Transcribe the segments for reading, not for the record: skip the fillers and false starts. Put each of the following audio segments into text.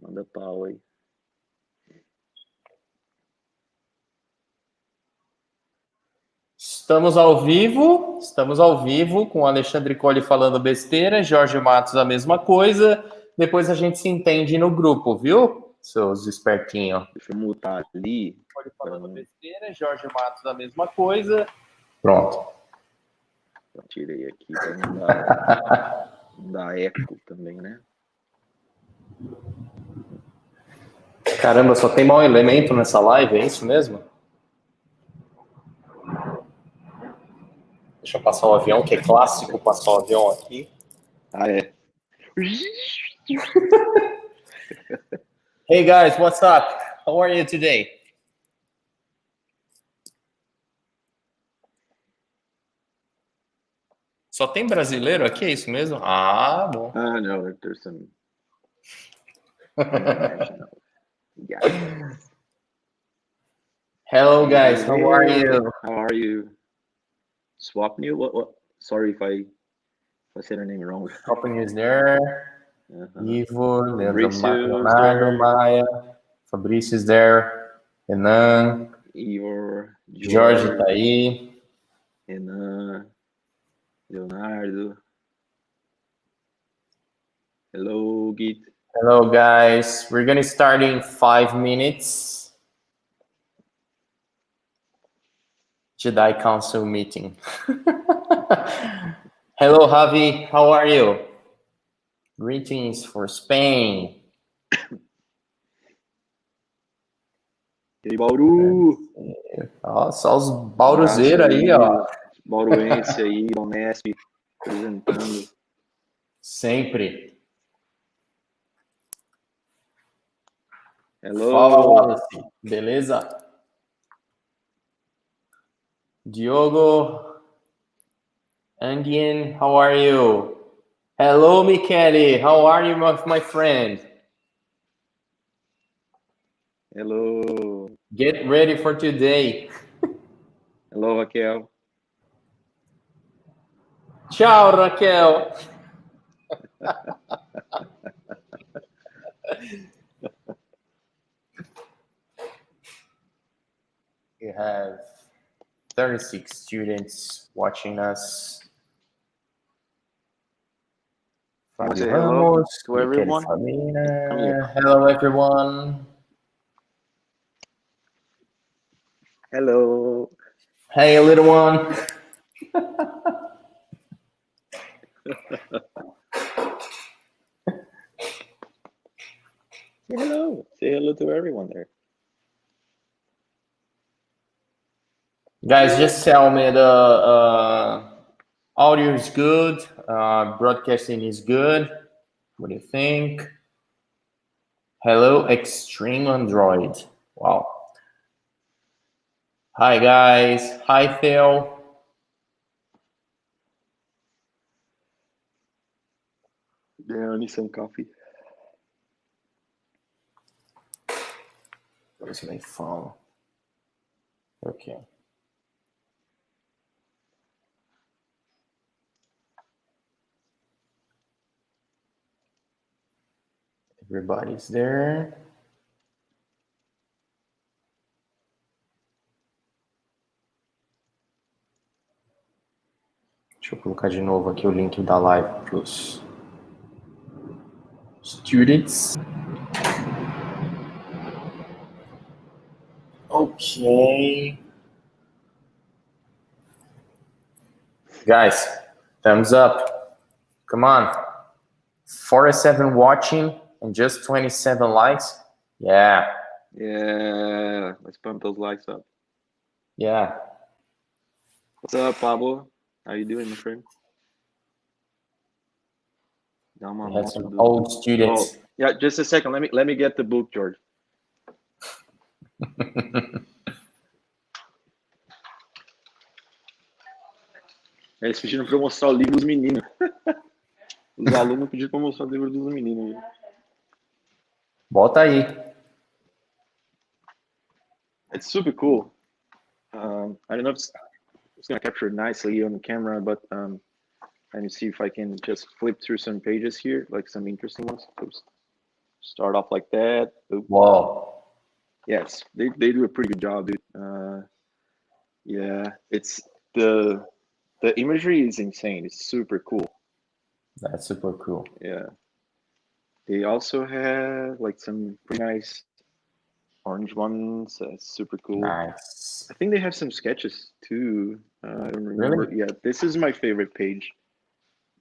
Manda pau aí. Estamos ao vivo com o Alexandre Colli falando besteira, Jorge Matos a mesma coisa. Depois a gente se entende no grupo, viu? Seus espertinhos. Deixa eu mutar ali. Colli falando besteira, Jorge Matos a mesma coisa. Pronto. Eu tirei aqui para não dar eco também, né? Caramba, só tem mau elemento nessa live, é isso mesmo? Deixa eu passar o avião, que é clássico passar o avião aqui. Ah, é. Hey guys, what's up? How are you today? Só tem brasileiro aqui, é isso mesmo? Ah, bom. Ah, no, there's some international guys. Hello guys, how are you? How are you? Swap new? What? Sorry if I said her name wrong. Open is there. Ivo, Leonardo, Maia, Fabrício is there. Renan. Ivo, Jorge tá aí. Renan, Leonardo. Hello, Git. Hello, guys. We're gonna start in 5 minutes. Jedi Council meeting. Hello, Javi. How are you? Greetings for Spain. E aí, Bauru? Ó, só os bauruzeiros aí, ó. Bauruense aí, Unesp, apresentando. Sempre. Hello. Fala, Wallace. Beleza? Diogo. Andian, how are you? Hello, Michele. How are you, my friend? Hello. Get ready for today. Hello, Raquel. Ciao, Raquel. We have 36 students watching us. Say hello to everyone. Hello, everyone. Hello. Hey, little one. Say hello. Say hello to everyone there. Guys, just tell me the audio is good, broadcasting is good. What do you think? Hello, Extreme Android. Wow. Hi, guys. Hi, Phil. Yeah, I need some coffee. Where's my phone? Okay. Everybody's there. Deixa eu colocar de novo aqui o link da live para os students. Okay. Guys, thumbs up. Come on. 47 watching and just 27 likes. Yeah. Yeah, let's pump those likes up. Yeah. What's up, Pablo? How you doing, my friend? We had some old students. Oh, yeah, just a second. Let me get the book, George. Eles pediram para eu mostrar o livro dos meninos. Os alunos pediram para eu mostrar o livro dos meninos. Bota aí. It's super cool. I don't know if it's going to capture nicely on the camera, but let me see if I can just flip through some pages here, like some interesting ones. Oops. Start off like that. Oop. Wow, Yes, they do a pretty good job, dude. Yeah, it's the imagery is insane. It's super cool. that's super cool. Yeah. They also have like some pretty nice orange ones. Super cool. Nice. I think they have some sketches too. I don't remember. Really? Yeah, this is my favorite page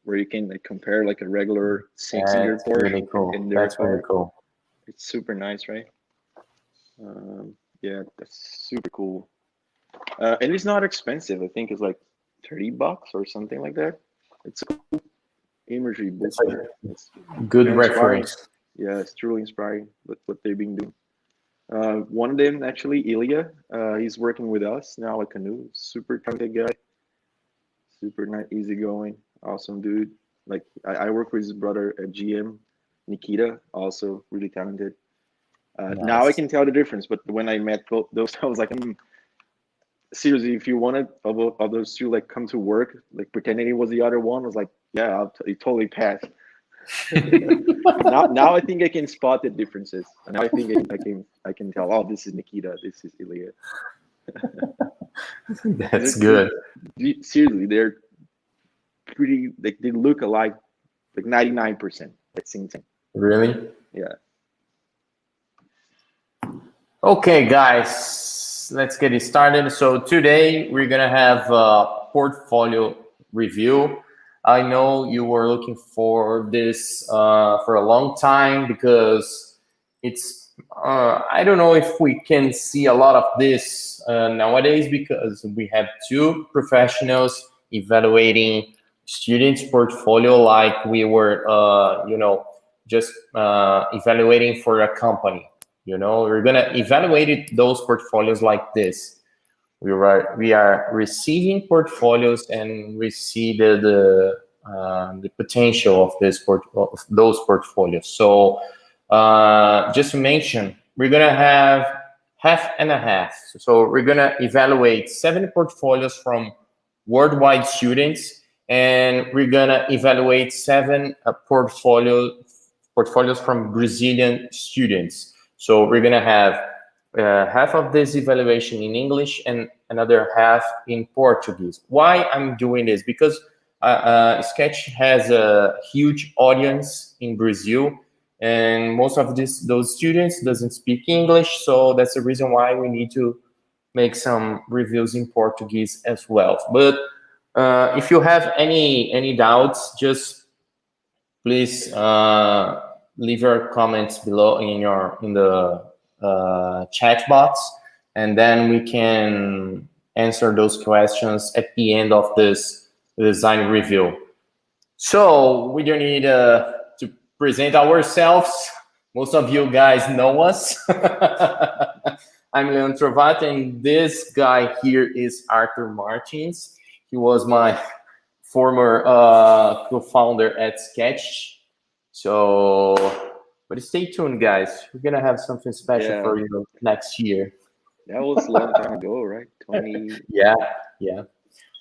where you can like compare like a regular single That's Porsche really cool. and their That's really car. cool. It's super nice, right? Yeah, that's super cool. And it's not expensive. I think it's like $30 or something like that. It's a cool imagery book. It's a It's good very inspiring. reference. Yeah, it's truly inspiring what they've been doing. One of them actually, Ilya, he's working with us now at Canoe. Super talented guy, super nice, easygoing, awesome dude. Like I work with his brother at GM, Nikita, also really talented. Now I Nice. can tell the difference, but when I met both those, I was like, seriously, if you wanted of those two like come to work, like pretending it was the other one, I was like, yeah, it totally passed. Now I think I can spot the differences. And now I think I can tell. Oh, this is Nikita. This is Ilya. That's good. Seriously, they're pretty. Like they look alike, like 99%. That's insane. Really? Yeah. Okay, guys, let's get it started. So today we're gonna have a portfolio review. I know you were looking for this for a long time because it's I don't know if we can see a lot of this nowadays because we have two professionals evaluating students' portfolio like we were just evaluating for a company. We're gonna evaluate those portfolios like this. We are receiving portfolios and we see the potential of of those portfolios. So just to mention, we're gonna have half and a half. So we're gonna evaluate 7 portfolios from worldwide students, and we're gonna evaluate 7 portfolios from Brazilian students. So we're gonna have half of this evaluation in English and another half in Portuguese. Why I'm doing this? Because Sketch has a huge audience in Brazil, and most of those students doesn't speak English, so that's the reason why we need to make some reviews in Portuguese as well. But if you have any doubts, just please leave your comments below in the chat box, and then we can answer those questions at the end of this design review. So we don't need to present ourselves. Most of you guys know us. I'm Leon Trovato, and this guy here is Arthur Martins. He was my former co-founder at Sketch. So, but stay tuned, guys. We're gonna have something special for you next year. That was a long time ago, right? 20. Yeah.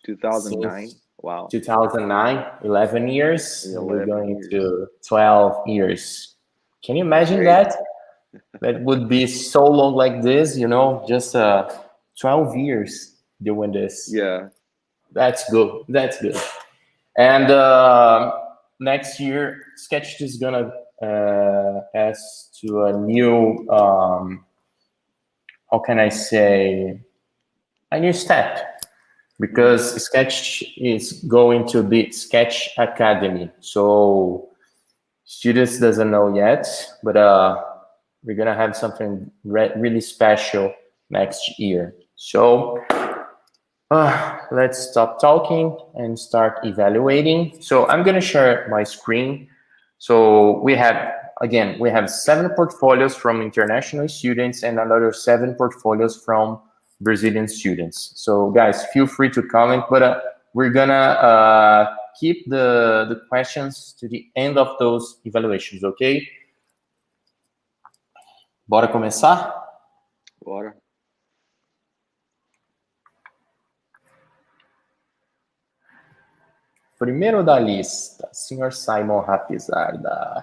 2009. Since Wow. 2009, 11 years. 11 we're going years. to 12 years. Can you imagine that? That would be so long like this, just 12 years doing this. Yeah. That's good. That's good. And next year, Sketch is gonna pass to a new, how can I say, a new step, because Sketch is going to be Sketch Academy. So students doesn't know yet, but we're gonna have something really special next year. So let's stop talking and start evaluating. So I'm gonna share my screen. So we have 7 portfolios from international students and another 7 portfolios from Brazilian students. So guys, feel free to comment, but we're gonna keep the questions to the end of those evaluations, okay? Bora começar? Bora. Primeiro da lista, Sr. Simon Rapizarda.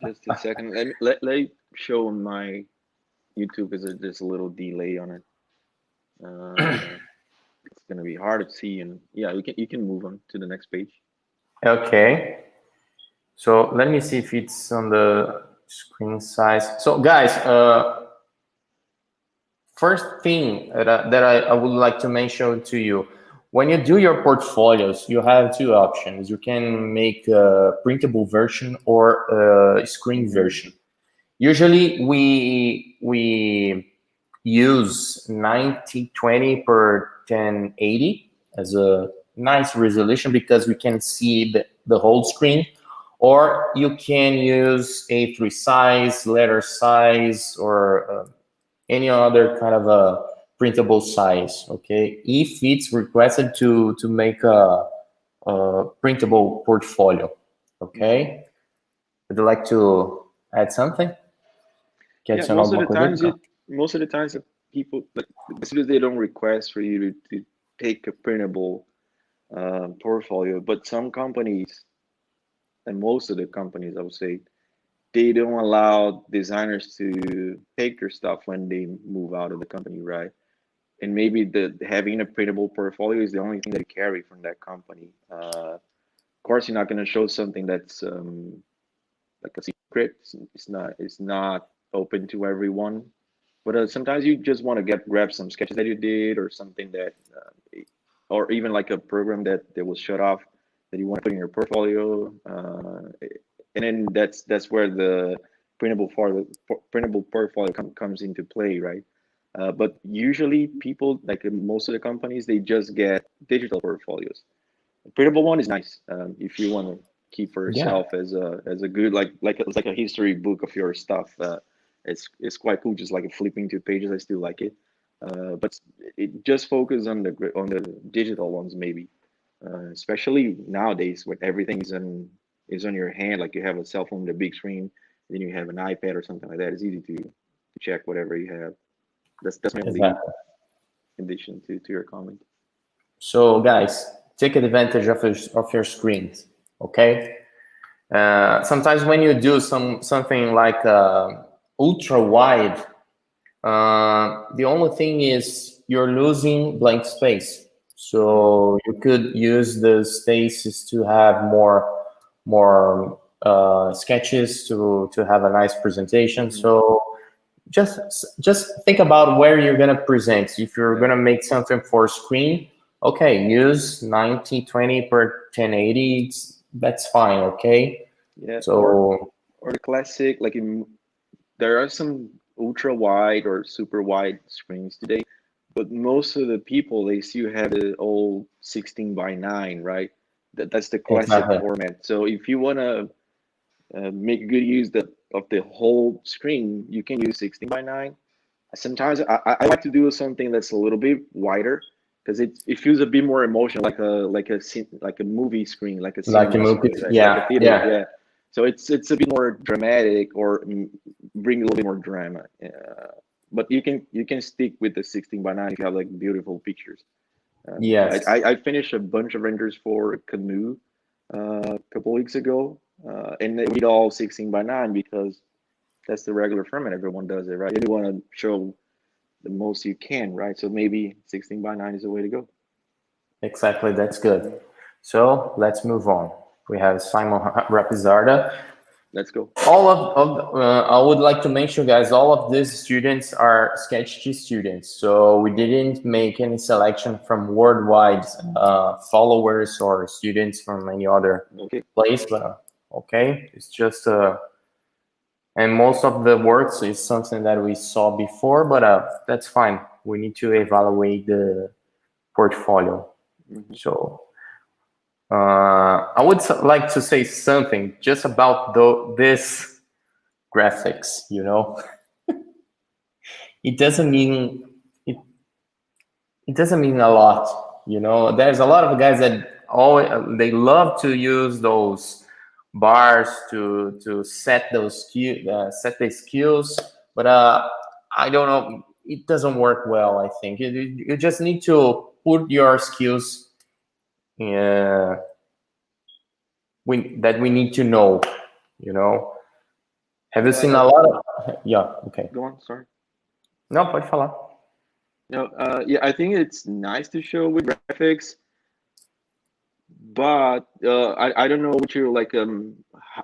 Just a second. Let me show my YouTube. There's a little delay on it. It's gonna be hard to see, and yeah, you can move on to the next page. Okay. So let me see if it's on the screen size. So guys, first thing that I would like to mention to you, when you do your portfolios, you have two options. You can make a printable version or a screen version. Usually we use 9020 per 1080 as a nice resolution because we can see the whole screen. Or you can use A3 size, letter size, or any other kind of a printable size, okay? If it's requested to make a printable portfolio, okay? Would you like to add something? Yeah, most of the times that people, like, as soon as they don't request for you to take a printable portfolio, but some companies, and most of the companies, I would say, they don't allow designers to take their stuff when they move out of the company, right? And maybe the having a printable portfolio is the only thing that you carry from that company. Of course, you're not going to show something that's like a secret. It's not open to everyone. But sometimes you just want to grab some sketches that you did, or something that, or even like a program that was shut off that you want to put in your portfolio. And then that's where the printable portfolio comes into play, right? But usually people, like most of the companies, they just get digital portfolios. A printable one is nice, if you want to keep for yourself as a good, it's like a history book of your stuff. It's quite cool, just like flipping two pages. I still like it, but it just focus on the digital ones, maybe, especially nowadays when everything is on your hand. Like you have a cell phone with a big screen, then you have an iPad or something like that. It's easy to check whatever you have. That's my only addition to your comment. So guys, take advantage of your screens, okay? Sometimes when you do something like ultra wide, the only thing is you're losing blank space. So you could use the spaces to have more sketches to have a nice presentation. So just think about where you're gonna present. If you're gonna make something for screen, okay, use 9020 per 1080. That's fine, okay? Yeah. So or the classic, like there are some ultra wide or super wide screens today, but most of the people, they still have the old 16:9, right? That's the classic format. So if you want to make good use of the whole screen, you can use 16:9. Sometimes I like to do something that's a little bit wider, because it feels a bit more emotional, like a movie screen, like a cinema movie, screen, like a theater, yeah. So it's a bit more dramatic, or bring a little bit more drama. But you can stick with the 16:9 if you have like beautiful pictures. yes. I finished a bunch of renders for Canoe a couple weeks ago, and they read all 16:9 because that's the regular format. Everyone does it, right? You want to show the most you can, right? So maybe 16:9 is the way to go. Exactly, that's good. So let's move on. We have Simon Rapizarda. Let's go. All of I would like to mention, guys, all of these students are SketchG students. So we didn't make any selection from worldwide followers or students from any other place, but okay, it's just and most of the works is something that we saw before, but that's fine. We need to evaluate the portfolio. So I would like to say something just about this graphics, you know. It doesn't mean it doesn't mean a lot, you know. There's a lot of guys that they love to use those bars to set those set the skills, but I don't know, it doesn't work well. I think you just need to put your skills that we need to know, you know. Have you seen a lot of... Yeah, okay. Go on, sorry. Não, pode falar. No, yeah, I think it's nice to show with graphics, but I don't know what you're like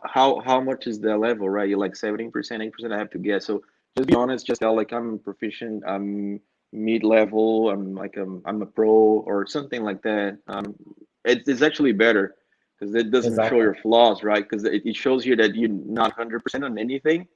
how much is the level, right? You're like 17%, 8% I have to get. So just be honest, just tell like I'm proficient, I'm mid-level, I'm a pro or something like that. It's actually better because it doesn't show Exactly. your flaws, right? Because it shows you that you're not 100% on anything.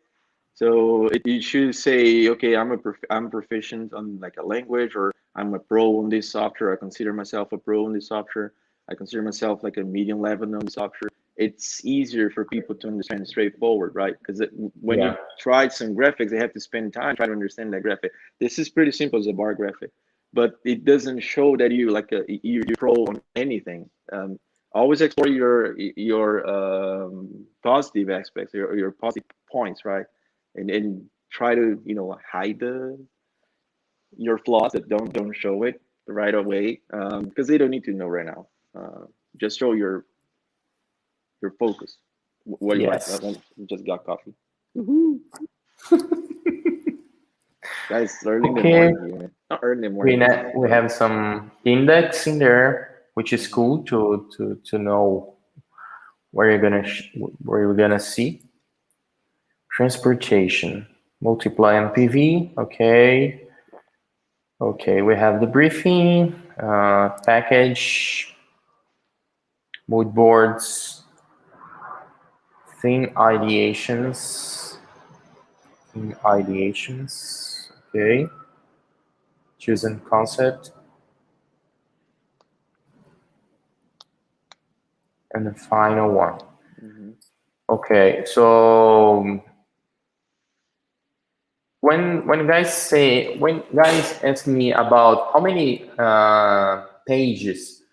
So you should say, okay, I'm proficient on like a language, or I'm a pro on this software. I consider myself a pro on this software. I consider myself like a medium level on the software. It's easier for people to understand straightforward, right? Because when you Yeah. try some graphics, they have to spend time trying to understand that graphic. This is pretty simple as a bar graphic, but it doesn't show that you like you're pro on anything. Always explore your positive aspects, your positive points, right? And try to hide your flaws that don't show it right away, because they don't need to know right now. Just show your focus. What do you like? Yes. Just got coffee. Woohoo. Guys, early in the Okay. morning here, man. Not early in the morning, but We have some index in there, which is Mhm. cool to know where you're gonna see. Transportation, multiply MPV. Okay. Okay, we have the briefing, package, mood boards, theme ideations, okay, choosing concept, and the final one. Mhm. Okay, so when guys ask me about how many pages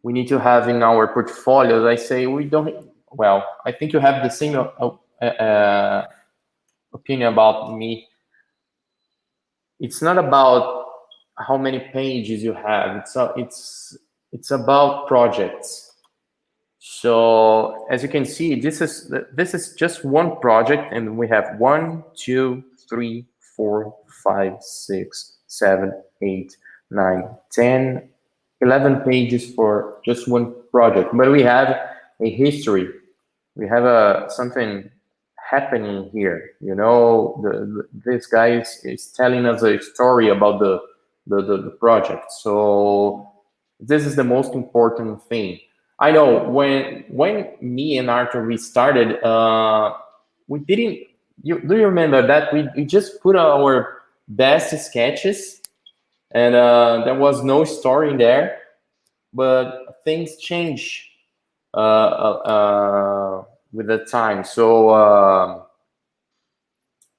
we need to have in our portfolios, I say we don't. Well, I think you have the same opinion about me. It's not about how many pages you have. It's about projects. So as you can see, this is just one project, and we have 1, 2, 3, 4, 5, 6, 7, 8, 9, 10, 11 pages for just one project. But we have a history. We have something happening here. You know, this guy is telling us a story about the project. So this is the most important thing. I know when me and Arthur we started, we didn't. Do you remember that we just put our best sketches, and there was no story in there, but things change with the time. So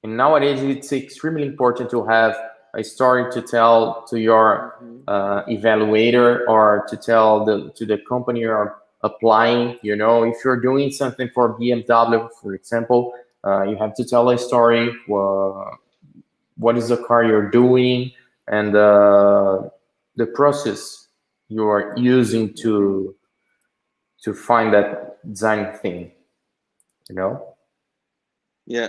and nowadays it's extremely important to have a story to tell to your Mhm. evaluator, or to tell to the company you're applying. You know, if you're doing something for BMW, for example, you have to tell a story. What is the car you're doing, and the process you are using to find that design thing. You know. Yeah.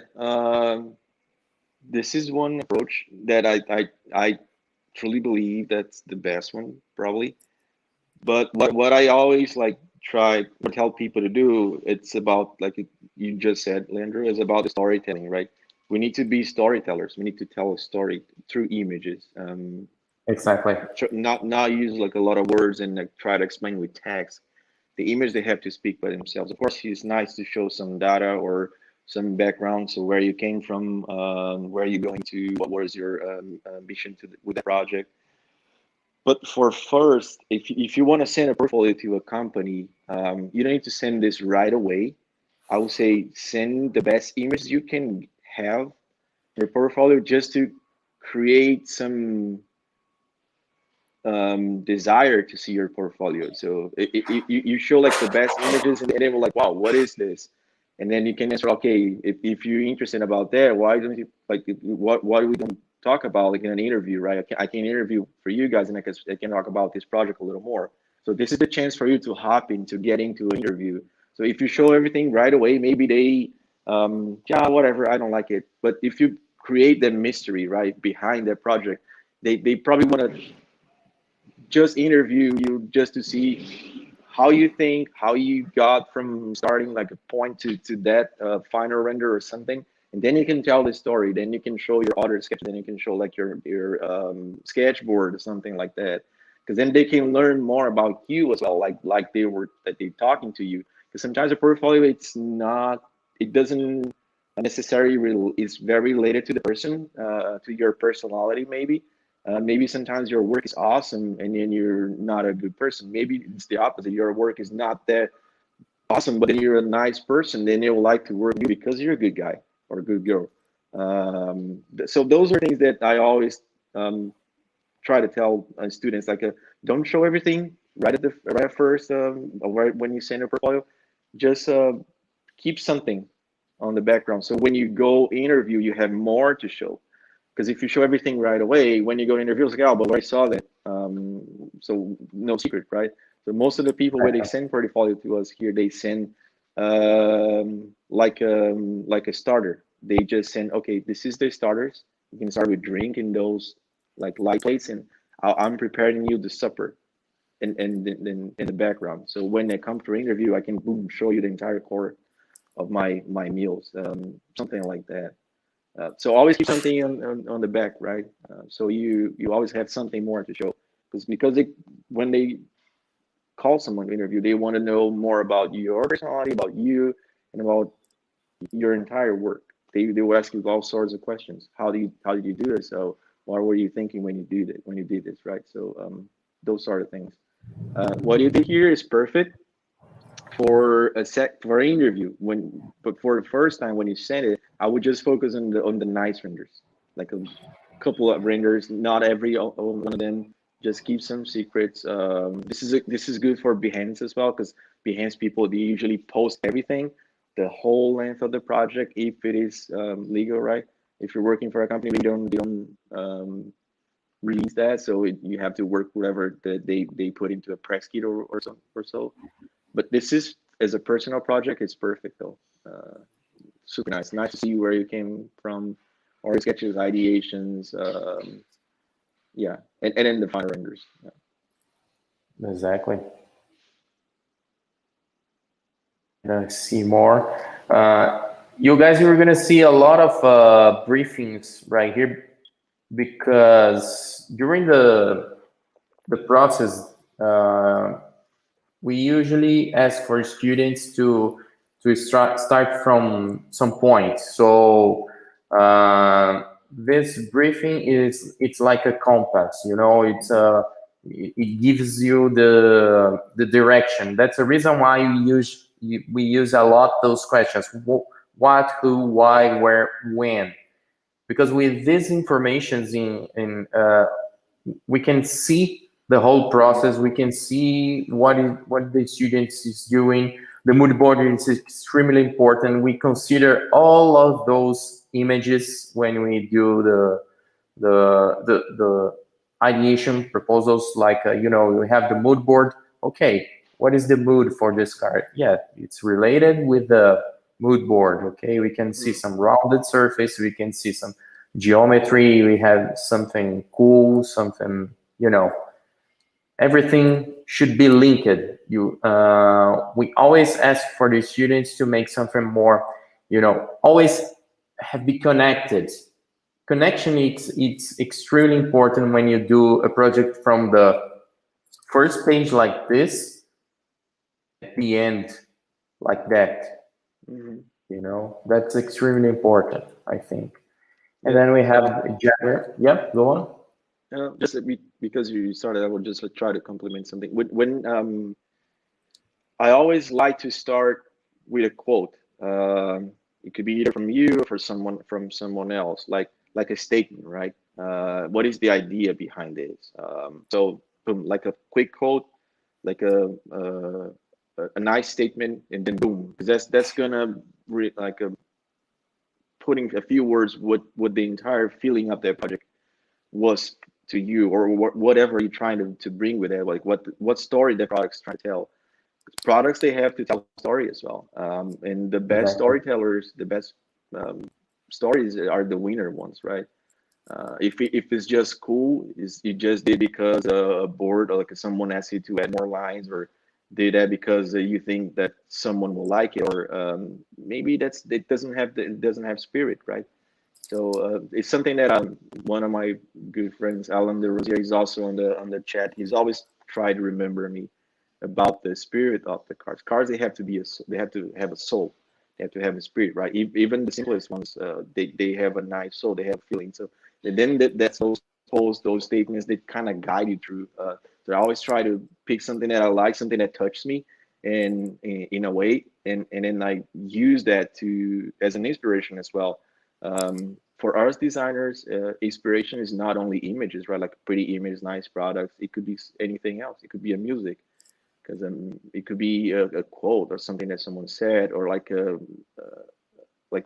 This is one approach that I truly believe that's the best one, probably. But what I always like try to tell people to do, it's about like you just said, Leandro, is about the storytelling, right? We need to be storytellers. We need to tell a story through images. Exactly. Not use like a lot of words and like try to explain with text. The image they have to speak by themselves. Of course, it's nice to show some data or some background, so where you came from, where you going to, what was your ambition with the project. But for first, if you want to send a portfolio to a company, you don't need to send this right away. I would say send the best images you can have your portfolio, just to create some desire to see your portfolio. So you show like the best images, and they were like, wow, what is this? And then you can answer, okay, if you're interested about that, why don't you like what we don't talk about like in an interview, right? I can interview for you guys, and I can talk about this project a little more. So this is the chance for you to hop into get into an interview. So if you show everything right away, maybe Yeah, whatever, I don't like it. But if you create the mystery right behind that project, they probably want to just interview you just to see how you think, how you got from starting like a point to that final render or something, and then you can tell the story. Then you can show your other sketch. Then you can show like your sketchboard or something like that, because then they can learn more about you as well, like they talking to you. Because sometimes a portfolio, it doesn't necessarily it's very related to the person, to your personality maybe. Maybe sometimes your work is awesome and then you're not a good person. Maybe it's the opposite. Your work is not that awesome, but then you're a nice person. Then they will like to work with you because you're a good guy or a good girl. So those are things that I always try to tell students. Like, don't show everything right at first, right when you send a portfolio. Just keep something on the background. So when you go interview, you have more to show. Because if you show everything right away, when you go to interview, it's like, oh, but I saw that. So no secret, right? So most of the people where they send portfolio to us here, they send like a starter. They just send, okay, this is the starters. You can start with drink in those like light plates, and I'm preparing you the supper, and then in the background. So when they come to interview, I can boom show you the entire core of my meals, something like that. So always keep something on the back, right? So you always have something more to show, because when they call someone to interview, they want to know more about your personality, about you, and about your entire work. They will ask you all sorts of questions. How did you do this? So what were you thinking when you did this, right? So those sort of things. What you did here is perfect for for an interview. But for the first time when you send it, I would just focus on the nice renders, like a couple of renders, not every one of them. Just keep some secrets. This is good for Behance as well, because Behance people, they usually post everything, the whole length of the project, if it is legal, right? If you're working for a company, they don't release that, so you have to work whatever that they put into a press kit or so. But this is, as a personal project, it's perfect though. Super nice. Nice to see where you came from, all your sketches, ideations. Yeah, and then the final renders. Yeah. Exactly. See more. You guys are going to see a lot of briefings right here, because during the process, we usually ask for students to start from some point. So this briefing it's like a compass, you know. It gives you the direction. That's the reason why we use a lot those questions: what, who, why, where, when. Because with these informations we can see the whole process. We can see what the students is doing. The mood board is extremely important. We consider all of those images when we do the ideation proposals. Like you know, we have the mood board. Okay, what is the mood for this card? Yeah, it's related with the mood board. Okay, we can see some rounded surface. We can see some geometry. We have something cool, something, you know. Everything should be linked. We always ask for the students to make something more, you know, always be connected. Connection, it's extremely important when you do a project from the first page like this at the end like that. Mm-hmm. You know, that's extremely important, I think. And then we have Javier. Yep, go on. Just because you started, I would just try to compliment something. When I always like to start with a quote. It could be either from you or from someone else, like a statement, right? What is the idea behind this? So boom, like a quick quote, like a nice statement, and then boom, because that's gonna putting a few words what the entire feeling of that project was to you, or whatever you're trying to bring with it, like what story the product's trying to tell. products, they have to tell a story as well. And the best Exactly. storytellers, the best um, stories are the winner ones, right? If it's just cool, is you just did because a board or like someone asked you to add more lines, or did that because you think that someone will like it, or maybe it doesn't have spirit, right? So it's something that one of my good friends, Alan De Rosier, is also on the chat. He's always tried to remember me about the spirit of the cars. Cars, they have to be they have to have a soul. They have to have a spirit, right? Even the simplest ones, they have a nice soul. They have feelings. So then that's those posts, those statements that kind of guide you through. So I always try to pick something that I like, something that touched me, and in a way, and then I use that to as an inspiration as well. For us designers, inspiration is not only images, right? Like pretty images, nice products. It could be anything else. It could be a music, because it could be a quote or something that someone said, or like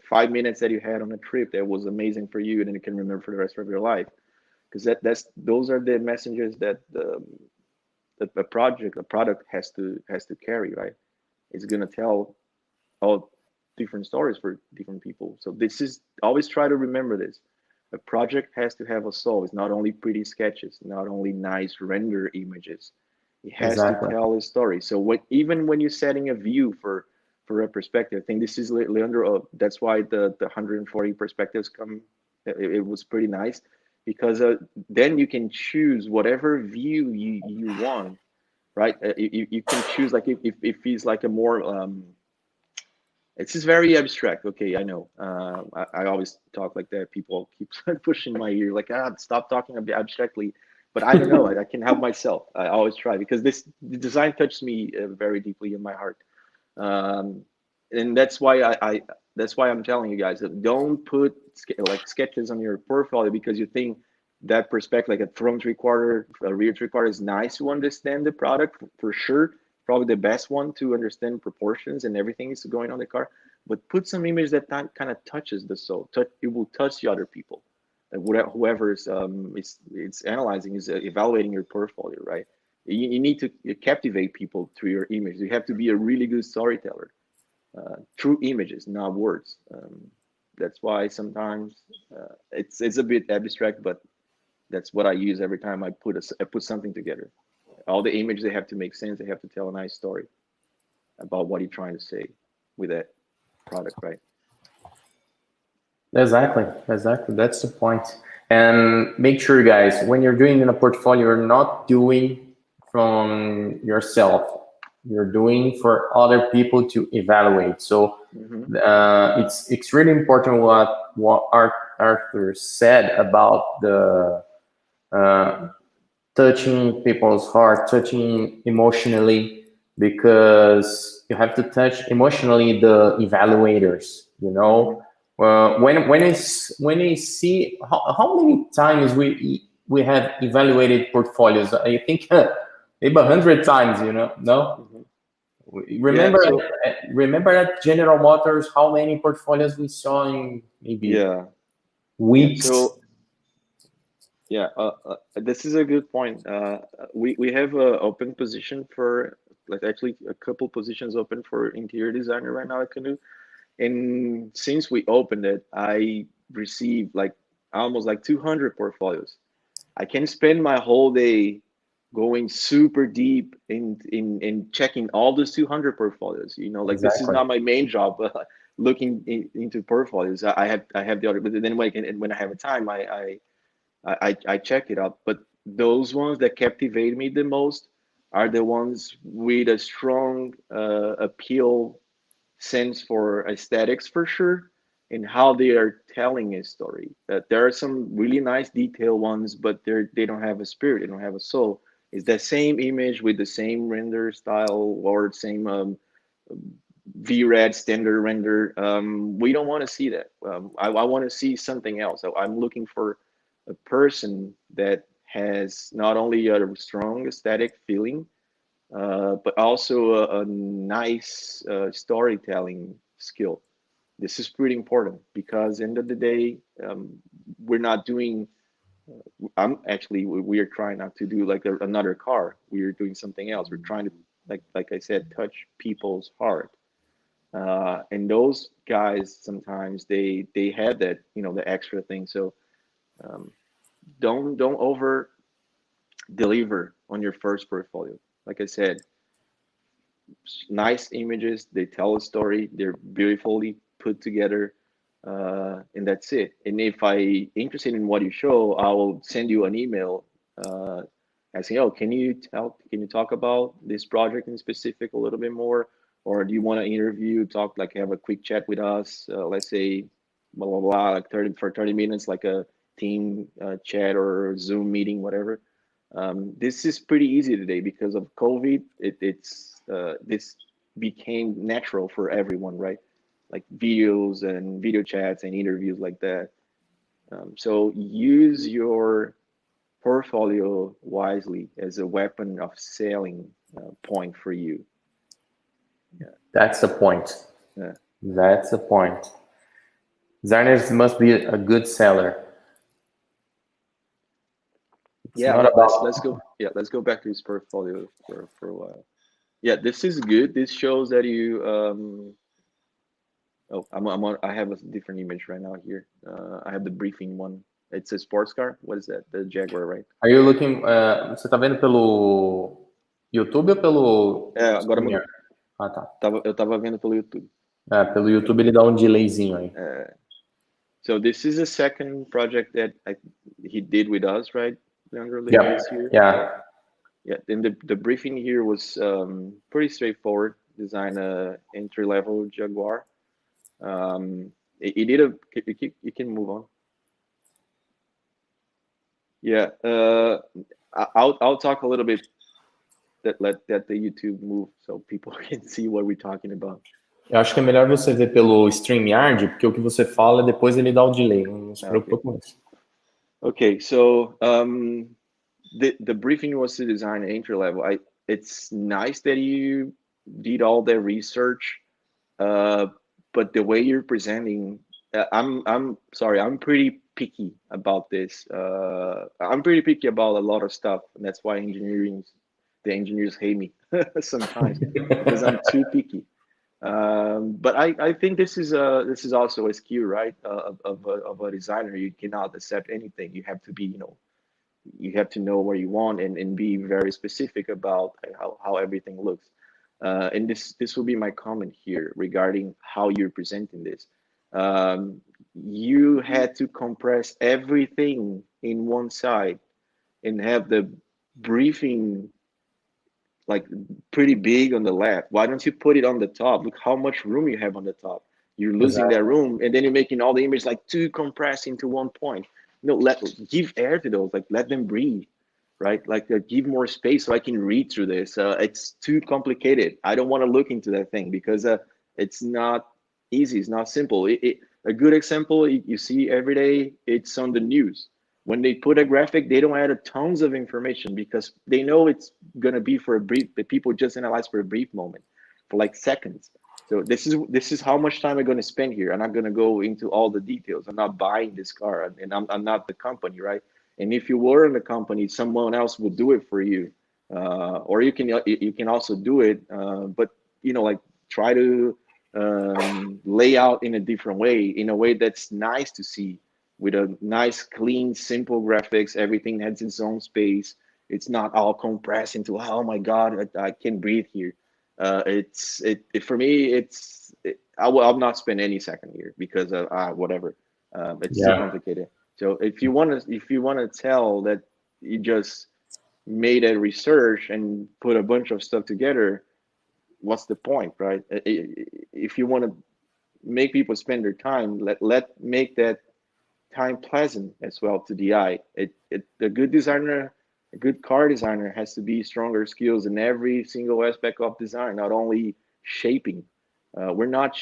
5 minutes that you had on a trip that was amazing for you, and then you can remember for the rest of your life. Because that's those are the messages that a product has to carry, right? It's gonna tell all different stories for different people. So this is always try to remember this. A project has to have a soul. It's not only pretty sketches, not only nice render images. It has to Exactly. tell a story. So even when you're setting a view for a perspective, I think this is Leandro. That's why the 140 perspectives come. It was pretty nice because then you can choose whatever view you want, right? You can choose like if it's like a more it's just very abstract. Okay, I know. I always talk like that. People keep pushing my ear, like, stop talking a bit abstractly. But I don't know. I can help myself. I always try because the design touched me very deeply in my heart. Um, and that's why that's why I'm telling you guys that don't put like sketches on your portfolio because you think that perspective, like a front three quarter, a rear three quarter, is nice to understand the product for sure. Probably the best one to understand proportions and everything is going on the car. But put some image that kind of touches the soul. It will touch the other people. Whoever is it's analyzing is evaluating your portfolio, right? You need to captivate people through your image. You have to be a really good storyteller through images, not words. That's why sometimes it's a bit abstract, but that's what I use every time I put something together. All the images, they have to make sense. They have to tell a nice story about what you're trying to say with that product, right? Exactly. Exactly. That's the point. And make sure, guys, when you're doing in a portfolio, you're not doing from yourself. You're doing for other people to evaluate. So Mm-hmm. it's really important what Arthur said about the touching people's heart, touching emotionally, because you have to touch emotionally the evaluators. You Mm-hmm. know, when I see how many times we have evaluated portfolios, I think maybe 100 times. You know, no. Mm-hmm. Yeah. Remember, So remember at General Motors, how many portfolios we saw in maybe yeah. Yeah. weeks. So yeah, this is a good point. We have a open position for like actually a couple positions open for interior designer right now at Canoe. And since we opened it, I received like almost like 200 portfolios. I can spend my whole day going super deep in checking all those 200 portfolies. You know, like this is Exactly. not my main job, looking into portfolios. I have the other, but then when I have a time, I check it out. But those ones that captivate me the most are the ones with a strong appeal sense for aesthetics for sure, and how they are telling a story. There are some really nice detailed ones, but they don't have a spirit, they don't have a soul. It's the same image with the same render style or same VRAD standard render. We don't want to see that. I want to see something else. So I'm looking for a person that has not only a strong aesthetic feeling, but also a nice storytelling skill. This is pretty important because end of the day, we're not doing. I'm actually we are trying not to do like another car. We are doing something else. We're trying to like I said, touch people's heart. And those guys sometimes they have that, the extra thing. So um, don't over deliver on your first portfolio. Like I said, nice images, they tell a story, they're beautifully put together, and that's it. And if I interested in what you show, I will send you an email asking, oh, can you talk about this project in specific a little bit more, or do you want to interview, talk, like have a quick chat with us, let's say blah blah blah, like 30 minutes, like a team chat or Zoom meeting, whatever. This is pretty easy today because of COVID. This became natural for everyone, right? Like videos and video chats and interviews like that. So use your portfolio wisely as a weapon of selling point for you. Yeah, That's the point. yeah, That's the point. Designers must be a good seller. It's yeah. not Let's about. go. Yeah, let's go back to his portfolio for a while. Yeah, this is good. This shows that you Oh, I have a different image right now here. I have the briefing one. It's a sports car. What is that? The Jaguar, right? Are you looking? Você tá vendo pelo YouTube ou pelo É, agora Streamer? mudou. Ah, tá. Eu tava vendo pelo YouTube. Pelo YouTube ele dá um delayzinho aí. So this is a second project that he did with us, right? Leandro, Yeah, this year. yeah. Yeah. Then the briefing here was pretty straightforward. Design a entry level Jaguar. He did a. You can move on. Yeah. I'll talk a little bit let the YouTube move so people can see what we're talking about. Eu acho que é melhor você ver pelo StreamYard, porque o que você fala depois ele dá o delay. Não se preocupa com isso. Okay, so the briefing was to design an entry level. It's nice that you did all the research, but the way you're presenting, I'm sorry, I'm pretty picky about this. I'm pretty picky about a lot of stuff, and that's why the engineers hate me sometimes because I'm too picky. But I think this is also a skill, right? Of a designer. You cannot accept anything. You have to be, you have to know where you want and be very specific about how everything looks. And this will be my comment here regarding how you're presenting this. You had to compress everything in one side and have the briefing like pretty big on the left. Why don't you put it on the top? Look how much room you have on the top. You're losing that room, and then you're making all the images like too compressed into one point. Give air to those. Like let them breathe, right? Like give more space so I can read through this. It's too complicated. I don't want to look into that thing because it's not easy. It's not simple. A good example you see every day. It's on the news. When they put a graphic, they don't add a tons of information because they know it's gonna be for a brief. The people just analyze for a brief moment, for like seconds. So this is how much time I'm gonna spend here. I'm not gonna go into all the details. I'm not buying this car, and I'm not the company, right? And if you were in the company, someone else would do it for you, or you can also do it, but like try to lay out in a different way, in a way that's nice to see, with a nice, clean, simple graphics. Everything has its own space. It's not all compressed into, oh my God, I can't breathe here. For me, I'll not spend any second here because of whatever. It's too complicated. So if you want to tell that you just made a research and put a bunch of stuff together, what's the point, right? If you want to make people spend their time, let make that time pleasant as well to the eye. A good designer, a good car designer has to be stronger skills in every single aspect of design, not only shaping. We're not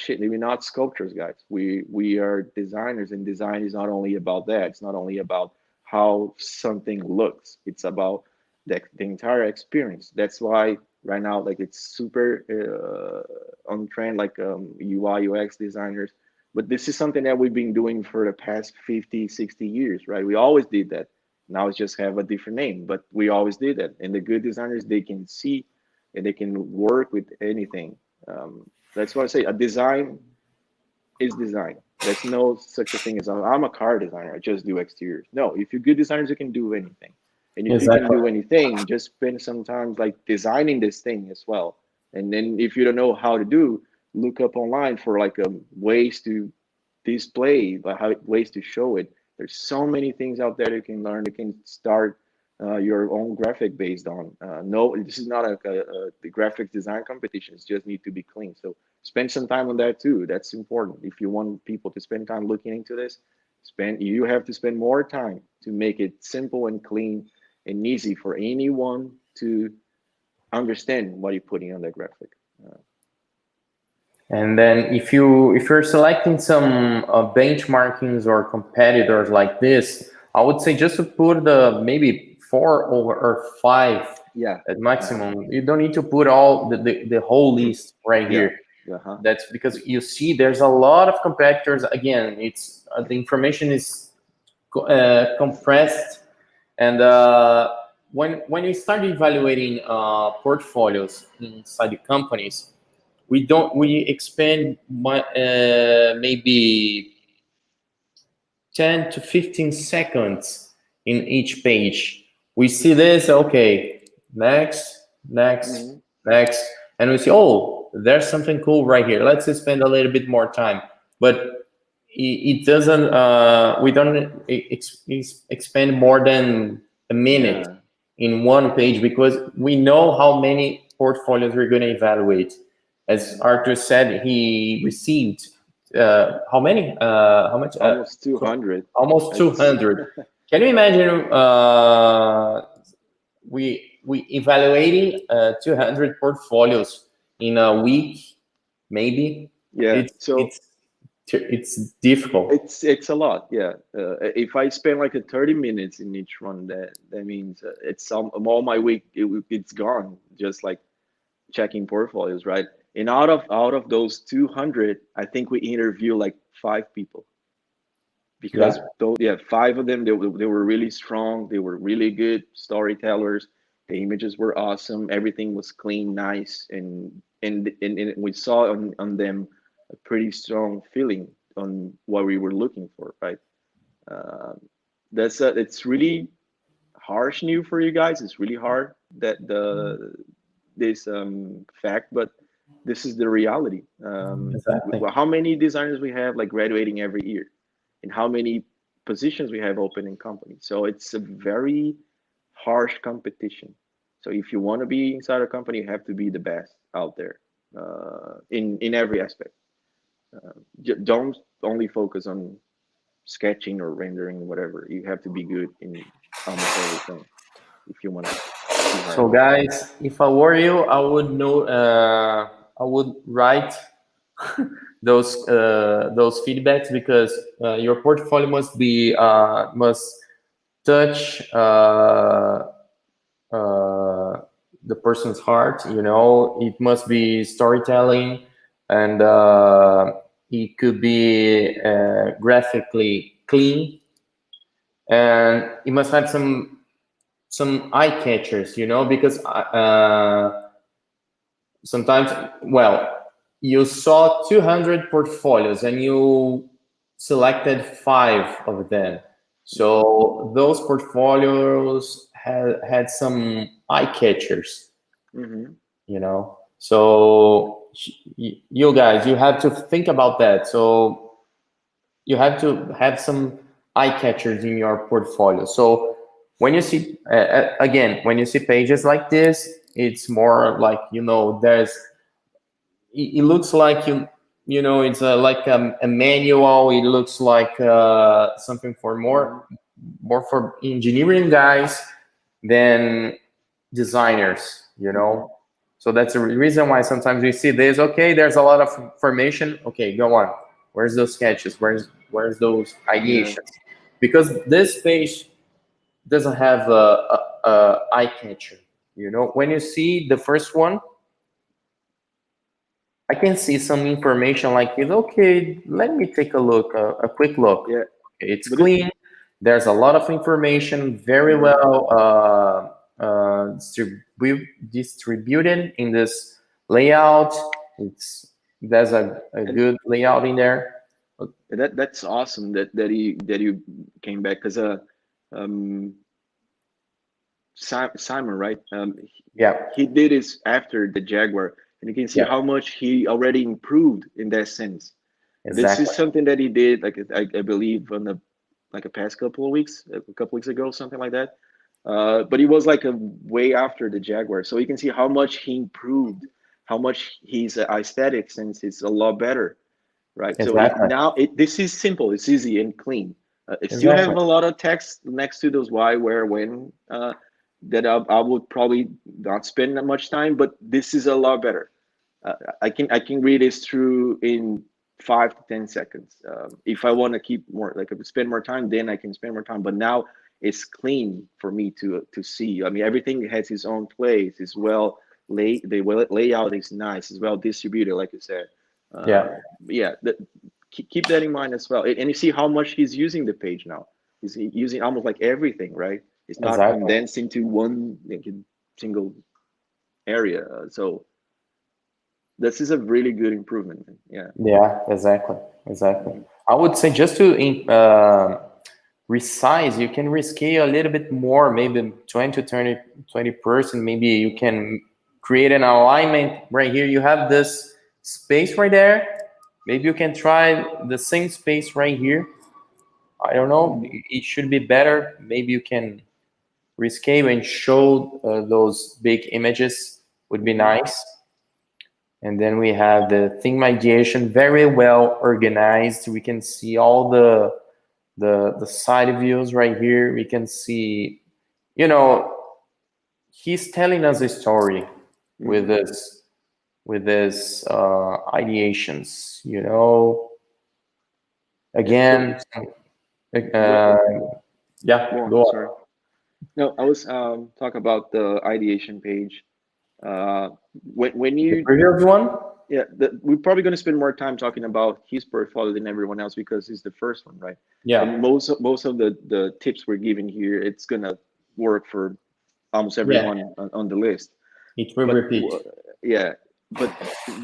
sculptors, guys. We are designers, and design is not only about that. It's not only about how something looks. It's about the entire experience. That's why right now, like it's super on trend, like UI UX designers. But this is something that we've been doing for the past 50, 60 years, right? We always did that. Now it's just have a different name, but we always did that. And the good designers, they can see and they can work with anything. That's why I say a design is design. There's no such a thing as I'm a car designer. I just do exteriors. No, if you're good designers, you can do anything. And if you can Exactly. do anything, just spend some time like designing this thing as well. And then if you don't know how to do, look up online for like ways to display, like how ways to show it. There's so many things out there you can learn. You can start your own graphic based on. No, this is not the graphic design competitions. Just need to be clean. So spend some time on that too. That's important. If you want people to spend time looking into this, you have to spend more time to make it simple and clean and easy for anyone to understand what you're putting on that graphic. And then if you're selecting some benchmarkings or competitors like this, I would say just to put the maybe 4 or 5 Yeah. at maximum. You don't need to put all the whole list right Yeah. here. Uh-huh. That's because you see there's a lot of competitors. Again, it's the information is compressed, and when you start evaluating portfolios inside the companies, we expend maybe 10 to 15 seconds in each page. We see this, okay, next, next, and we see, oh, there's something cool right here. Let's spend a little bit more time. But it doesn't, we don't expend more than a minute in one page because we know how many portfolios we're going to evaluate. As Arthur said, he received how many? How much? Almost 200. Almost 200. Can you imagine we evaluating 200 portfolios in a week, maybe? Yeah. It's difficult. It's a lot. Yeah. If I spend like 30 minutes in each one, that means it's all my week. It's gone. Just like checking portfolios, right? And out of those 200, I think we interview like 5 people because those 5 of them they were really strong. They were really good storytellers. The images were awesome. Everything was clean, nice, and we saw on them a pretty strong feeling on what we were looking for, right? It's really harsh news for you guys. It's really hard that this fact, but this is the reality. Exactly. How many designers we have like graduating every year, and how many positions we have open in companies. So it's a very harsh competition. So if you want to be inside a company, you have to be the best out there in every aspect. Don't only focus on sketching or rendering, whatever. You have to be good in almost everything if you want to. So guys, if I were you, I would know. I would write those feedbacks because your portfolio must be must touch the person's heart. You know, it must be storytelling, and it could be graphically clean, and it must have some eye catchers, you know, because sometimes, well, you saw 200 portfolios and you selected 5 of them. So those portfolios had some eye catchers, you know. So you guys, you have to think about that. So you have to have some eye catchers in your portfolio. So when you see, again, when you see pages like this, it's more like, you know, it looks like you know, it's like a manual. It looks like something for more for engineering guys than designers, you know. So that's the reason why sometimes we see this. Okay, there's a lot of information. Okay, go on. Where's those sketches? Where's those ideations? Because this page doesn't have a eye catcher. You know, when you see the first one, I can see some information like it. Okay, let me take a look, a quick look. Yeah, It's clean. There's a lot of information, very well distributed in this layout. There's a And good layout in there. that's awesome that you came back because um Simon, right? Yeah, He did this after the Jaguar, and you can see yeah, how much he already improved in that sense. This is exactly, something that he did, like I believe, on the like a past couple of weeks, a couple weeks ago, something like that. But he was like a way after the Jaguar, so you can see how much he improved, how much his aesthetic sense is a lot better, right? So exactly, now this is simple, it's easy and clean. It still have exactly, a lot of text next to those why, where, when. That I would probably not spend that much time, but this is a lot better. Uh, I can read this through in 5 to 10 seconds. If I want to keep more, like spend more time, then I can spend more time. But now it's clean for me to see. I mean, everything has its own place. It's well layout is nice. It's well distributed, like you said. yeah, Yeah, keep that in mind as well. And you see how much he's using the page now. He's using almost like everything, right? It's not exactly. condensed into one like, single area. So this is a really good improvement. Yeah. Yeah, exactly, exactly. Mhm. I would say just to resize, you can rescale a little bit more, maybe 20 to 20%. Maybe you can create an alignment right here. You have this space right there. Maybe you can try the same space right here. I don't know. Mhm. It should be better. Maybe you can rescale and show those big images would be Mhm. nice. And then we have the theme ideation, very well organized. We can see all the side views right here. We can see, you know, he's telling us a story with Mhm. this ideations. Yeah. Again, What? uh, yeah, Go on. go Sorry. on. No, I was talking about the ideation page. Uh, when The you previous one, yeah, we're probably going to spend more time talking about his portfolio than everyone else because he's the first one, right? And yeah, most of the tips we're giving here, it's gonna work for almost yeah, everyone on the list. it will But repeat. yeah, but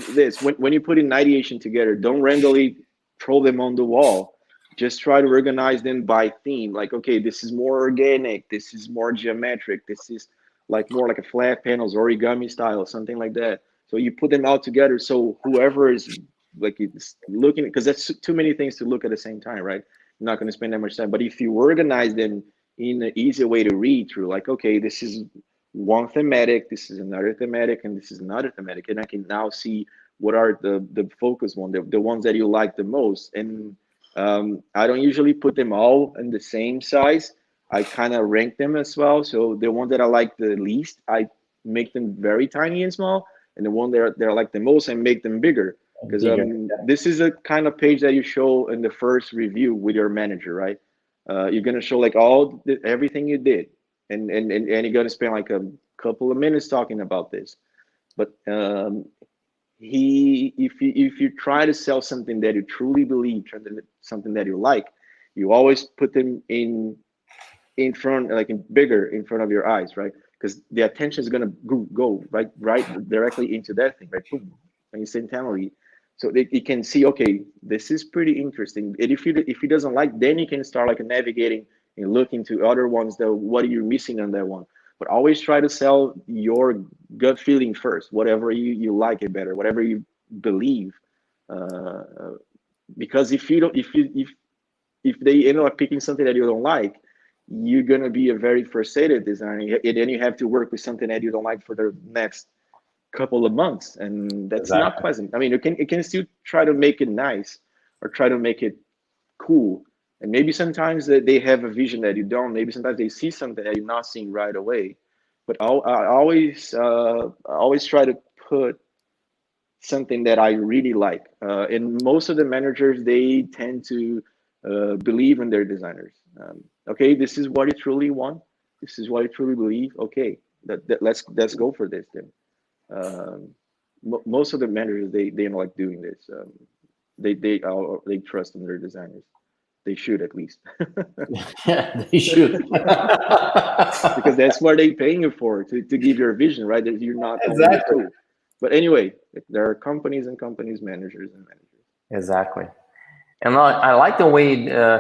this when you put in ideation together, don't randomly throw them on the wall. Just try to organize them by theme. Like, okay, this is more organic, this is more geometric, this is like more like a flat panels, origami style, something like that. So you put them all together. So whoever is like it's looking, because that's too many things to look at the same time, right? You're not going to spend that much time. But if you organize them in an easy way to read through, like, okay, this is one thematic, this is another thematic, and this is another thematic, and I can now see what are the focus one, the ones that you like the most. And I don't usually put them all in the same size. I kind of rank them as well. So the ones that I like the least, I make them very tiny and small, and the one that I like the most, I make them bigger. Because Bigger. this is a kind of page that you show in the first review with your manager, right? You're gonna show like everything you did, and you're gonna spend like a couple of minutes talking about this. But if you try to sell something that you truly believe, something that you like, you always put them in front, like in bigger in front of your eyes, right? Because the attention is gonna go right directly into that thing, right? Boom, instantaneously. So it can see, okay, this is pretty interesting. And if he doesn't like, then you can start like navigating and looking to other ones that what are you missing on that one. But always try to sell your gut feeling first, whatever you like it better, whatever you believe. Uh, because if you don't, if they end up picking something that you don't like, you're gonna be a very frustrated designer, and then you have to work with something that you don't like for the next couple of months, and that's not Exactly. pleasant. I mean, you can still try to make it nice or try to make it cool, and maybe sometimes they have a vision that you don't. Maybe sometimes they see something that you're not seeing right away. But I always try to put something that I really like. And most of the managers, they tend to believe in their designers. Okay, this is what you truly want. This is what you truly believe. Okay, let's go for this then. Um, Most of the managers, they don't like doing this. They trust in their designers. They should at least. Yeah, they should. Because that's what they're paying you for, to give your vision, right? That you're not only a Exactly. tool. But anyway, there are companies and companies, managers and managers. Exactly. And I like the way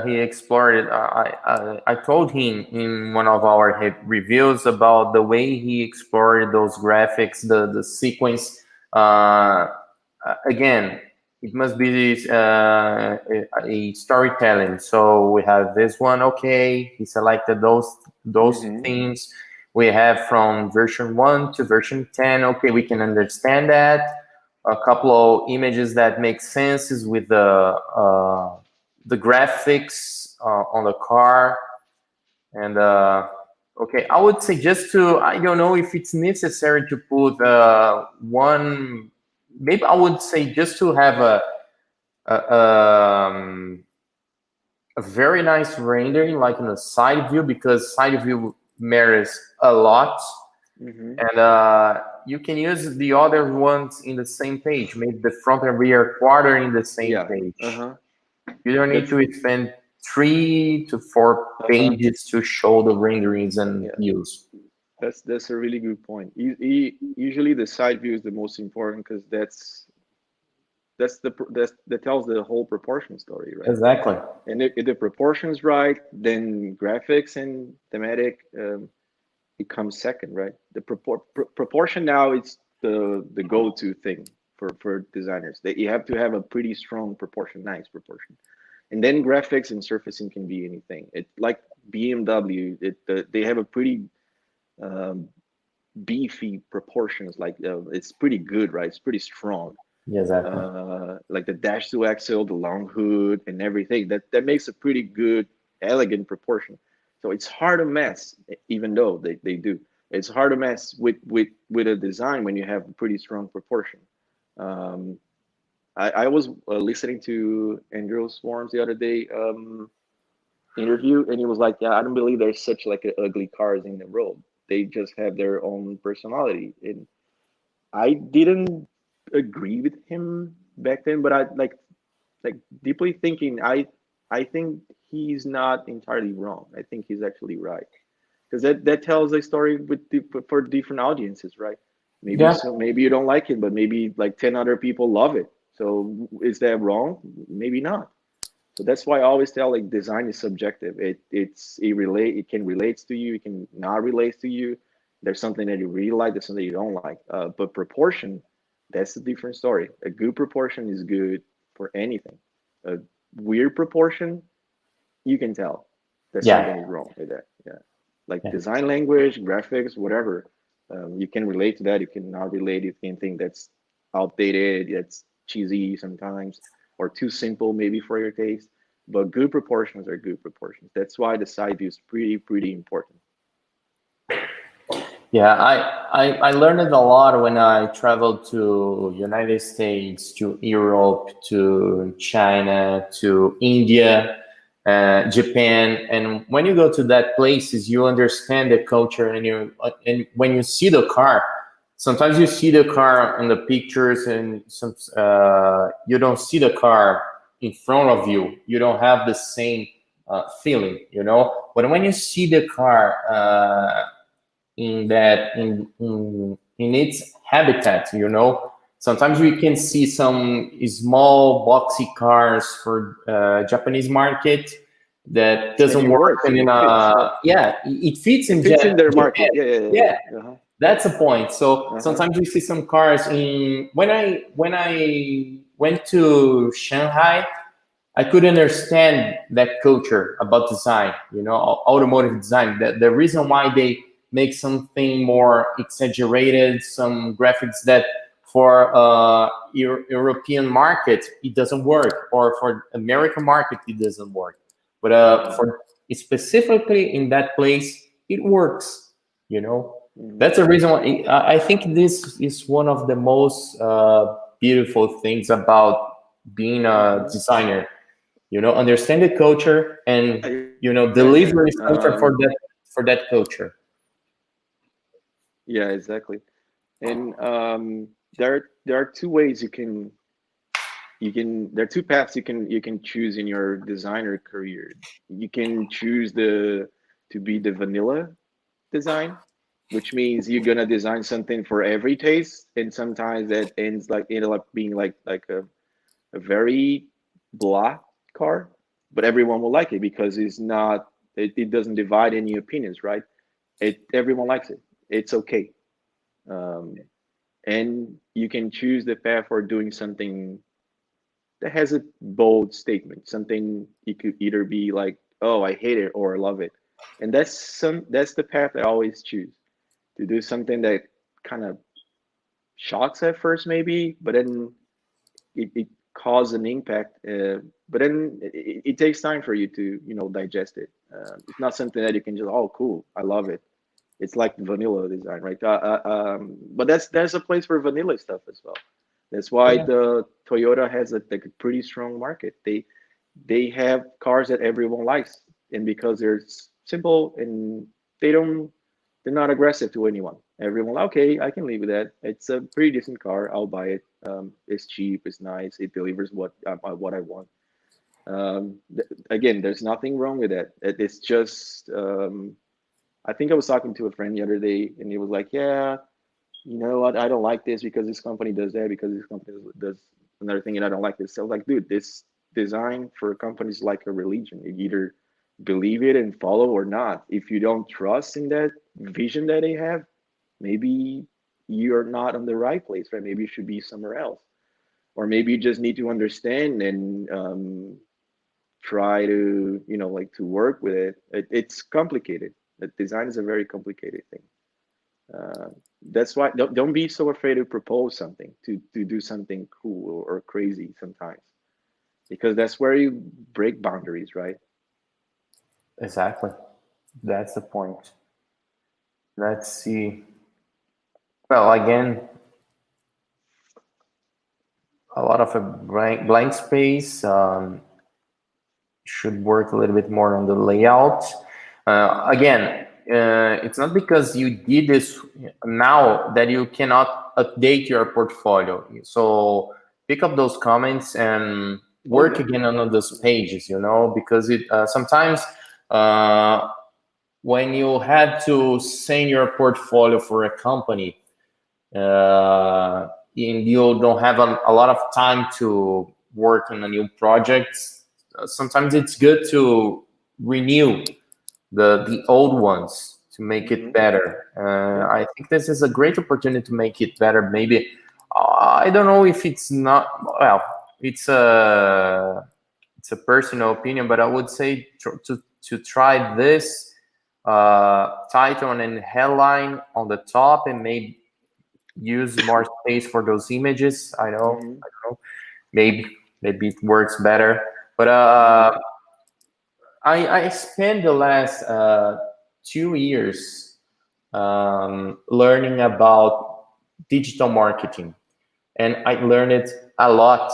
he explored it. I told him in one of our reviews about the way he explored those graphics, the sequence. Again, it must be a storytelling. So we have this one. Okay, he selected those Mm-hmm. themes. We have from version 1 to version 10. Okay, we can understand that. A couple of images that make sense is with the graphics on the car. And okay, I would say just to, I don't know if it's necessary to put one, maybe I would say just to have a, um, a very nice rendering, like in a side view, because side view matters a lot. Mm-hmm. And you can use the other ones in the same page, maybe the front and rear quarter in the same Yeah. page. Uh-huh. You don't need That's to spend 3 to 4 uh-huh. pages to show the renderings and Yeah. views. That's a really good point. Usually the side view is the most important because that tells the whole proportion story, right? Exactly. And if the proportion's right, then graphics and thematic it comes second, right? The proportion now is the go-to thing for designers. That you have to have a pretty strong proportion, nice proportion, and then graphics and surfacing can be anything. It like BMW, they have a pretty um, beefy proportions. Like it's pretty good, right? It's pretty strong. Exactly. Like the dash to axle, the long hood, and everything. That makes a pretty good, elegant proportion. So it's hard to mess, even though they do. It's hard to mess with a design when you have a pretty strong proportion. Um, I was listening to Andrew Swarms the other day interview, and he was like, "Yeah, I don't believe there's such like ugly cars in the world. They just have their own personality." And I didn't agree with him back then, but I like deeply thinking, I think he's not entirely wrong. I think he's actually right because that tells a story for different audiences, right? Maybe Yeah. so, maybe you don't like it, but maybe like 10 other people love it. So is that wrong? Maybe not. So that's why I always tell like design is subjective. It can relate to you, it can not relate to you. There's something that you really like, there's something you don't like. But proportion, that's a different story. A good proportion is good for anything. A weird proportion, you can tell that something Yeah. is wrong with that. Yeah, like Yeah. design language, graphics, whatever. You can relate to that. You cannot relate. You can think that's outdated. That's cheesy sometimes, or too simple maybe for your taste. But good proportions are good proportions. That's why the side view is pretty important. Yeah, I learned it a lot when I traveled to United States, to Europe, to China, to India, Japan, and when you go to that places, you understand the culture, and when you see the car, sometimes you see the car in the pictures, and some you don't see the car in front of you. You don't have the same feeling, you know. But when you see the car. In that in its habitat, you know, sometimes we can see some small boxy cars for Japanese market that And doesn't it work, works. and It fits, right? yeah, it fits It in fits in their Japan. market. Yeah, yeah, yeah. Yeah, Yeah. Uh-huh. that's the point. So Uh-huh. sometimes we see some cars in when I went to Shanghai, I could understand that culture about design, you know, automotive design. The reason why they make something more exaggerated, some graphics that for European market it doesn't work, or for American market it doesn't work. But Mm-hmm. for specifically in that place, it works. You know, Mm-hmm. that's the reason why I think this is one of the most beautiful things about being a Mm-hmm. designer, you know, understand the culture and, Yeah, you know, yeah, yeah. deliver something for that culture. Yeah, exactly. And there are two ways there are two paths you can choose in your designer career. You can choose to be the vanilla design, which means you're gonna design something for every taste, and sometimes that end up being like a very blah car, but everyone will like it because it doesn't divide any opinions, right? Everyone likes it. It's okay. Um, and you can choose the path for doing something that has a bold statement, something you could either be like, oh, I hate it or I love it. And that's the path I always choose, to do something that kind of shocks at first maybe, but then it causes an impact. But then it takes time for you to digest it. It's not something that you can just, oh, cool, I love it. It's like vanilla design, right? But there's a place for vanilla stuff as well. That's why Yeah, the Toyota has like a pretty strong market. They have cars that everyone likes, and because they're simple and they don't they're not aggressive to anyone. Everyone, okay, I can live with that. It's a pretty decent car. I'll buy it. It's cheap. It's nice. It delivers what I want. Again, there's nothing wrong with that. It's just I think I was talking to a friend the other day, and he was like, "Yeah, you know what? I don't like this because this company does that, because this company does another thing, and I don't like this." So I was like, "Dude, this design for companies like a religion. You either believe it and follow or not. If you don't trust in that vision that they have, maybe you're not on the right place, right? Maybe you should be somewhere else, or maybe you just need to understand and try to like to work with it's complicated. Design is a very complicated thing. uh, that's why don't be so afraid to propose something, to do something cool or crazy sometimes, because that's where you break boundaries, right? exactly. That's the point. Let's see. Well, again, a lot of a blank space. Should work a little bit more on the layout. Again, it's not because you did this now that you cannot update your portfolio. So pick up those comments and Oh work yeah. again on those pages, because it sometimes when you have to send your portfolio for a company, and you don't have a lot of time to work on a new project, sometimes it's good to renew the old ones to make it Hmm. better. Yeah. I think this is a great opportunity to make it better. Maybe I don't know if it's not well. It's a personal opinion, but I would say to try this title and headline on the top, and maybe use more space for those images. Hmm. I don't know. Maybe it works better. But Hmm. I spent the last 2 years learning about digital marketing, and I learned it a lot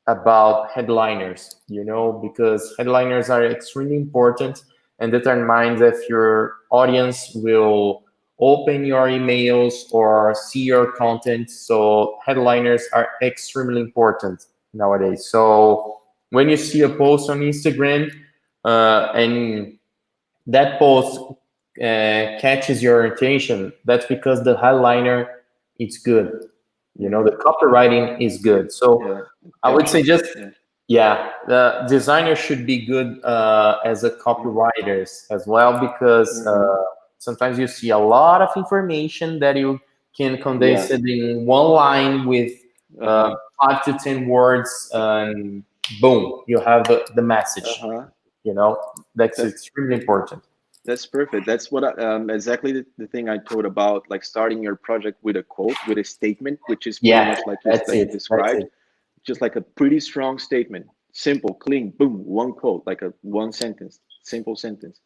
about headliners. Because headliners are extremely important and determines if your audience will open your emails or see your content. So headliners are extremely important nowadays. So when you see a post on Instagram and that post catches your attention, that's because the headliner is good. The Hmm. copywriting is good. So Yeah. I would say Caption. just, Yeah. yeah, the designer should be good as a Hmm. copywriters as well, because Hmm. sometimes you see a lot of information that you can condense Yeah. it in one line with uh, Uh-huh. 5 to 10 words, and boom, you have the message. Uh-huh. That's That extremely important. that's perfect. That's what exactly the thing I told about, like starting your project with a quote, with a statement, which is pretty Yeah, much that's like you it. That's described. it. Just like a pretty strong statement, simple, clean, boom, one quote, like a one sentence, simple sentence,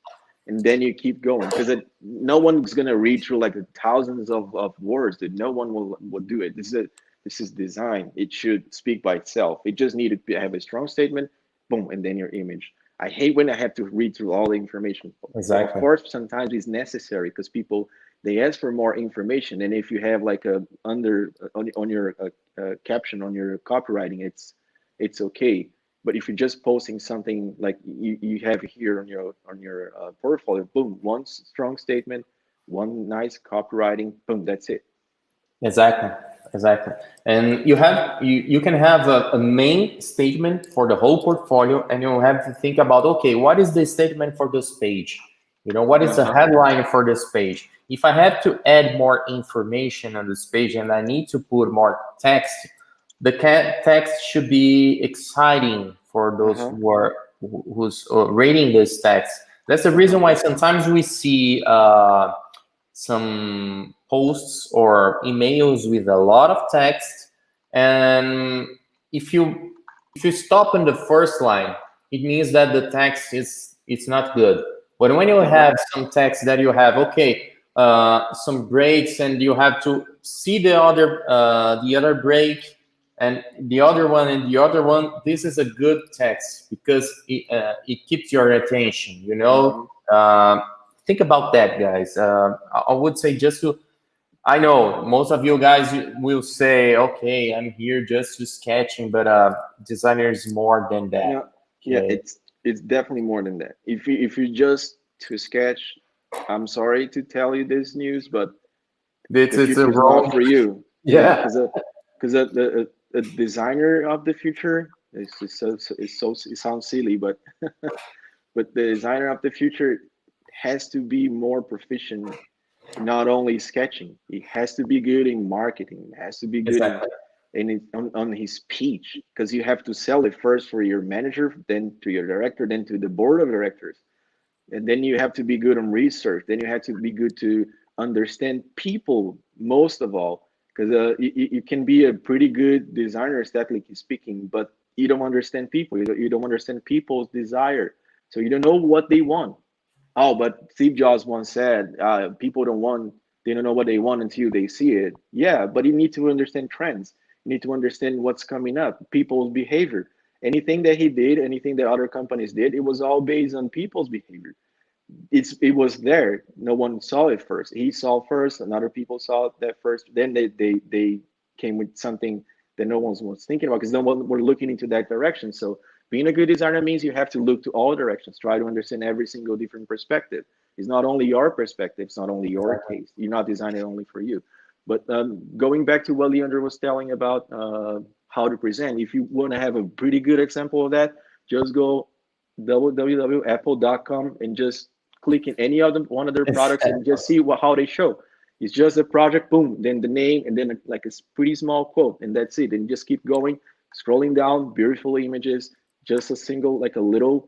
and then you keep going, because no one's gonna read through like thousands of words. That no one will do it. This is design. It should speak by itself. It just needed to have a strong statement, boom, and then your image. I hate when I have to read through all the information. Of Exactly. course, sometimes it's necessary because people, they ask for more information, and if you have like a under on your caption on your copywriting, it's okay. But if you're just posting something like you have here on your portfolio, boom, one strong statement, one nice copywriting, boom, that's it. Exactly, exactly. And you can have a main statement for the whole portfolio, and you have to think about, okay, what is the statement for this page? You know, what is the Uh-huh. headline for this page? If I have to add more information on this page and I need to put more text, the text should be exciting for those Uh-huh. who are who's reading this text. That's the reason Uh-huh. why sometimes we see some posts or emails with a lot of text, and if you stop in the first line, it means that the text is it's not good. But when you Uh-huh. have some text that you have, okay, some breaks, and you have to see the other break and the other one and the other one, this is a good text because it keeps your attention, you know. Mhm. Think about that, guys. I would say just to, I know most of you guys will say, okay, I'm here just to sketching, but designer is more than that. Yeah, yeah, Okay, it's definitely more than that. If you just to sketch, I'm sorry to tell you this news, but this the is a future is not wrong. for you. Yeah, Yeah, because a designer of the future it sounds silly, but but the designer of the future has to be more proficient, not only sketching. He has to be good in marketing. Has to be good exactly. on his speech, because you have to sell it first for your manager, then to your director, then to the board of directors, and then you have to be good on research. Then you have to be good to understand people most of all, because you can be a pretty good designer aesthetically speaking, but you don't understand people. You don't understand people's desire, so you don't know what they want. Oh, but Steve Jobs once said, people they don't know what they want until they see it. Yeah, but you need to understand trends. You need to understand what's coming up, people's behavior. Anything that he did, anything that other companies did, it was all based on people's behavior. It was there. No one saw it first. He saw first, and other people saw that first. Then they came with something that no one was thinking about, because no one were looking into that direction. So being a good designer means you have to look to all directions, try to understand every single different perspective. It's not only your perspective, it's not only your Exactly. case. You're not designing only for you. But going back to what Leandro was telling about how to present, if you want to have a pretty good example of that, just go www.apple.com and just click in any of them, one of their products, and Exactly. just see how they show. It's just a project, boom, then the name, and then like a pretty small quote, and that's it. And just keep going, scrolling down, beautiful images, just a single, like a little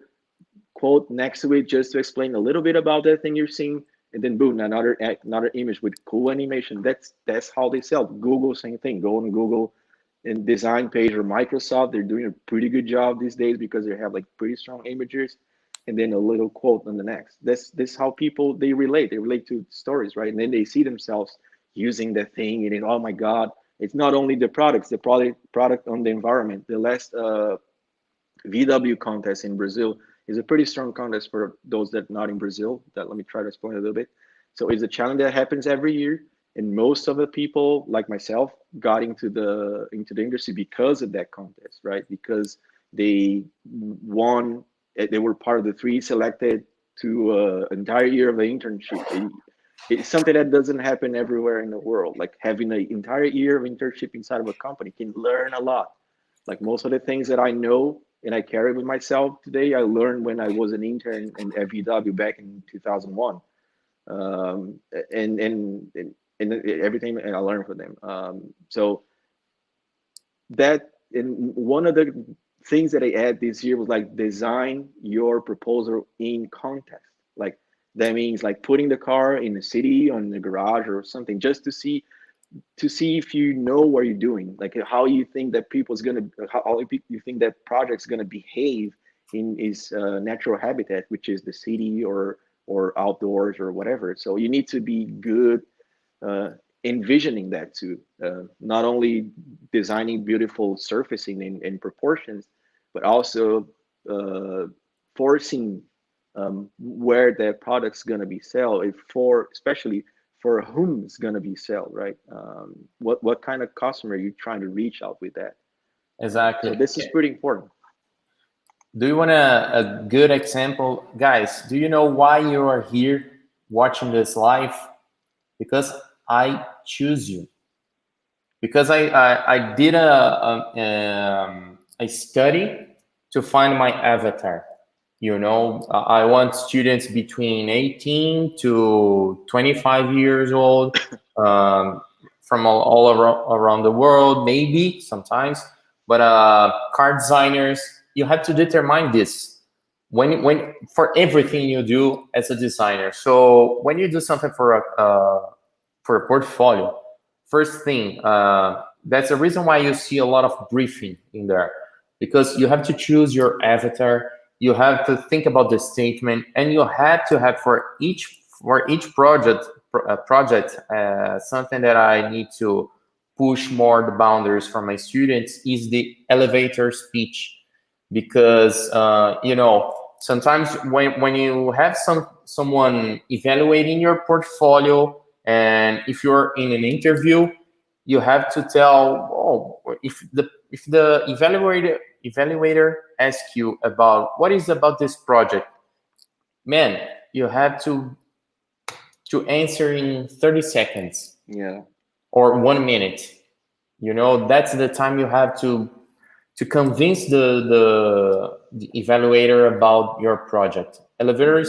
quote next to it, just to explain a little bit about that thing you're seeing, and then boom, another image with cool animation. That's how they sell. Google, same thing. Go on Google and design page, or Microsoft, they're doing a pretty good job these days because they have like pretty strong images, and then a little quote on the next. This how people they relate. They relate to stories, right? And then they see themselves using the thing, and then, oh my god, it's not only the products, the product on the environment. The last VW contest in Brazil is a pretty strong contest for those that are not in Brazil. That let me try to explain a little bit. So it's a challenge that happens every year, and most of the people, like myself, got into the industry because of that contest, right? Because they won, they were part of the three selected to an entire year of the internship. It's something that doesn't happen everywhere in the world. Like having an entire year of internship inside of a company can learn a lot. Like most of the things that I know and I carry with myself today, I learned when I was an intern at VW back in 2001. Um, and everything I learned from them. So that, and one of the things that I add this year was like design your proposal in context. Like that means like putting the car in the city, on the garage or something, just to see if you know what you're doing, like how you think that people's gonna, how you think that project's gonna behave in its natural habitat, which is the city or outdoors or whatever. So you need to be good uh, envisioning that too, not only designing beautiful surfacing and proportions, but also uh, forcing where the product's going to be sold, for especially for whom it's going to be sold, right? What kind of customer are you trying to reach out with that? Exactly. So this is pretty important. Do you want a good example? Guys, do you know why you are here watching this live? Because I choose you. Because I did a study to find my avatar. You know, I want students between 18 to 25 years old, from all around the world, maybe sometimes, but car designers, you have to determine this when for everything you do as a designer. So when you do something for a portfolio, first thing, that's the reason why you see a lot of briefing in there, because you have to choose your avatar, you have to think about the statement, and you have to have for each project, something that I need to push more the boundaries for my students is the elevator speech. Because you know, sometimes when you have someone evaluating your portfolio, and if you're in an interview, you have to tell, oh, if the evaluator asks you about what is about this project, man, you have to answer in 30 seconds. Yeah. Or 1 minute. You know, that's the time you have to convince the evaluator about your project. Elevator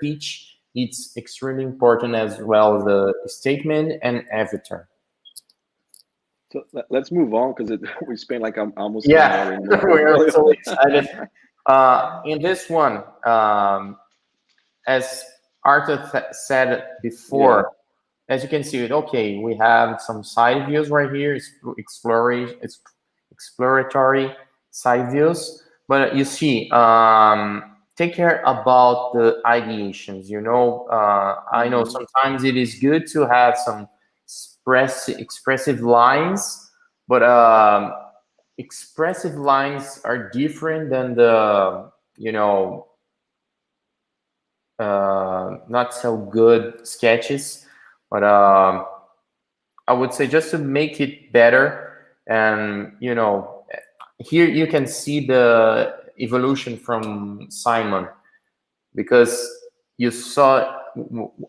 pitch, it's extremely important, as well as the statement and avatar. So let's move on because we spent like almost an Yeah, hour in we my are portfolio. so excited. In this one, as Arthur said before, as you can see, okay, we have some side views right here. It's exploratory side views, but you see, take care about the ideations. You know, I know sometimes it is good to have some expressive lines, but expressive lines are different than the, you know, not so good sketches. But I would say, just to make it better, and you know, here you can see the evolution from Simon, because you saw,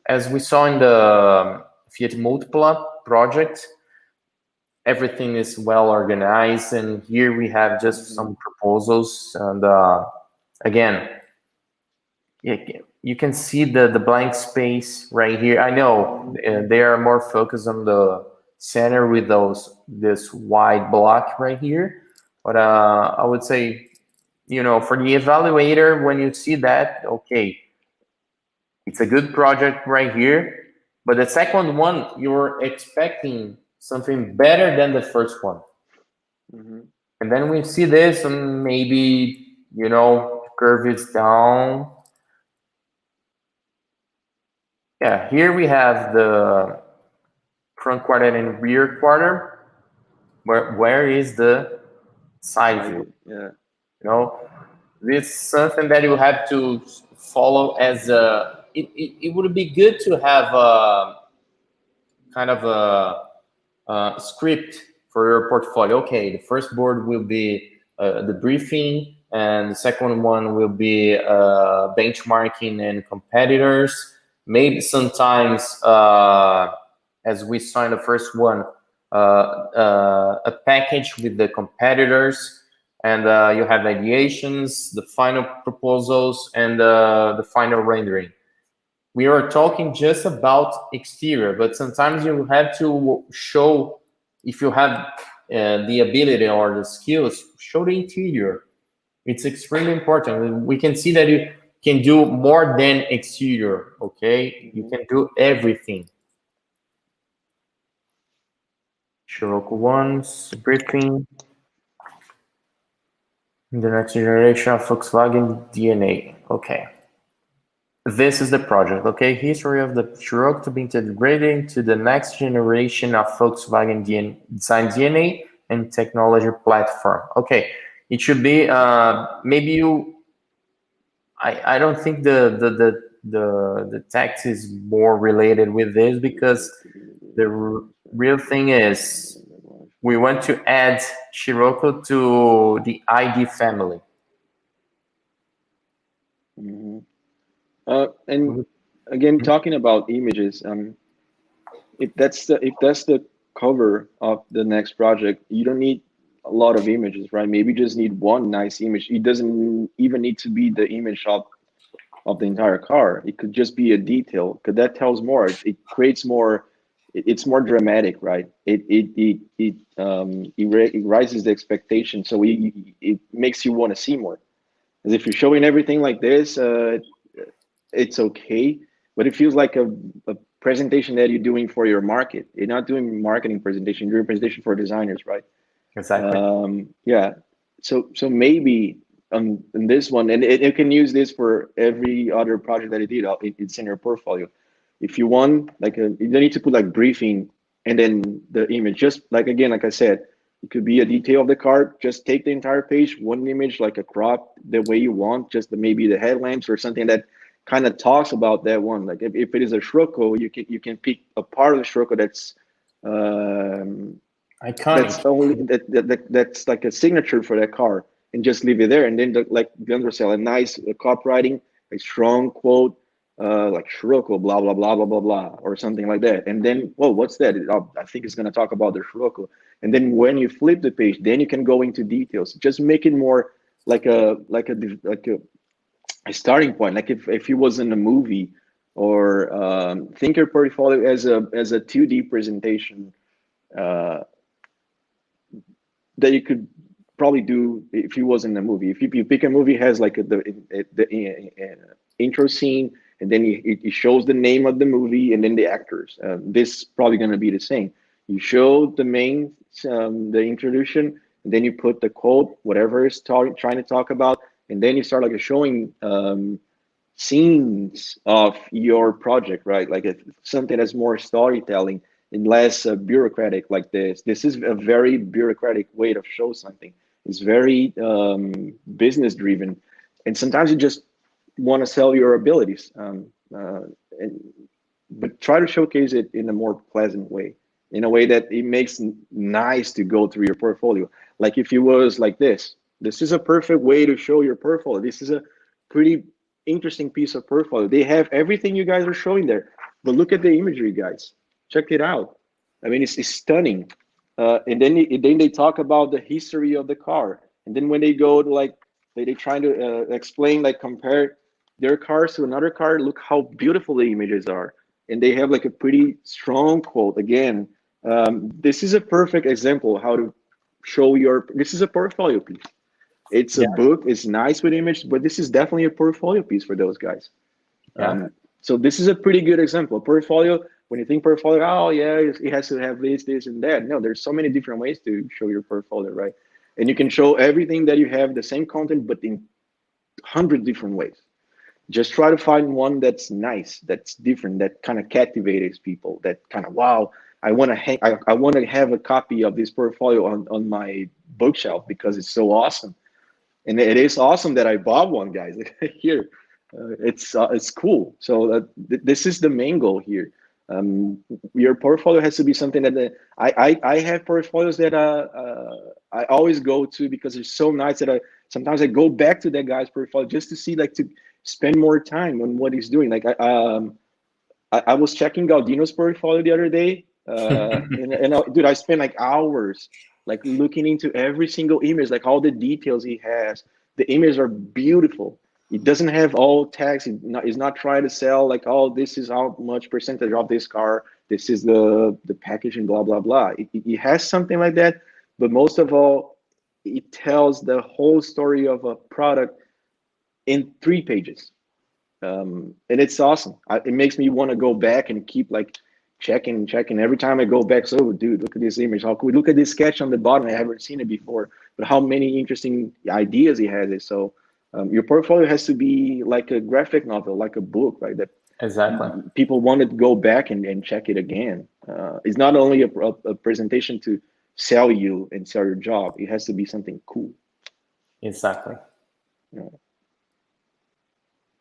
as we saw in the Fiat Multipla project, everything is well organized, and here we have just some proposals. And again, you can see the blank space right here. I know they are more focused on the center with this wide block right here, but I would say, you know, for the evaluator, when you see that, okay, it's a good project right here, but the second one, you're expecting something better than the first one. And then we see this, and maybe, you know, curve is down. Yeah, here we have the front quarter and rear quarter. Where is the side view? Yeah. You know, this is something that you have to follow as a. It would be good to have a kind of a script for your portfolio. Okay, the first board will be the briefing, and the second one will be benchmarking and competitors. Maybe sometimes, as we saw in the first one, a package with the competitors, and you have ideations, the final proposals, and the final rendering. We are talking just about exterior, but sometimes you have to show, if you have the ability or the skills, show the interior. It's extremely important. We can see that you can do more than exterior, okay? You can do everything. Scirocco ones, briefing. The next generation of Volkswagen DNA, okay. This is the project, okay? History of the Scirocco to be integrated into the next generation of Volkswagen design DNA and technology platform. Okay, it should be maybe you. I don't think the text is more related with this, because the real thing is we want to add Scirocco to the ID family. Mm-hmm. And again, talking about images, if that's the cover of the next project, you don't need a lot of images, right? Maybe you just need one nice image. It doesn't even need to be the image of the entire car. It could just be a detail, because that tells more. It creates more. It's more dramatic, right? It rises the expectation, so it makes you want to see more. As if you're showing everything like this, it's okay, but it feels like a presentation that you're doing for your market. You're not doing marketing presentation. You're doing presentation for designers, right? Exactly. Yeah. So maybe in this one, and you can use this for every other project that you did. It's in your portfolio. If you want, like, you don't need to put like briefing and then the image. Just like, again, like I said, it could be a detail of the car. Just take the entire page, one image, like a crop, the way you want. Just maybe the headlamps or something that kind of talks about that one. Like if it is a Scirocco, you can pick a part of the Scirocco that's Iconic. that's like a signature for that car, and just leave it there. And then like Leandro said, a nice copywriting, a strong quote, like Scirocco, blah blah blah blah blah blah, or something like that. And then, whoa, what's that? I think it's going to talk about the Scirocco. And then when you flip the page, then you can go into details. Just make it more like a starting point. Like if he was in a movie, or think your portfolio as a 2D presentation, uh, that you could probably do if he was in a movie. If you pick a movie, has like the intro scene, and then it shows the name of the movie and then the actors. This probably going to be the same. You show the main, the introduction, and then you put the quote, whatever is trying to talk about, and then you start like showing scenes of your project, right? Like something that's more storytelling and less bureaucratic like this. This is a very bureaucratic way to show something. It's very business driven. And sometimes you just want to sell your abilities. But try to showcase it in a more pleasant way, in a way that it makes nice to go through your portfolio. Like if it was like this is a perfect way to show your portfolio. This is a pretty interesting piece of portfolio. They have everything you guys are showing there, but look at the imagery, guys. Check it out. I mean, it's stunning. And then they talk about the history of the car. And then when they go to like, they trying to explain, like compare their cars to another car, look how beautiful the images are. And they have like a pretty strong quote. Again, this is a perfect example how to show this is a portfolio piece. It's a Yeah. book, it's nice with image, but this is definitely a portfolio piece for those guys. Yeah. So this is a pretty good example. Portfolio, when you think portfolio, oh yeah, it has to have this, and that. No, there's so many different ways to show your portfolio, right? And you can show everything that you have, the same content, but in 100 different ways. Just try to find one that's nice, that's different, that kind of captivates people, that kind of, wow, I want to I want to have a copy of this portfolio on my bookshelf because it's so awesome. And it is awesome that I bought one, guys. Here, it's cool. So this is the main goal here. Your portfolio has to be something that I have portfolios that I always go to because it's so nice that sometimes I go back to that guy's portfolio just to see, like, to spend more time on what he's doing. Like I was checking Galdino's portfolio the other day, dude, I spent like hours like looking into every single image, like all the details he has. The images are beautiful. It doesn't have all tags. It's not trying to sell like, oh, this is how much percentage of this car. This is the packaging, blah blah blah. It has something like that, but most of all, it tells the whole story of a product in 3 pages. And it's awesome. It makes me want to go back and keep like checking every time I go back. So, dude, look at this image. How cool! Look at this sketch on the bottom. I haven't seen it before, but how many interesting ideas he has. It. So, your portfolio has to be like a graphic novel, like a book, right? That Exactly. people want to go back and check it again. It's not only a presentation to sell you and sell your job. It has to be something cool. Exactly. Yeah.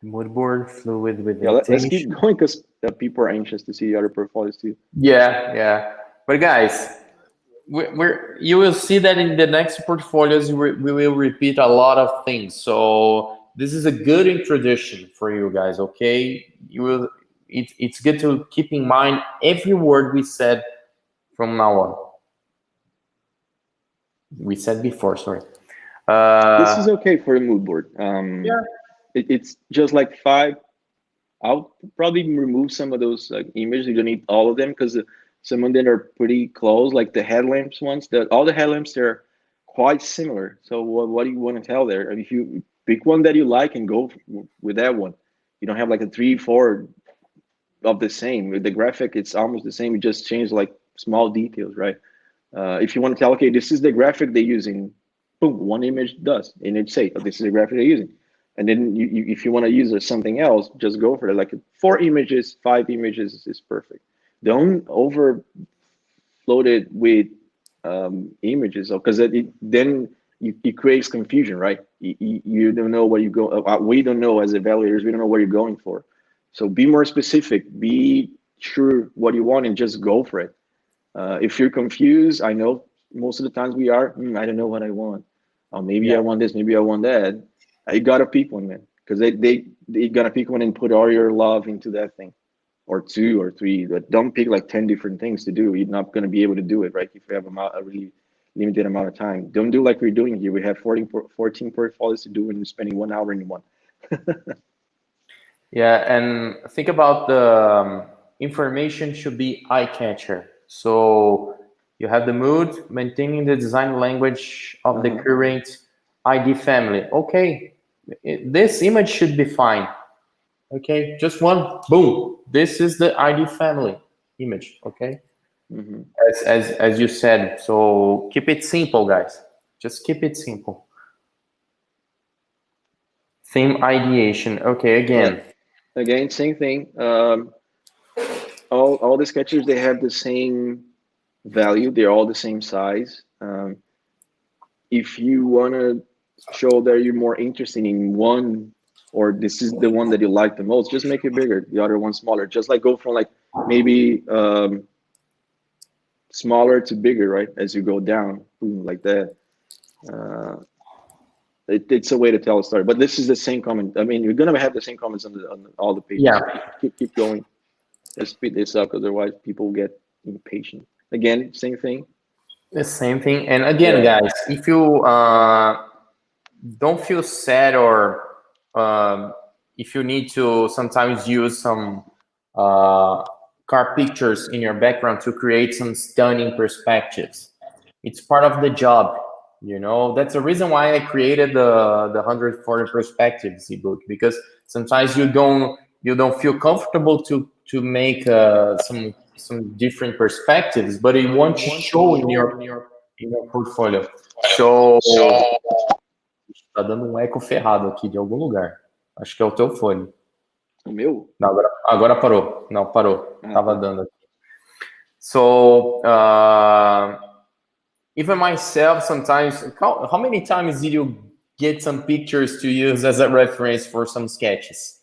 Moodboard, fluid with Yeah, let's keep intention. going because people are anxious to see the other portfolios too. Yeah, yeah. But guys, you will see that in the next portfolios we will repeat a lot of things. So this is a good introduction for you guys. Okay, you will. It's good to keep in mind every word we said from now on. We said before. Sorry. This is okay for a mood board. Yeah. It's just like 5. I'll probably remove some of those like images. You don't need all of them because some of them are pretty close, like the headlamps ones. All the headlamps they're quite similar. So what do you want to tell there? And if you pick one that you like and go with that one, you don't have like a 3, 4 of the same. With the graphic, it's almost the same. You just change like small details, right? If you want to tell, okay, this is the graphic they're using, boom, one image does, and it say, oh, this is the graphic they're using. And then if you want to use something else, just go for it. Like 4 images, 5 images is perfect. Don't overload it with images, because then it creates confusion, right? You don't know what you go. We don't know as evaluators. We don't know what you're going for. So be more specific. Be sure what you want and just go for it. If you're confused, I know most of the times we are. I don't know what I want. Oh, maybe I want this. Maybe I want that. You gotta pick one, man, because they gotta pick one and put all your love into that thing, or 2 or 3. But don't pick like 10 different things to do. You're not gonna be able to do it, right? If you have a really limited amount of time. Don't do like we're doing here. We have 14 portfolios to do, and we're spending 1 hour in one. Yeah, and think about the information should be eye catcher. So you have the mood, maintaining the design language of the current ID family. Okay, this image should be fine. Okay, just one, boom. This is the ID family image. Okay, as you said. So keep it simple, guys. Just keep it simple. Theme ideation. Okay, again. Again, same thing. All the sketches, they have the same value. They're all the same size. If you want to show that you're more interested in one, or this is the one that you like the most, just make it bigger, the other one smaller. Just like go from like maybe smaller to bigger, right? As you go down, boom, like that. It's a way to tell a story. But this is the same comment. I mean, you're gonna have the same comments on all the pages. Yeah. Keep going. Let's speed this up, otherwise people get impatient. Again, same thing. The same thing. And again, guys, if you don't feel sad, or if you need to sometimes use some car pictures in your background to create some stunning perspectives, it's part of the job. You know, that's the reason why I created the 140 perspectives ebook, because sometimes you don't feel comfortable to make some different perspectives, but you want to show in your portfolio. So tá dando eco ferrado aqui de algum lugar. Acho que é o teu fone. O meu? Não, agora parou. Não, parou. Tava dando aqui. So even myself, sometimes, how many times did you get some pictures to use as a reference for some sketches?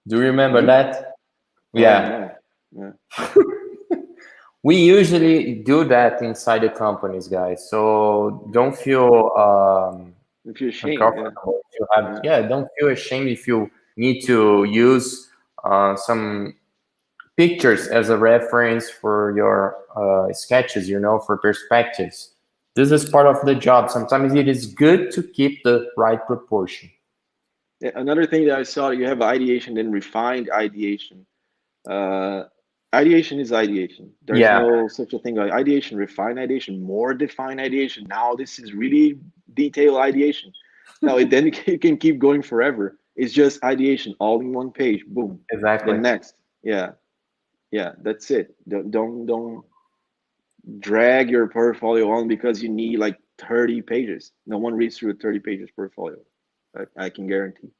Do you remember that? Yeah. We usually do that inside the companies, guys. So don't feel if you're ashamed, don't feel ashamed if you need to use some pictures as a reference for your sketches, you know, for perspectives. This is part of the job. Sometimes it is good to keep the right proportion. Yeah, another thing that I saw, you have ideation, then refined ideation. Ideation is ideation. There's no such a thing like ideation, refined ideation, more defined ideation. Now this is really detailed ideation. Now then you can keep going forever. It's just ideation, all in one page. Boom. Exactly. The next. Yeah, that's it. Don't drag your portfolio on because you need like 30 pages. No one reads through a 30 pages portfolio. I can guarantee.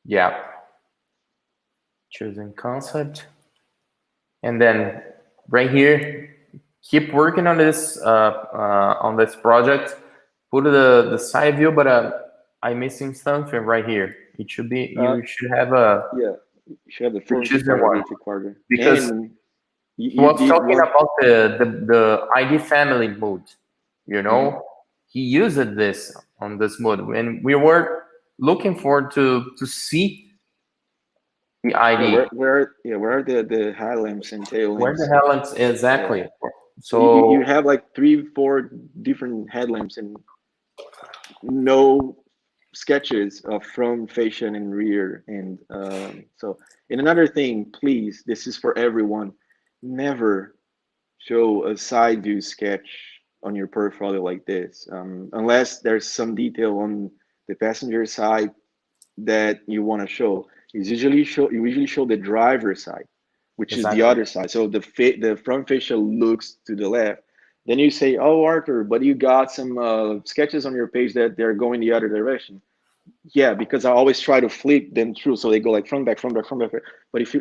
Yeah. Choosing concept. And then right here, keep working on this project. Put the side view, but I'm missing something right here. It should be, you should have a... Yeah, you should have the first one. quarter. Because He was did talking one. about the ID family mode. You know, he used this on this mode when we were looking forward to see the Yeah, ID. where are the high lamps and tail Where the lamps? hell it's Yeah. exactly? So you So have like 3, 4 different headlamps and no sketches of front, fascia, and rear. And so, and another thing, please, this is for everyone. Never show a side view sketch on your portfolio like this, unless there's some detail on the passenger side that you want to show. You usually show the driver's side, which is the exactly, other side. So the front fascia looks to the left. Then you say, "Oh, Arthur, but you got some sketches on your page that they're going the other direction." Yeah, because I always try to flip them through, so they go like front back, front back, front back. But if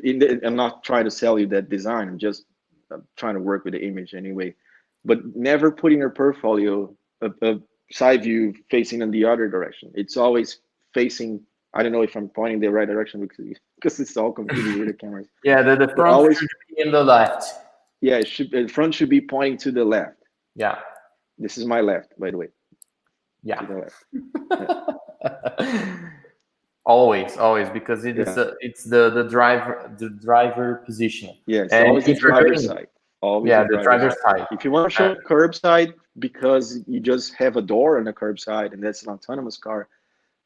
I'm not trying to sell you that design. I'm just trying to work with the image anyway. But never put in your portfolio a side view facing in the other direction. It's always facing. I don't know if I'm pointing the right direction because it's all confusing with the cameras. yeah. The But front always, should be in the left. yeah, the front should be pointing to the left. Yeah, This is my left, by the way, yeah. to the left. Yeah, Always, because yeah, it's the driver position. yeah. It's And always the if you're driver's doing, side. Always yeah, the the driver's driver's side. side. If you want to Uh, show curbside because you just have a door on the curbside and that's an autonomous car,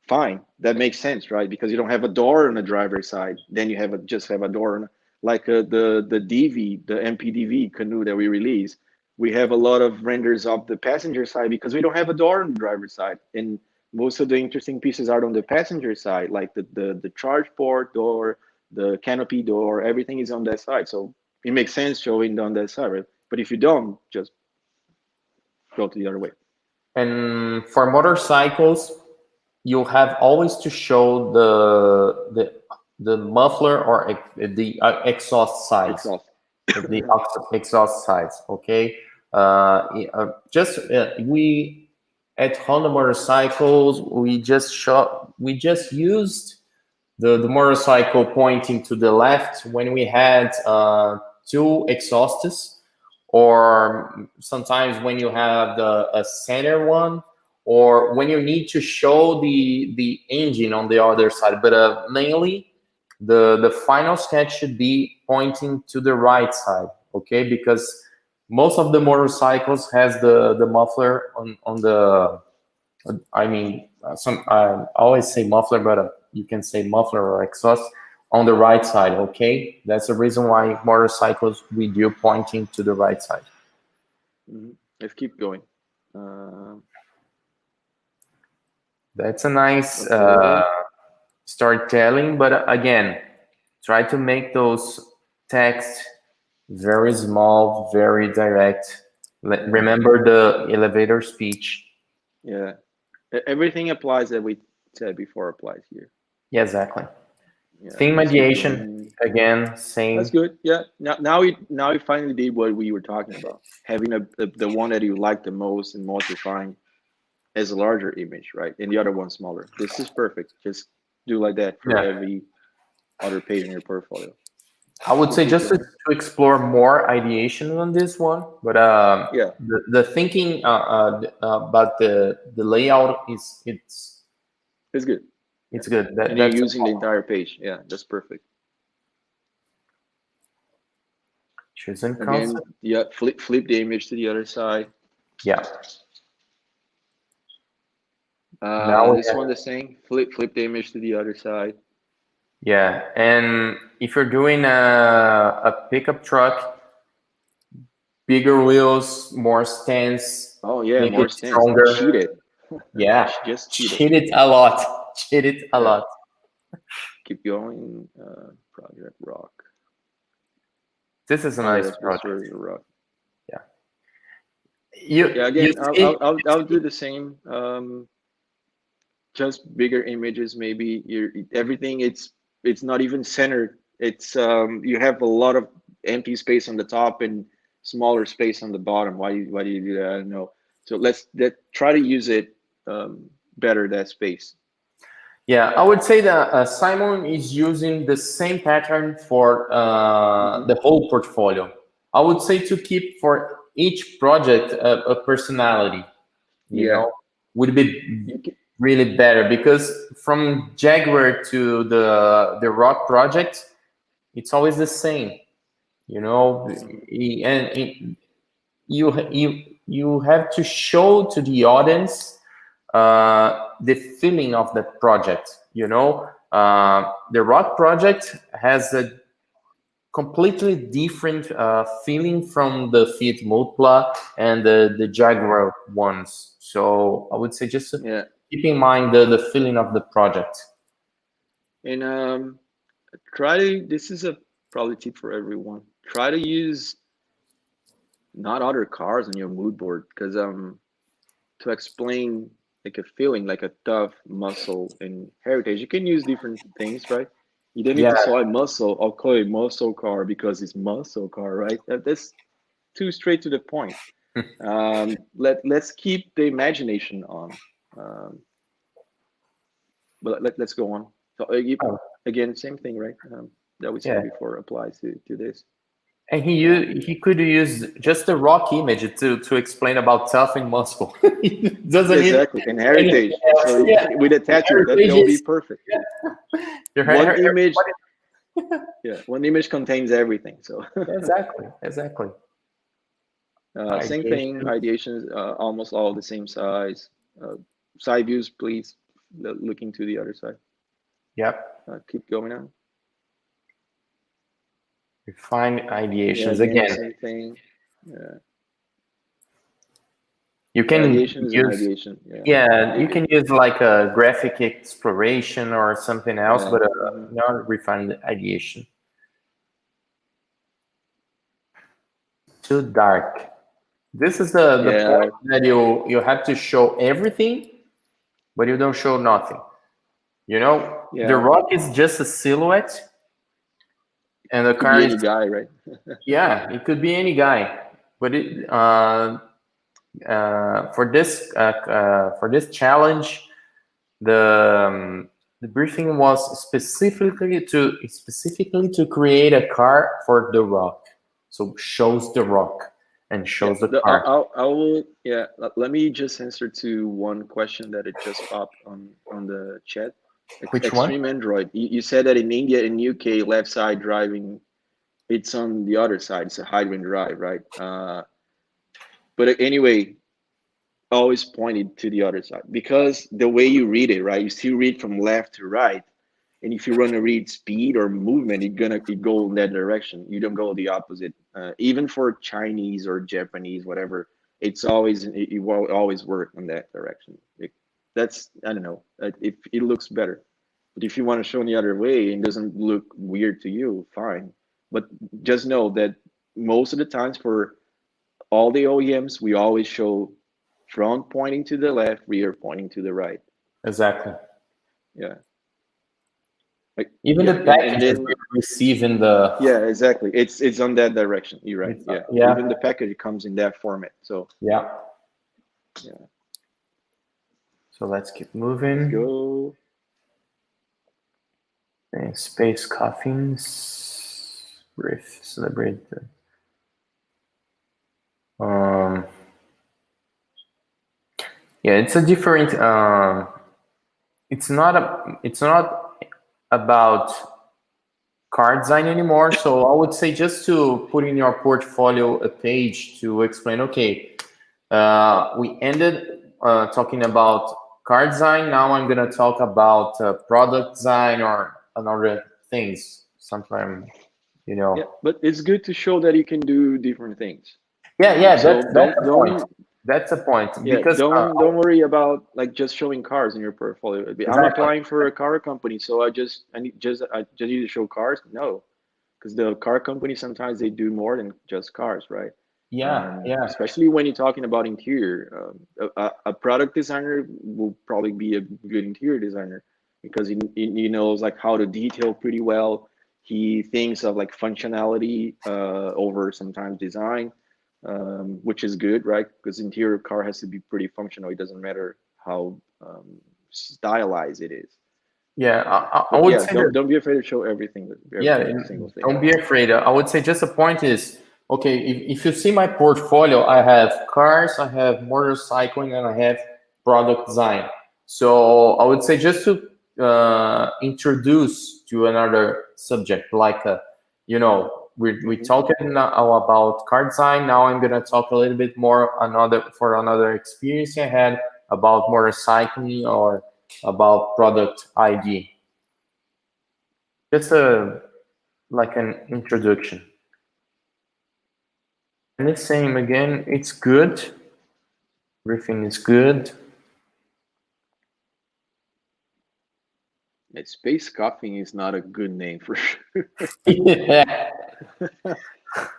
fine, that makes sense, right? Because you don't have a door on the driver's side, then you just have a door on, like the DV, the MPDV canoe that we release. We have a lot of renders of the passenger side because we don't have a door on the driver's side, and most of the interesting pieces are on the passenger side, like the charge port door, the canopy door, everything is on that side. So it makes sense showing on that side, right? But if you don't, just go to the other way. and for motorcycles, you have always to show the muffler or the exhaust sides, Exhaust. the exhaust sides. Okay, just we at Honda motorcycles we just used the motorcycle pointing to the left when we had two exhausts, or sometimes when you have a center one, or when you need to show the engine on the other side. But mainly the final sketch should be pointing to the right side, okay? Because most of the motorcycles has the muffler on the, I mean, some I always say muffler, but you can say muffler or exhaust on the right side. Okay, that's the reason why motorcycles we do pointing to the right side. Let's keep going. Uh, That's a nice okay. storytelling, but again, try to make those text very small, very direct. Remember the elevator speech. Yeah. Everything applies that we said before applies here. Yeah, exactly. Yeah. Theme Let's keep mediation, going. again, That's same. good. Yeah. Now we finally did what we were talking about. Having the one that you like the most and most refined as a larger image, right? And the other one smaller. This is perfect. Just do like that for Yeah. every other page in your portfolio. I would We'll say keep just to going. explore more ideation on this one, but Yeah. the thinking about the layout is It's good. Yeah. it's good. And you're That's using the entire page. Yeah. That's perfect. choosing Again, concept. yeah. Flip the image to the other side. Yeah. Now we This have, one the same. Flip the image to the other side. yeah, and if you're doing a pickup truck, bigger wheels, more stance, Oh yeah, make more it stance. stronger. Cheated. Yeah, Just cheated. cheat it a lot. Cheat it a Yeah. lot. Keep going. Project Rock. This is a Oh yeah, nice that's project. Mr. Rock. Yeah. Yeah. You Again, see, I'll do the same. Just bigger images. Maybe everything. It's not even centered. It's you have a lot of empty space on the top and smaller space on the bottom. Why do you do that? I don't know. So let's try to use it better, that space. yeah, I would say that Simon is using the same pattern for Hmm. the whole portfolio. I would say to keep for each project a personality, Yeah. would be You can, really better, because from Jaguar to the rock project, it's always the same, and you have to show to the audience the feeling of the project. The rock project has a completely different feeling from the Fiat Multipla and the Jaguar ones. So I would say just yeah. keep in mind the feeling of the project. And try to, this is a probably tip for everyone. Try to use not other cars on your mood board, because to explain like a feeling, like a tough muscle and heritage, you can use different things, right? You don't need Yeah, to say muscle. I'll call it muscle car because it's muscle car, right? That's too straight to the point. Let's keep the imagination on. Um, but let's go on. So oh, again, same thing, right? That we said yeah. before applies to this. And he could use just the rock image to explain about tough and muscle. He doesn't need Exactly, and anything heritage. else. So Yeah, with a tattoo, heritage that'll be is perfect. your One image, what yeah, one image contains everything. So exactly. same thing. Ideation. Ideations, almost all the same size. Side views, please. Looking to the other side. Yep. Keep going on. Refine Yeah, ideations again, again. same thing. Yeah, You can ideation is an use ideation. Yeah, Yeah, you can use like a graphic exploration or something else, yeah. but Hmm. not refined ideation. Too dark. This is the Yeah, point that you have to show everything, but you don't show nothing. The yeah. rock is just a silhouette, and the Could car be is, any guy, right? yeah, it could be any guy, but for this challenge, the briefing was specifically to create a car for the rock, so shows the rock and Yeah, shows the car. I will. Yeah, let me just answer to one question that it just popped on the chat. Which one? Extreme Android. You said that in India and UK, left side driving, it's on the other side. It's a hybrid drive, right? But anyway, always pointed to the other side because the way you read it, right? You still read from left to right, and if you run a read speed or movement, it go in that direction. You don't go the opposite. Even for Chinese or Japanese, whatever, it will always work in that direction. That's, I don't know. If it looks better, but if you want to show in the other way and doesn't look weird to you, fine. But just know that most of the times for all the OEMs, we always show front pointing to the left, rear pointing to the right. Exactly. Yeah. Like, Even yeah, the and packages then we receive in the yeah, exactly. It's on that direction. You're right. Yeah, yeah, even the package comes in that format. So yeah. yeah, So let's keep let's moving. go. And space coffins. Brief celebrate. Um, yeah, it's a different. It's not about car design anymore. So I would say just to put in your portfolio a page to explain. Okay, we ended talking about car design. Now I'm gonna talk about product design or another things. Sometime, Yeah, but it's good to show that you can do different things. Yeah. So That's the point. That's the point yeah, because don't worry about like just showing cars in your portfolio. I'm exactly. applying for a car company, so I just need to show cars. No, because the car company sometimes they do more than just cars, right? Yeah. Especially when you're talking about interior. A product designer will probably be a good interior designer because he knows like how to detail pretty well. He thinks of like functionality over sometimes design, which is good, right? Because interior car has to be pretty functional. It doesn't matter how stylized it is. Yeah, I But would yeah, say that. don't be afraid to show everything, Yeah, every single thing. don't be afraid. I would say just the point is Okay, if you see my portfolio, I have cars, I have motorcycling, and I have product design. So I would say just to introduce to another subject, like we talking now about car design. Now I'm gonna talk a little bit more another experience I had about motorcycling or about product ID. Just like an introduction. And the same again, it's good. Everything is good. Space coughing is not a good name for sure. Yeah.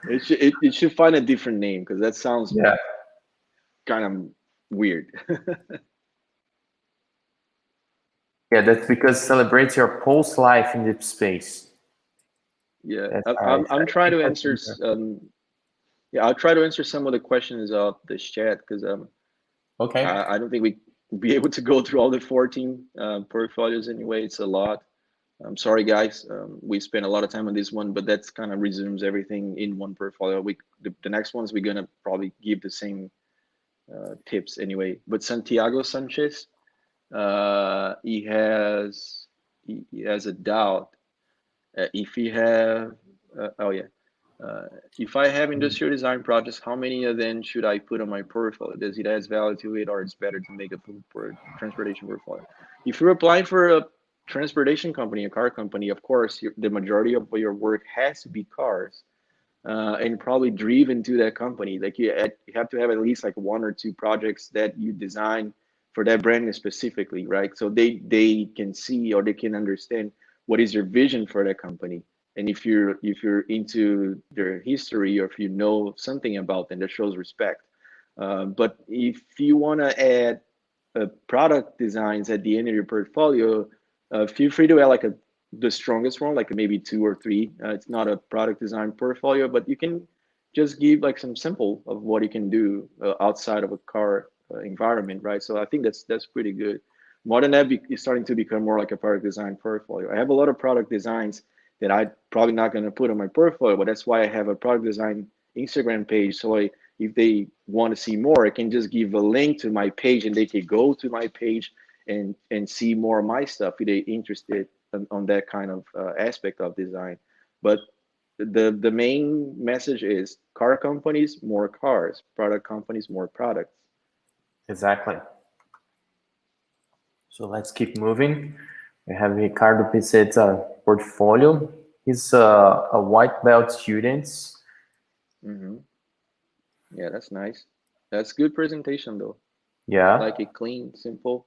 It should find a different name because that sounds Yeah. kind of weird. Yeah, that's because celebrates your pulse life in deep space. Yeah, That's I'm trying to answer. nice. Yeah, I'll try to answer some of the questions of the chat because Okay. I don't think we be able to go through all the 14 portfolios anyway. It's a lot. I'm sorry, guys. We spent a lot of time on this one, but that's kind of resumes everything in one portfolio. The next ones we're gonna probably give the same tips anyway. But Santiago Sanchez, he has a doubt if he have. Oh yeah. If I have industrial design projects, how many of them should I put on my portfolio? Does it add value to it, or it's better to make a full transportation portfolio? If you're applying for a transportation company, a car company, of course, the majority of your work has to be cars, and probably driven to that company. Like you have to have at least like one or two projects that you design for that brand specifically, right? So they can see or they can understand what is your vision for that company. And if you're into their history or if you know something about them, that shows respect. But if you want to add product designs at the end of your portfolio, feel free to add like the strongest one, like maybe two or three. It's not a product design portfolio, but you can just give like some sample of what you can do outside of a car environment, right? So I think that's pretty good. Modern App is starting to become more like a product design portfolio. I have a lot of product designs that I probably not going to put on my portfolio, but that's why I have a product design Instagram page. So if they want to see more, I can just give a link to my page and they can go to my page and see more of my stuff if they're interested on that kind of aspect of design. But the main message is car companies, more cars, product companies, more products. Exactly. So let's keep moving. We have Ricardo Pizzet's portfolio. He's a white belt student. Yeah, that's nice. That's good presentation though. Yeah. Like it clean, simple.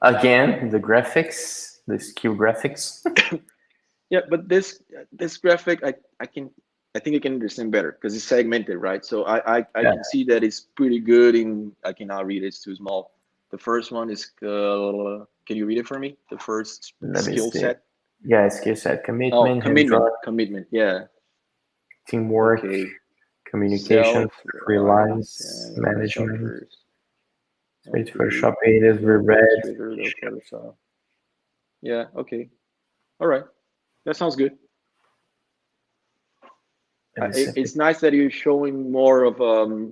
Again, the graphics, the skill graphics. Yeah, but this graphic, I think I can understand better because it's segmented, right? So I can see that it's pretty good. I cannot read it; it's too small. The first one is can you read it for me? The first skill set. Yeah, skill set, Oh, commitment, commitment. Yeah. teamwork, Okay. communication, freelance, Self-reliance and management. shoppers. Wait for Okay. shop aiders, we read. Administrator, the Photoshop. Yeah. Okay. All right. That sounds good. It's nice that you're showing more of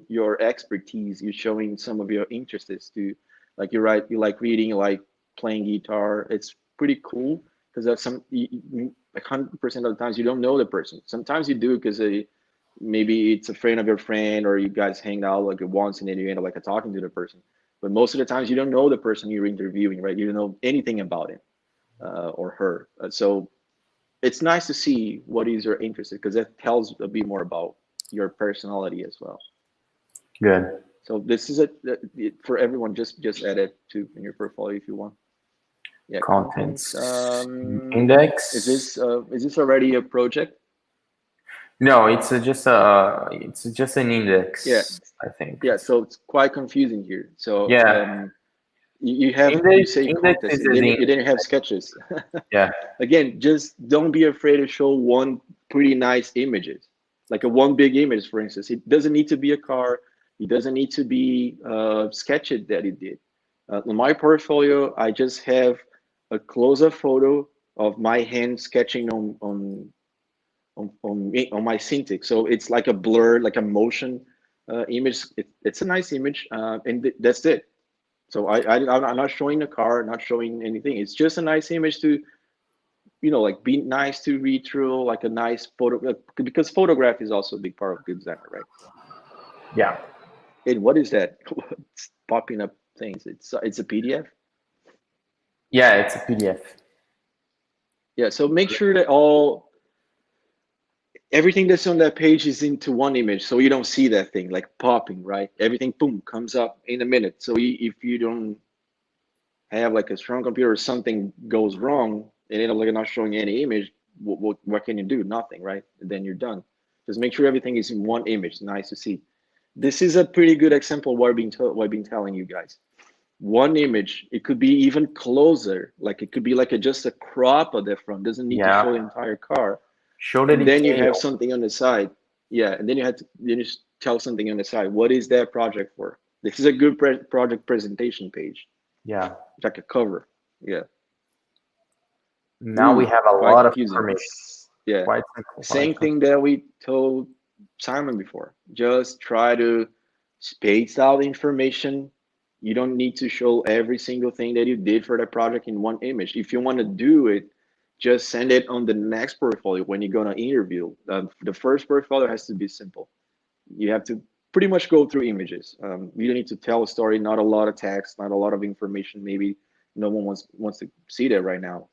your expertise. You're showing some of your interests too. Like you're right, you like reading, you like playing guitar. It's pretty cool because that's like 100% of the times you don't know the person. Sometimes you do because maybe it's a friend of your friend or you guys hang out like once and then you end up like talking to the person. But most of the times you don't know the person you're interviewing, right? You don't know anything about him or her. So it's nice to see what is your interest because that tells a bit more about your personality as well. Good. So this is for everyone. Just add it to in your portfolio if you want. Yeah, Contents. Index. Is this already a project? No, it's just an index. Yeah, I think. Yeah, so it's quite confusing here. So yeah. You say contest. You didn't have sketches. Yeah. Again, just don't be afraid to show one pretty nice images, like a one big image, for instance. It doesn't need to be a car. It doesn't need to be sketches that it did. In my portfolio, I just have a close-up photo of my hand sketching on on my Cintiq. So it's like a blur, like a motion image. It's a nice image, and that's it. So I'm not showing the car, not showing anything. It's just a nice image to, like be nice to read through, like a nice photo, because photograph is also a big part of good design, right? Yeah. And what is that? It's popping up things. It's a PDF. Yeah, it's a PDF. Yeah. So make sure that everything that's on that page is into one image, so you don't see that thing like popping, right? Everything, boom, comes up in a minute. So if you don't have like a strong computer or something goes wrong and end up like not showing any image, what can you do? Nothing, right? And then you're done. Just make sure everything is in one image. Nice to see. This is a pretty good example of what I've been telling you guys. One image, it could be even closer, like it could be like just a crop of the front, doesn't need to show the entire car. Show the And then you have detail. something on the side. Yeah, and then you just tell something on the side. What is that project for? This is a good project presentation page. Yeah. It's like a cover. Yeah. Now we have a Quite lot of confusing. information. Yeah. Quite simple. Same thing that we told Simon before. Just try to space out information. You don't need to show every single thing that you did for the project in one image. If you want to do it, just send it on the next portfolio when you're going to interview. The first portfolio has to be simple. You have to pretty much go through images. You don't need to tell a story, not a lot of text, not a lot of information. Maybe no one wants to see that right now.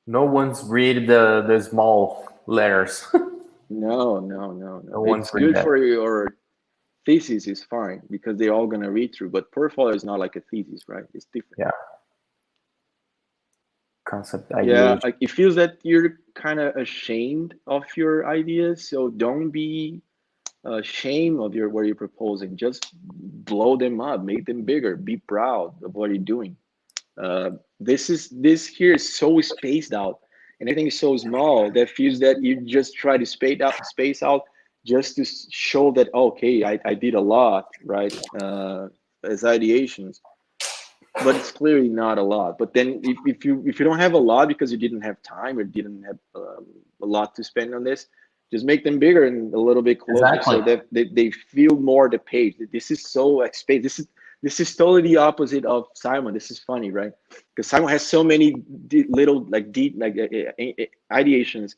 No one's read the small letters. No. one's It's read good that. for your thesis is fine because they're all gonna read through. But portfolio is not like a thesis, right? It's different. Yeah. Concept Yeah, ideation. like it feels that you're kind of ashamed of your ideas. So don't be ashamed of what you're proposing. Just blow them up, make them bigger. Be proud of what you're doing. This here is so spaced out, and everything is so small that feels that you just try to space out just to show that okay, I did a lot, right? As ideations, but it's clearly not a lot. But then if you don't have a lot because you didn't have time or didn't have a lot to spend on this, just make them bigger and a little bit closer Exactly. so that they feel more the page. This is so spaced. This is totally the opposite of Simon. This is funny, right? Because Simon has so many little like deep like ideations.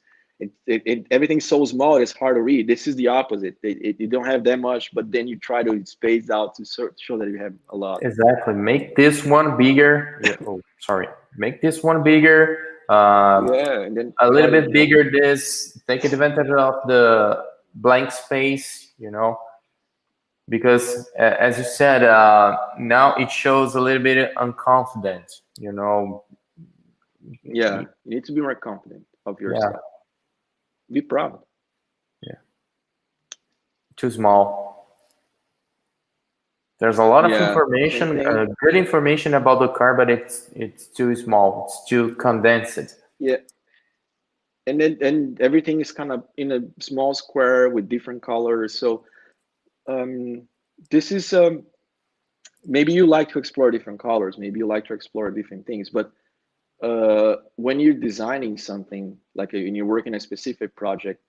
Everything's so small it's hard to read. This is the opposite. You don't have that much, but then you try to space out to show that you have a lot. Exactly. Make this one bigger. Oh, sorry. Make this one bigger. Yeah, and then a little bit bigger. This take advantage of the blank space. Because as you said, now it shows a little bit unconfident. Yeah, you need to be more confident of yourself. Be proud. Yeah. Too small. There's a lot of information, good information about the car, but it's too small. It's too condensed. Yeah. And everything is kind of in a small square with different colors. So this is maybe you like to explore different colors. Maybe you like to explore different things. But when you're designing something, like when you're working a specific project,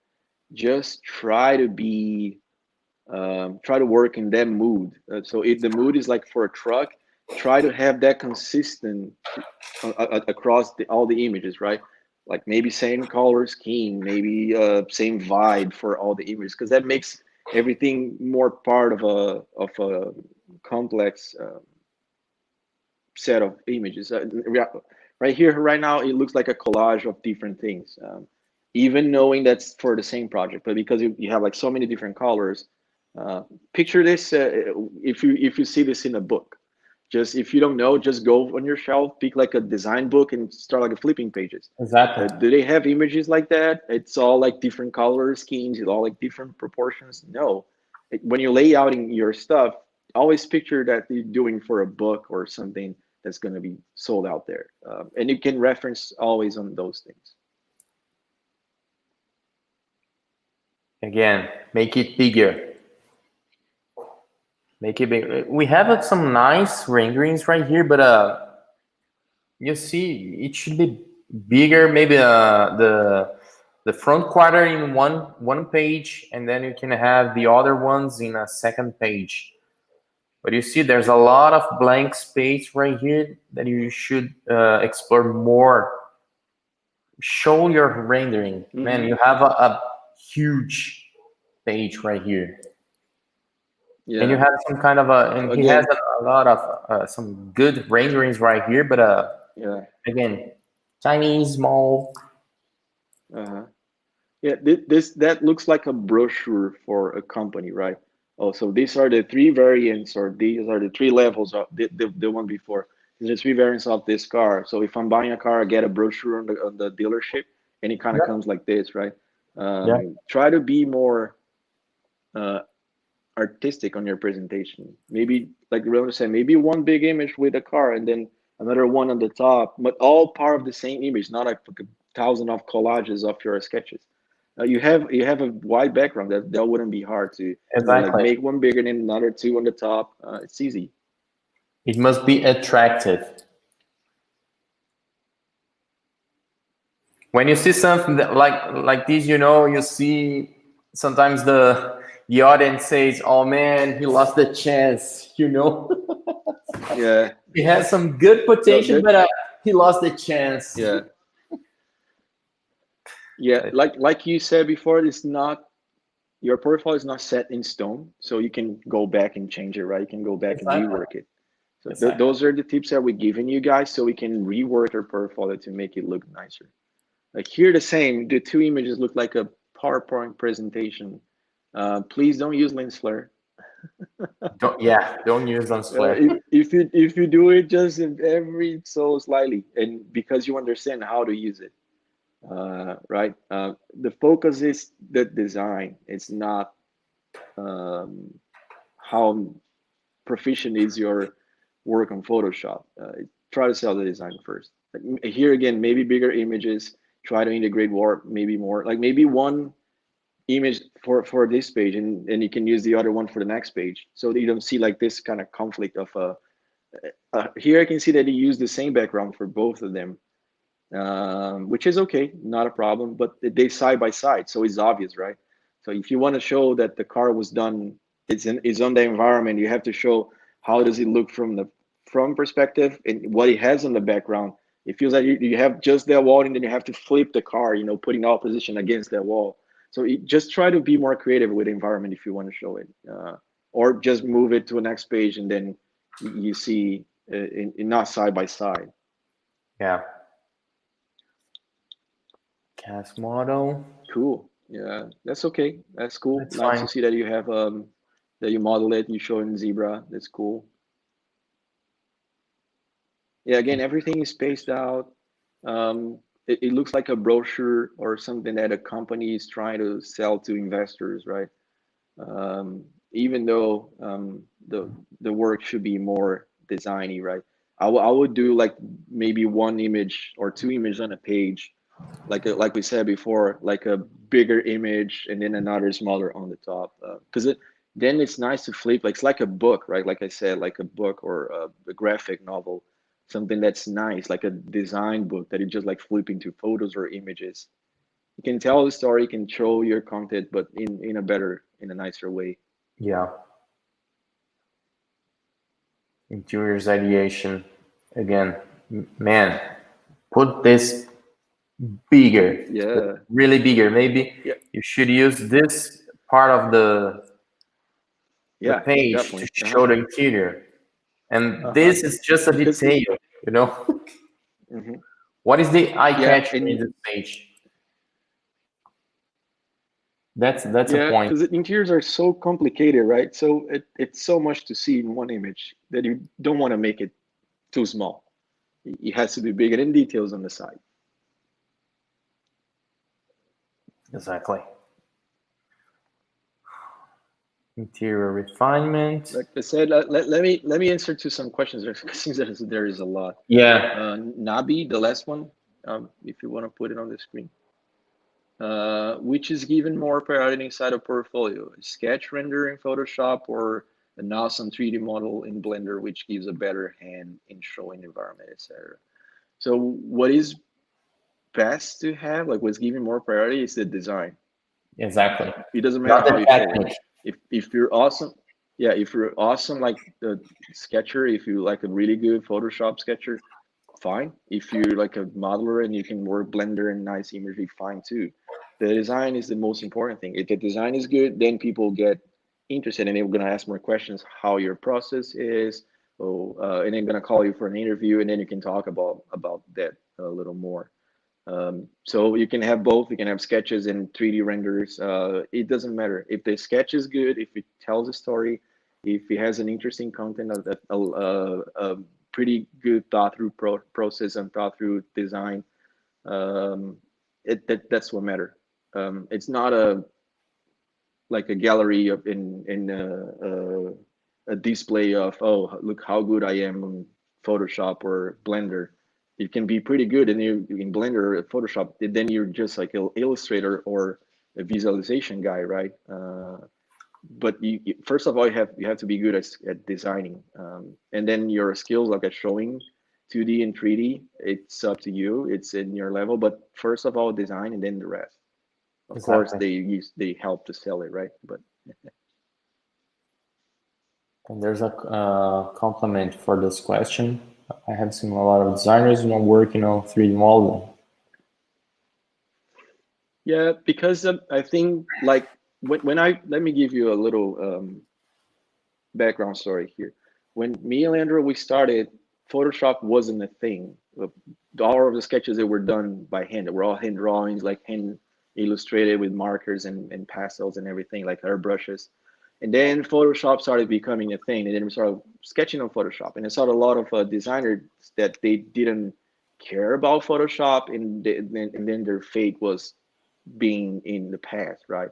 just try to work in that mood. So if the mood is like for a truck, try to have that consistent across all the images, right? Like maybe same color scheme, maybe same vibe for all the images, because that makes everything more part of a complex set of images. Right here, right now, it looks like a collage of different things. Even knowing that's for the same project, but because you have like so many different colors, picture this if you see this in a book. Just if you don't know, just go on your shelf, pick like a design book and start like flipping pages. Exactly. Do they have images like that? It's all like different color schemes, it's all like different proportions. No, when you're layouting your stuff, always picture that you're doing for a book or something that's going to be sold out there, and you can reference always on those things. Again, make it bigger. Make it bigger. We have some nice renderings right here, but you see, it should be bigger. Maybe the the front quarter in one page, and then you can have the other ones in a second page. But you see, there's a lot of blank space right here that you should explore more. Show your rendering. Man, you have a huge page right here. Yeah. And you have some kind of and he has a lot of some good renderings right here, but yeah. again, tiny, small. Yeah, that looks like a brochure for a company, right? Oh, so these are the three variants, or these are the three levels of the one before. These are three variants of this car. So if I'm buying a car, I get a brochure on the dealership, and it kind of comes like this, right? Yeah. Try to be more artistic on your presentation. Maybe, like Ron said, maybe one big image with a car, and then another one on the top, but all part of the same image, not like a thousand of collages of your sketches. You have a wide background that wouldn't be hard to like Exactly. make one bigger than another two on the top. It's easy. It must be attractive. When you see something that, like this, you see sometimes the audience says, "Oh man, he lost the chance." Yeah. He has some good potential, but he lost the chance. Yeah. Yeah. Like you said before, it's not, your portfolio is not set in stone, so you can go back and change it, right? You can go back and rework it. So those are the tips that we're giving you guys, so we can rework our portfolio to make it look nicer. Like here, the same. The two images look like a PowerPoint presentation. Please don't use lens flare. Don't use lens flare. If you do it just every so slightly, and because you understand how to use it, right? The focus is the design. It's not how proficient is your work on Photoshop. Try to sell the design first. Like, here again, maybe bigger images. Try to integrate warp, maybe more. Like maybe one image for this page, and you can use the other one for the next page, so that you don't see like this kind of conflict of here I can see that he used the same background for both of them, which is okay, not a problem, but they side by side, so it's obvious, right? So if you want to show that the car was done, it's on the environment, you have to show how does it look from the front perspective and what it has on the background. It feels like you have just that wall, and then you have to flip the car, putting all position against that wall. So just try to be more creative with the environment if you want to show it, or just move it to a next page, and then you see not side by side. Yeah. Cast model. Cool. Yeah, that's okay. That's cool. That's Nice fine. to see that you have that you model it. You show in Zebra. That's cool. Yeah. Again, everything is spaced out. It looks like a brochure or something that a company is trying to sell to investors, right? Even though the work should be more designy, right? I would do like maybe one image or two images on a page, like we said before, like a bigger image and then another smaller on the top, because then it's nice to flip. Like it's like a book, right? Like I said, like a book or a graphic novel, something that's nice, like a design book that you just like flip into photos or images. You can tell the story, you can show your content, but in a nicer way. Yeah. Interiors ideation. Again, man, put this bigger. Yeah. Really bigger. Maybe Yeah. you should use this part of the Yeah. page Definitely. to show the interior. And this is just a Because detail, Mhm. What is the eye Yeah, catcher in and this page? That's a yeah, point. because the interiors are so complicated, right? So it's so much to see in one image that you don't want to make it too small. It has to be bigger and details on the side. Exactly. Interior refinement. Like I said, let me answer to some questions. Since there is a lot. Yeah. Nabi, the last one, if you want to put it on the screen. Which is given more priority inside a portfolio? Sketch render in Photoshop or an awesome 3D model in Blender, which gives a better hand in showing environment, etc. So what is best to have, like what's giving more priority, is the design. Exactly. It doesn't matter Not how the you show it. technique. If you're awesome, yeah, if you're awesome like the sketcher, if you like a really good Photoshop sketcher, fine. If you're like a modeler and you can work Blender and nice imagery, fine too. The design is the most important thing. If the design is good, then people get interested and they're gonna ask more questions, how your process is, and they're gonna call you for an interview, and then you can talk about that a little more. So you can have both. You can have sketches and 3D renders. It doesn't matter if the sketch is good, if it tells a story, if it has an interesting content, a pretty good thought through process and thought through design. Um, that's what matter. It's not a like a gallery of a display of, oh, look how good I am on Photoshop or Blender. It can be pretty good and you in Blender or Photoshop, then you're just like an illustrator or a visualization guy, right? But first of all, you have to be good at designing, and then your skills like at showing 2D and 3D, it's up to you. It's in your level, but first of all, design and then the rest. Of course, Exactly. they help to sell it, right? But And there's a compliment for this question. I have seen a lot of designers not working on 3D modeling. yeah, because I think like when I let me give you a little background story here. When me and Leandro we started, Photoshop wasn't a thing. All of the sketches that were done by hand, they were all hand drawings, like hand illustrated with markers and pastels and everything, like airbrushes. And then Photoshop started becoming a thing, and then we started sketching on Photoshop. And I saw a lot of designers that they didn't care about Photoshop, and then their fate was being in the past, right?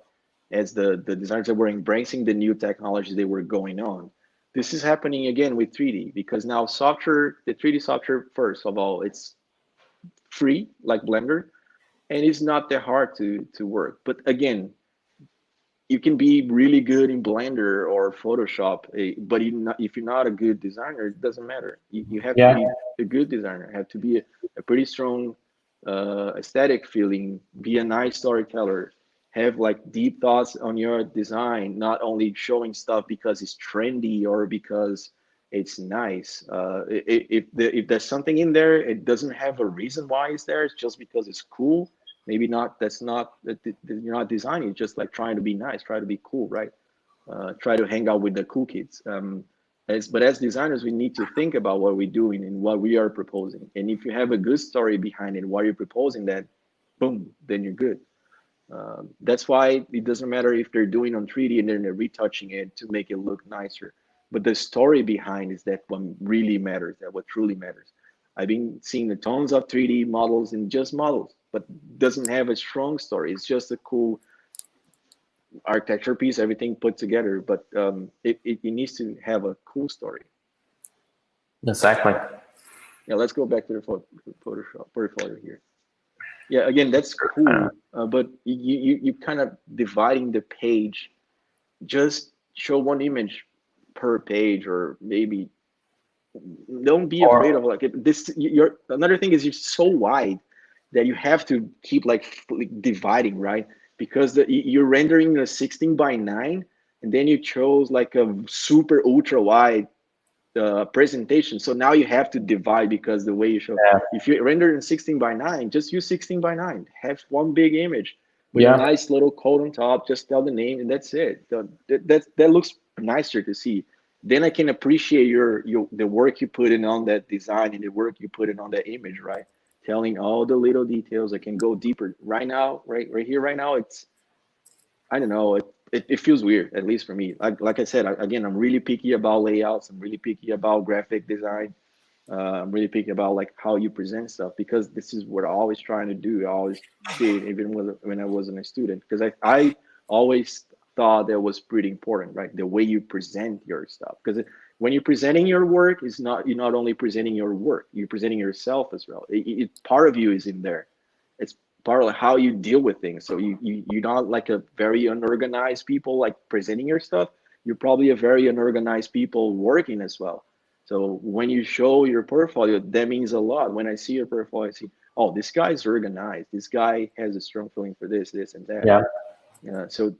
As the designers that were embracing the new technologies they were going on. This is happening again with 3D because now software, the 3D software, first of all, it's free like Blender, and it's not that hard to work. But again, you can be really good in Blender or Photoshop, but if you're not a good designer, it doesn't matter. You have to Yeah, be a good designer, have to be a pretty strong aesthetic feeling, be a nice storyteller, have like deep thoughts on your design, not only showing stuff because it's trendy or because it's nice. If there's something in there, it doesn't have a reason why it's there. It's just because it's cool. Maybe not. That's not that you're not designing. It's just like trying to be nice, try to be cool, right? Try to hang out with the cool kids. But as designers, we need to think about what we're doing and what we are proposing. And if you have a good story behind it, why you're proposing that, boom, then you're good. That's why it doesn't matter if they're doing on 3D and then they're retouching it to make it look nicer. But the story behind is that what really matters, that what truly matters. I've been seeing the tons of 3D models and just models, but doesn't have a strong story. It's just a cool architecture piece, everything put together, but it needs to have a cool story. exactly. Yeah, let's go back to the Photoshop portfolio here. Yeah, again, that's cool, but you kind of dividing the page. Just show one image per page, or maybe don't be afraid Or of like this. Your another thing is you're so wide that you have to keep like dividing, right? Because you're rendering a 16 by 9, and then you chose like a super ultra wide presentation. So now you have to divide because the way you show. yeah, If you render in 16 by 9, just use 16 by 9. Have one big image with a yeah, nice little code on top. Just tell the name, and that's it. That looks nicer to see. Then I can appreciate your the work you put in on that design and the work you put in on that image, right? Telling all the little details. I can go deeper. Right now, right here, right now, it's I don't know. It feels weird, at least for me. Like I said, again, I'm really picky about layouts. I'm really picky about graphic design. I'm really picky about like how you present stuff because this is what I always trying to do. I always did, even when I wasn't a student, because I always thought that was pretty important, right? The way you present your stuff, because when you're presenting your work, it's not you're not only presenting your work, you're presenting yourself as well. Part of you is in there. It's part of how you deal with things. So you're not like a very unorganized people like presenting your stuff. You're probably a very unorganized people working as well. So when you show your portfolio, that means a lot. When I see your portfolio, I see, oh, this guy's organized. This guy has a strong feeling for this and that. Yeah. So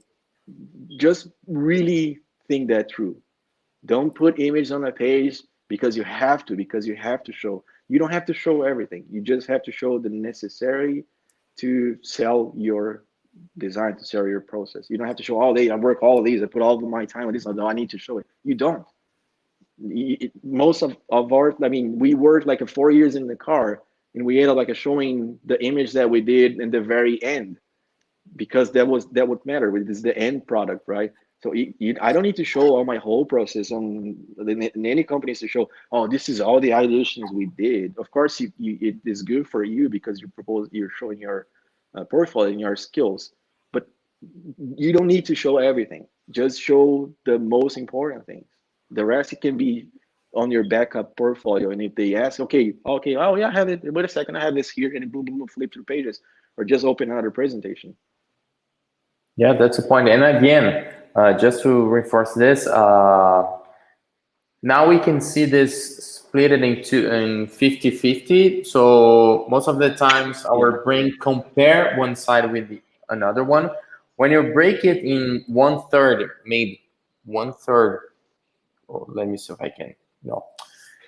just really think that through. Don't put images on a page because you have to show. You don't have to show everything. You just have to show the necessary to sell your design, to sell your process. You don't have to show all day. I work all of these. I put all of my time on this. No, I need to show it. You don't. Most of our, I mean, we worked like 4 years in the car, and we ended up like showing the image that we did in the very end, because that would matter. This is the end product, right? So I don't need to show all my whole process on in any companies to show, oh, this is all the ideations we did. Of course, it is good for you because you're showing your portfolio and your skills, but you don't need to show everything. Just show the most important things. The rest, it can be on your backup portfolio. And if they ask, okay, oh yeah, I have it. Wait a second, I have this here, and boom, boom, boom, flip through pages, or just open another presentation. Yeah, that's the point. And again, just to reinforce this, now we can see this split it into in 50-50. So most of the times our brain compare one side with the another one. When you break it in 1/3, maybe 1/3. Oh, let me see if I can. No,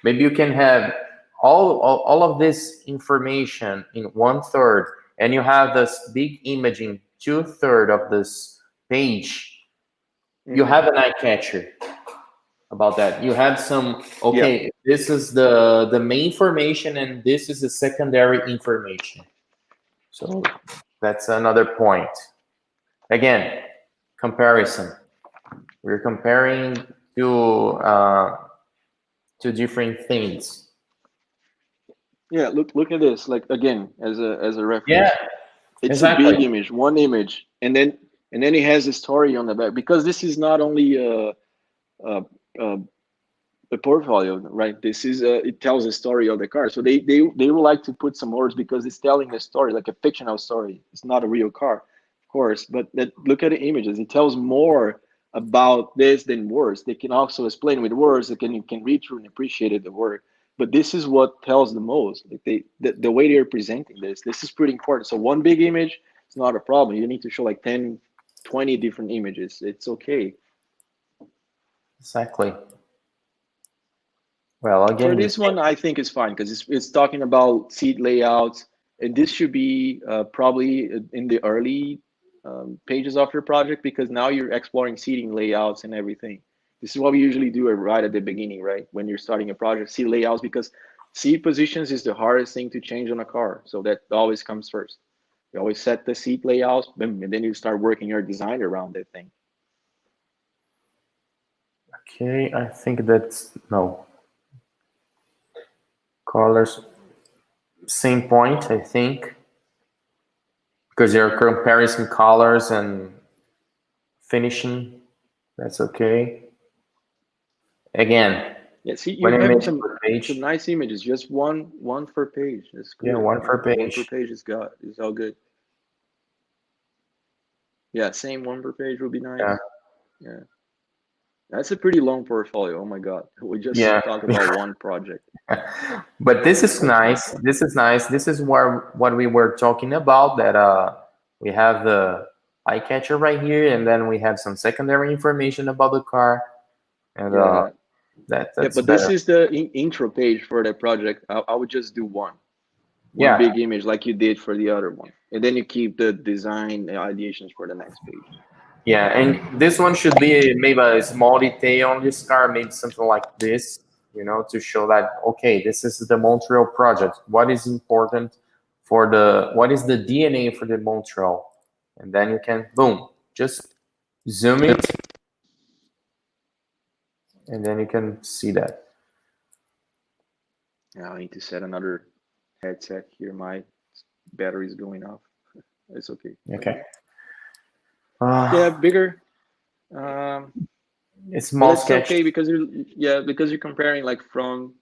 maybe you can have all of this information in 1/3, and you have this big image in 2/3 of this page. You have an eye catcher about that. You have some, okay, this is the main information and this is the secondary information. So that's another point. Again, comparison. We're comparing to different things. Yeah, look at this. Like, again, as a reference. Yeah, it's exactly. a big image, one image, and then it has a story on the back, because this is not only a, a portfolio, right? This is it tells a story of the car. So they would like to put some words because it's telling a story, like a fictional story. It's not a real car, of course, but look at the images. It tells more about this than words. They can also explain with words. You can read through and appreciate the word. But this is what tells the most. Like the way they're presenting this is pretty important. So one big image is not a problem. You need to show like 10, 20 different images. It's okay. Exactly. Well, again, For this one, I think it's fine because it's talking about seat layouts, and this should be probably in the early pages of your project, because now you're exploring seating layouts and everything. This is what we usually do right at the beginning, right? When you're starting a project, seat layouts, because seat positions is the hardest thing to change on a car. So that always comes first. You always set the seat layouts, and then you start working your design around that thing. Okay, I think that's no. Colors, same point, I think, because you're comparing colors and finishing. That's okay. Again, yeah, see, you when you have make some a page, nice images. Just one per page. That's good. yeah, one per page. One per page is all good. Yeah, same one per page would be nice. Yeah. That's a pretty long portfolio. Oh my God. We just talked about one project. But this is nice. This is nice. This is what we were talking about. That we have the eye catcher right here, and then we have some secondary information about the car, and that's but better. this is the intro page for the project. I would just do one Yeah. big image like you did for the other one, and then you keep the design ideations for the next page. Yeah, and this one should be maybe a small detail on this car, maybe something like this, to show that, okay, this is the Montreal project. What is important what is the DNA for the Montreal? And then you can, boom, just zoom it, and then you can see that. Yeah, I need to set another headset here. My battery is going off. It's okay. Okay. Yeah, bigger. It's small It's sketch. okay because you're comparing like from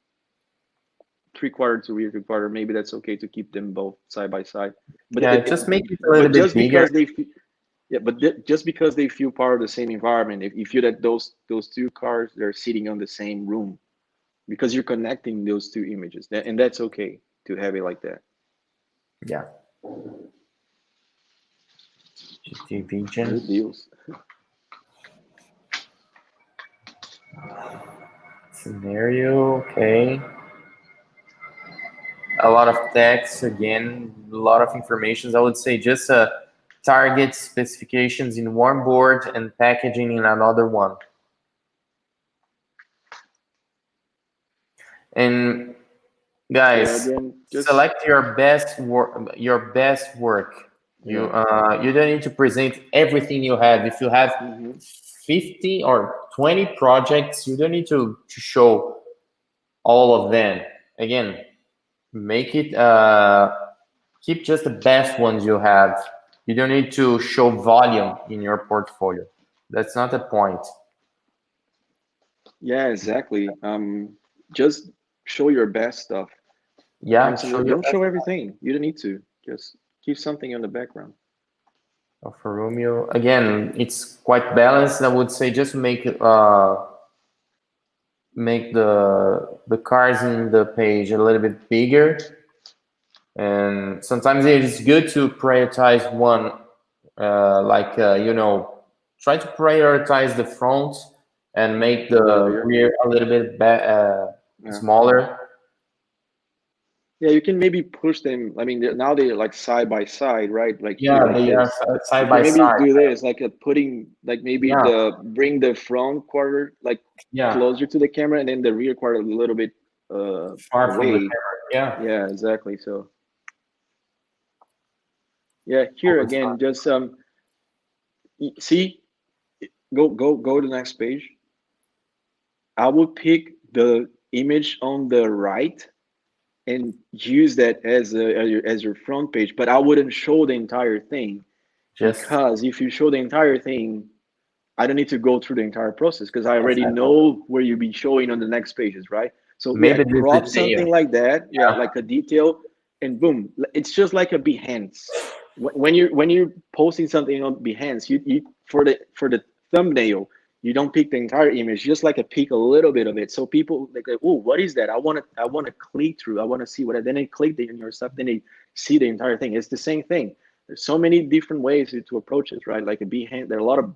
3/4 to rear 3/4. Maybe that's okay to keep them both side by side. But Yeah, just make it a little bit bigger. Just because they feel part of the same environment, if you feel that those two cars, they're sitting on the same room, because you're connecting those two images, and that's okay to have it like that. Yeah. GT Vision. Good deals. Scenario, okay. A lot of text, again, a lot of information. I would say just target specifications in one board and packaging in another one. And guys, Yeah, again, just select your best work. Your best work. You you don't need to present everything you have. If you have hmm 50 or 20 projects, you don't need to show all of them. Again, make it keep just the best ones you have. You don't need to show volume in your portfolio. That's not the point. yeah, exactly. Just show your best stuff. Yeah, Honestly, show your don't best show everything. You don't need to. Just keep something in the background. for Romeo. Again, it's quite balanced. I would say just make the cars in the page a little bit bigger. And sometimes it is good to prioritize one, you know, try to prioritize the front and make the Rear. rear a little bit Yeah. smaller. Yeah, you can maybe push them. I mean, now they're like side by side, right? Like here, Yeah, like they are this. side You can by maybe side. do this, like a putting, like maybe Yeah, bring the front quarter like yeah, closer to the camera, and then the rear quarter a little bit far from the away. camera. Yeah, Yeah, exactly. So yeah, here always fun. again, just see, go to the next page. I would pick the image on the right and use that as your front page, but I wouldn't show the entire thing Just because if you show the entire thing, I don't need to go through the entire process because I already exactly. know where you'll be showing on the next pages, right? So yeah, Maybe this crop detail. something like that, yeah, Yeah, like a detail, and boom, it's just like a Behance. When you're posting something on Behance, you for the thumbnail, you don't pick the entire image, just like a pick a little bit of it. So people like, oh, what is that? I want to click through. I want to see what. Then they click in your stuff. Then they see the entire thing. It's the same thing. There's so many different ways to approach it, right? Like a Behance, there are a lot of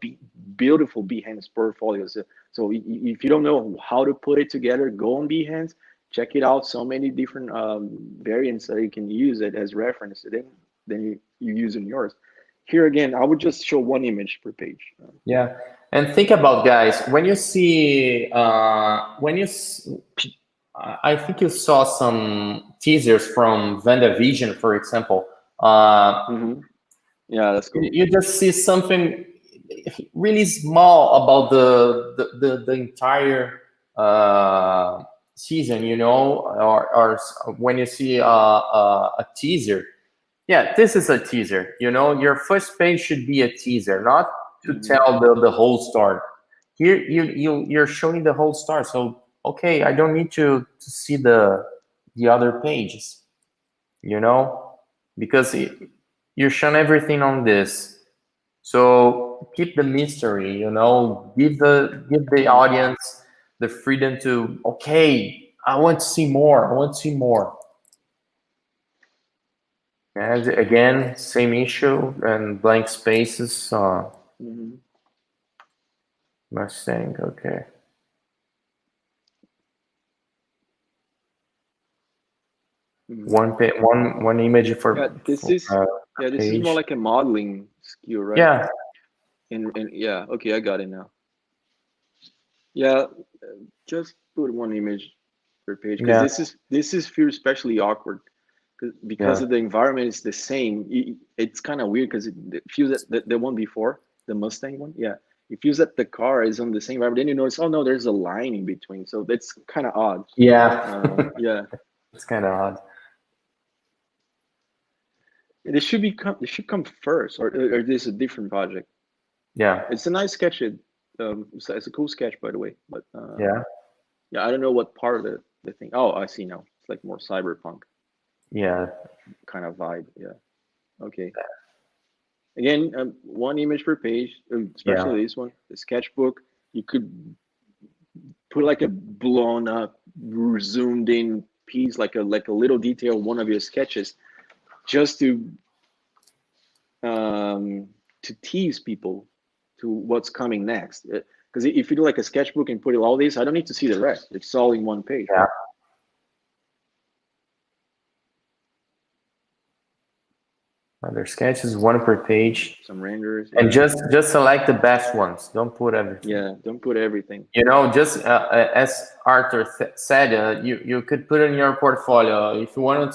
beautiful Behance portfolios. So if you don't know how to put it together, go on Behance, check it out. So many different variants that you can use it as reference. Then you use in yours. Here again, I would just show one image per page. yeah. And think about guys when you see I think you saw some teasers from VandaVision, for example. Mm-hmm. Yeah, that's cool. You just see something really small about the entire season, you know, or when you see a teaser. Yeah, this is a teaser. You know, your first page should be a teaser, not to Mm-hmm. tell the whole story. Here, you're showing the whole story. So, okay, I don't need to see the other pages. You know, because you're showing everything on this. So keep the mystery. You know, give the audience the freedom to okay. I want to see more. I want to see more. And again, same issue and blank spaces. Mm-hmm. Mustang, okay. Mm-hmm. One image Yeah, this for is yeah, this is more page. like a modeling skill, right? Yeah, And yeah, okay, I got it now. Yeah, just put one image per page because yeah, this is feel especially awkward because yeah, of the environment is the same. It's kind of weird because it feels that the one before the Mustang one, yeah, it feels that the car is on the same environment. Then you notice, oh no, there's a line in between, so that's kind of odd. yeah. Yeah, It's kind of odd. this should come first, or this is a different project. Yeah, It's a nice sketch. It's a cool sketch, by the way. But yeah, yeah, I don't know what part of the thing. Oh, I see now. It's like more cyberpunk yeah, kind of vibe. Yeah. Okay. Again, one image per page, yeah, especially this one, the sketchbook. You could put like a blown up, zoomed in piece, like a little detail, one of your sketches. just to tease people to what's coming next. Because if you do like a sketchbook and put all this, I don't need to see the rest. It's all in one page. Yeah. Other sketches, one per page. Some renders. And just select the best ones. Don't put everything. Yeah, don't put everything. You know, just as Arthur said, you could put in your portfolio. If you wanted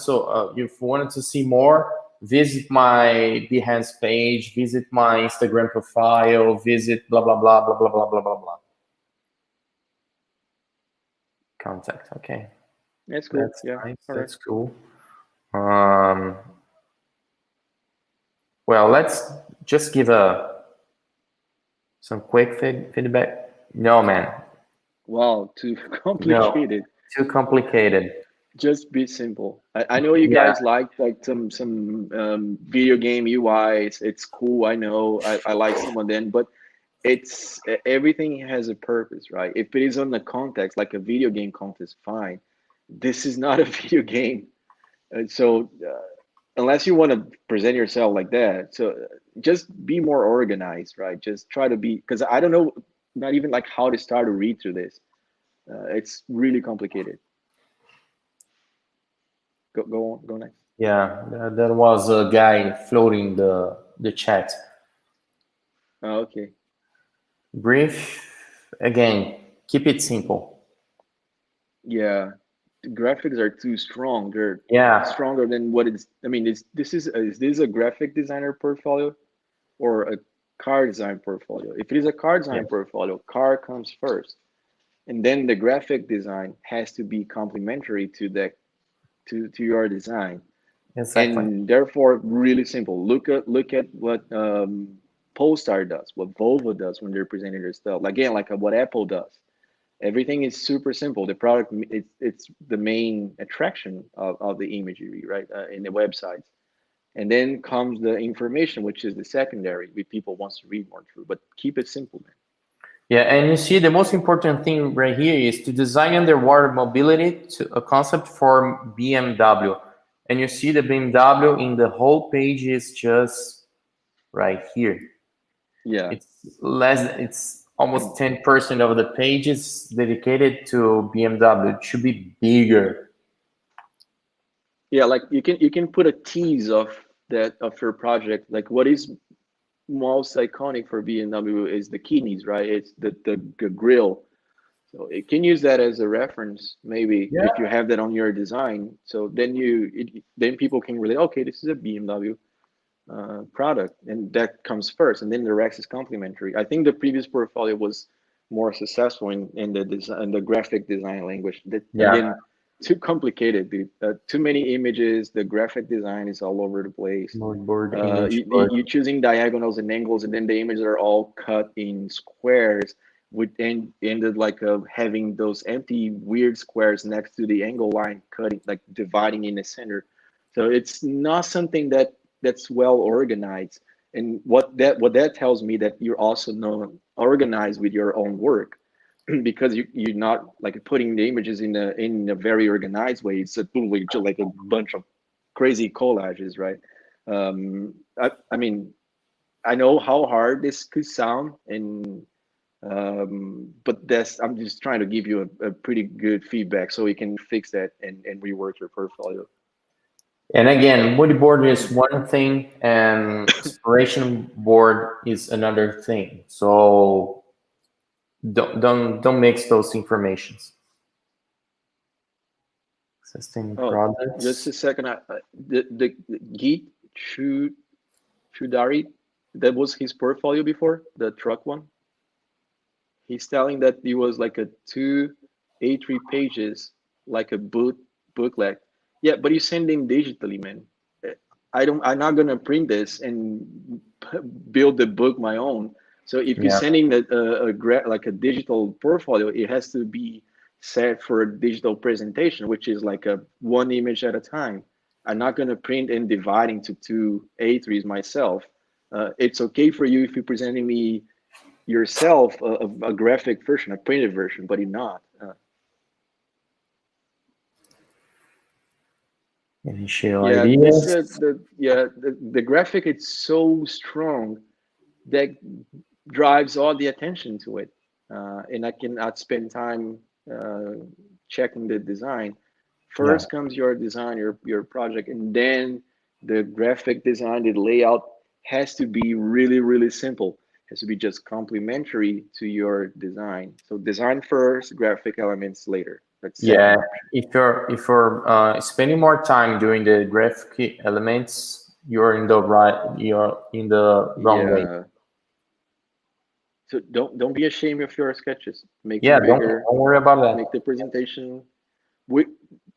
to see more, visit my Behance page, visit my Instagram profile, visit blah blah blah blah blah blah blah blah blah. Contact. Okay. That's cool. That's yeah, nice. all That's right. cool. Well, let's just give some quick feedback. No, man. Wow, too complicated. No, too complicated. Just be simple. I know you guys like some video game UIs. It's cool. I know. I like some of them, but it's everything has a purpose, right? If it is on the context, like a video game context, fine. This is not a video game, so unless you want to present yourself like that, so just be more organized, right? Just try to be, because I don't know, not even like how to start to read through this. It's really complicated. Go next. Yeah, there was a guy floating the chat. Oh, okay. Brief. Again, keep it simple. Yeah, the graphics are too strong. They're stronger than what it's. I mean, is this a graphic designer portfolio or a car design portfolio? If it is a car design portfolio, car comes first, and then the graphic design has to be complementary to that to your design. Exactly. And therefore, really simple. Look at what Polestar does, what Volvo does when they're presenting their stuff. Again, like what Apple does. Everything is super simple. The product, it's the main attraction of the imagery, right, in the websites. And then comes the information, which is the secondary, which people wants to read more through. But keep it simple, man. Yeah, and you see, the most important thing right here is to design underwater mobility to a concept for BMW. And you see the BMW in the whole page is just right here. Yeah. It's almost 10% of the page is dedicated to BMW. It should be bigger. Yeah, like you can put a tease of your project. Like what is most iconic for BMW is the kidneys, right? It's the grill. So it can use that as a reference, maybe if you have that on your design. So then then people can relate. Okay, this is a BMW product, and that comes first, and then the rest is complementary. I think the previous portfolio was more successful in the design, the graphic design language. Again, too complicated, dude. Too many images. The graphic design is all over the place. You choosing diagonals and angles, and then the images are all cut in squares. Ended like having those empty weird squares next to the angle line, cutting, like dividing in the center. So it's not something that's well organized. And what that tells me, that you're also not organized with your own work, because you're not like putting the images in a very organized way. It's like a bunch of crazy collages, right? I mean, I know how hard this could sound, and but I'm just trying to give you a pretty good feedback so you can fix that and rework your portfolio. And again, mood board is one thing, and inspiration board is another thing. So don't mix those informations. Existing products. Just a second. The Geet Chudari, that was his portfolio before, the truck one. He's telling that it was like a 2 A3 pages, like a booklet. Yeah, but you send him digitally, man. I'm not gonna print this and build the book my own. So if you're sending like a digital portfolio, it has to be set for a digital presentation, which is like a one image at a time. I'm not gonna print and divide into 2 A3s myself. It's okay for you if you're presenting me yourself a graphic version, a printed version, but you're not. Initial Yeah, this ideas. the graphic it's so strong that drives all the attention to it, and I cannot spend time uh, checking the design. Yeah. First comes your design, your project, and then the graphic design, the layout has to be really really simple. Has to be just complementary to your design. So design first, graphic elements later. That's second Yeah. option. If you're spending more time doing the graphic elements, you're in the wrong way. Yeah. So don't be ashamed of your sketches. Make Yeah, them don't bigger. worry about Make that. the presentation. We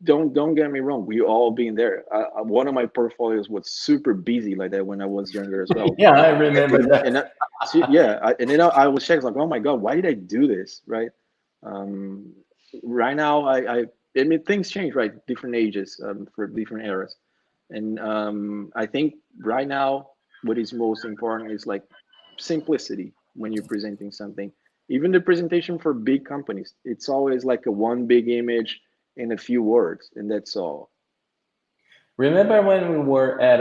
don't get me wrong. We all been there. One of my portfolios was super busy like that when I was younger as well. Yeah, I remember And that. and I, see, yeah, and then I was checking like, oh my god, why did I do this? Right. Um, right now, I mean things change, right? Different ages for different eras, and I think right now what is most important is like simplicity when you're presenting something. Even the presentation for big companies, it's always like a one big image and a few words, and that's all. Remember when we were at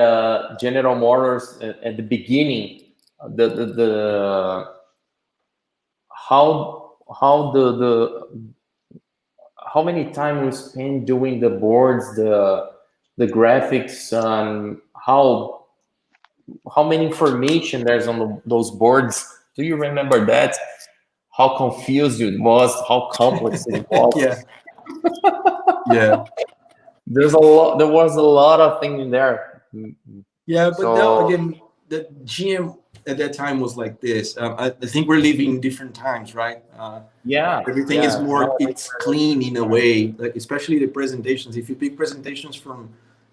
General Motors at the beginning, the how the how many time we spent doing the boards, the graphics, and how many information there's on those boards. Do you remember that? How confused it was, how complex it was. Yeah, yeah, There was a lot of things in there. yeah. But now So again, the GM at that time was like this. I think we're living in different times, right? yeah, Everything is yeah. more, Nowadays, it's clean in a way, like especially the presentations. If you pick presentations from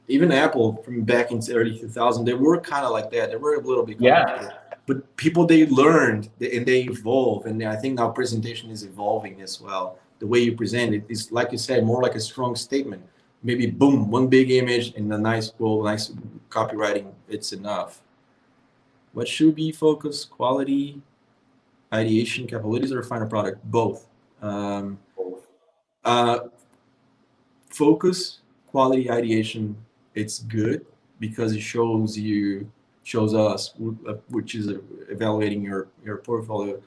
even Apple from back in the early 2000, they were kind of like that. They were a little bit yeah, complicated, but people, they learned and they evolve, and I think now presentation is evolving as well. The way you present it is, like you said, more like a strong statement. Maybe boom, one big image and a nice quote, nice copywriting, it's enough. What should be focus? Quality, ideation, capabilities, or final product? Both. um, uh, Focus, quality, ideation, it's good because it shows us, which is evaluating your portfolio,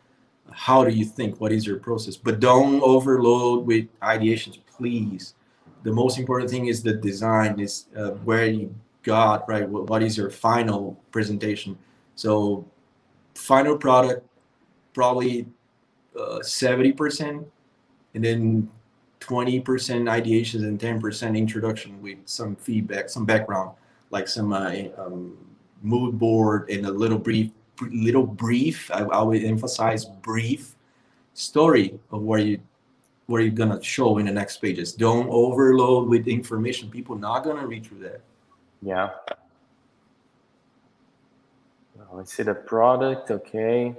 how do you think, what is your process, but don't overload with ideations, please. The most important thing is the design, is where you got right, what is your final presentation. So final product, probably 70%, and then 20% ideations and 10% introduction with some feedback, some background, like some mood board and a little brief. I would emphasize brief story of where you're gonna show in the next pages. Don't overload with information. People not gonna read through that. yeah. Let's see the product. Okay.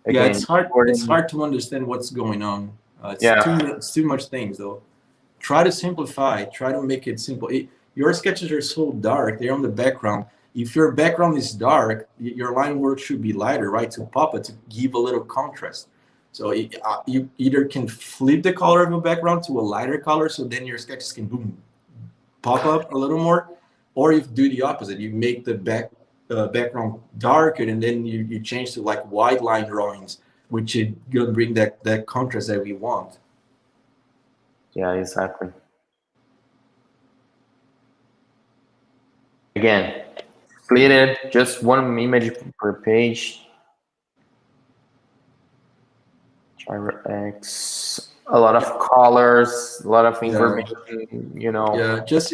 Yeah, Again, it's hard. It's recording. hard to understand what's going on. Yeah, It's too much things though. Try to simplify. Try to make it simple. Your sketches are so dark. They're on the background. If your background is dark, your line work should be lighter, right? To pop it, to give a little contrast. So you either can flip the color of your background to a lighter color, so then your sketches can boom, pop up a little more, or you do the opposite. You make the background darker, and then you change to like white line drawings, which is gonna bring that contrast that we want. yeah, exactly. Again, split it, just one image per page. Gyro X, a lot of colors, a lot of Yeah. information, Yeah, just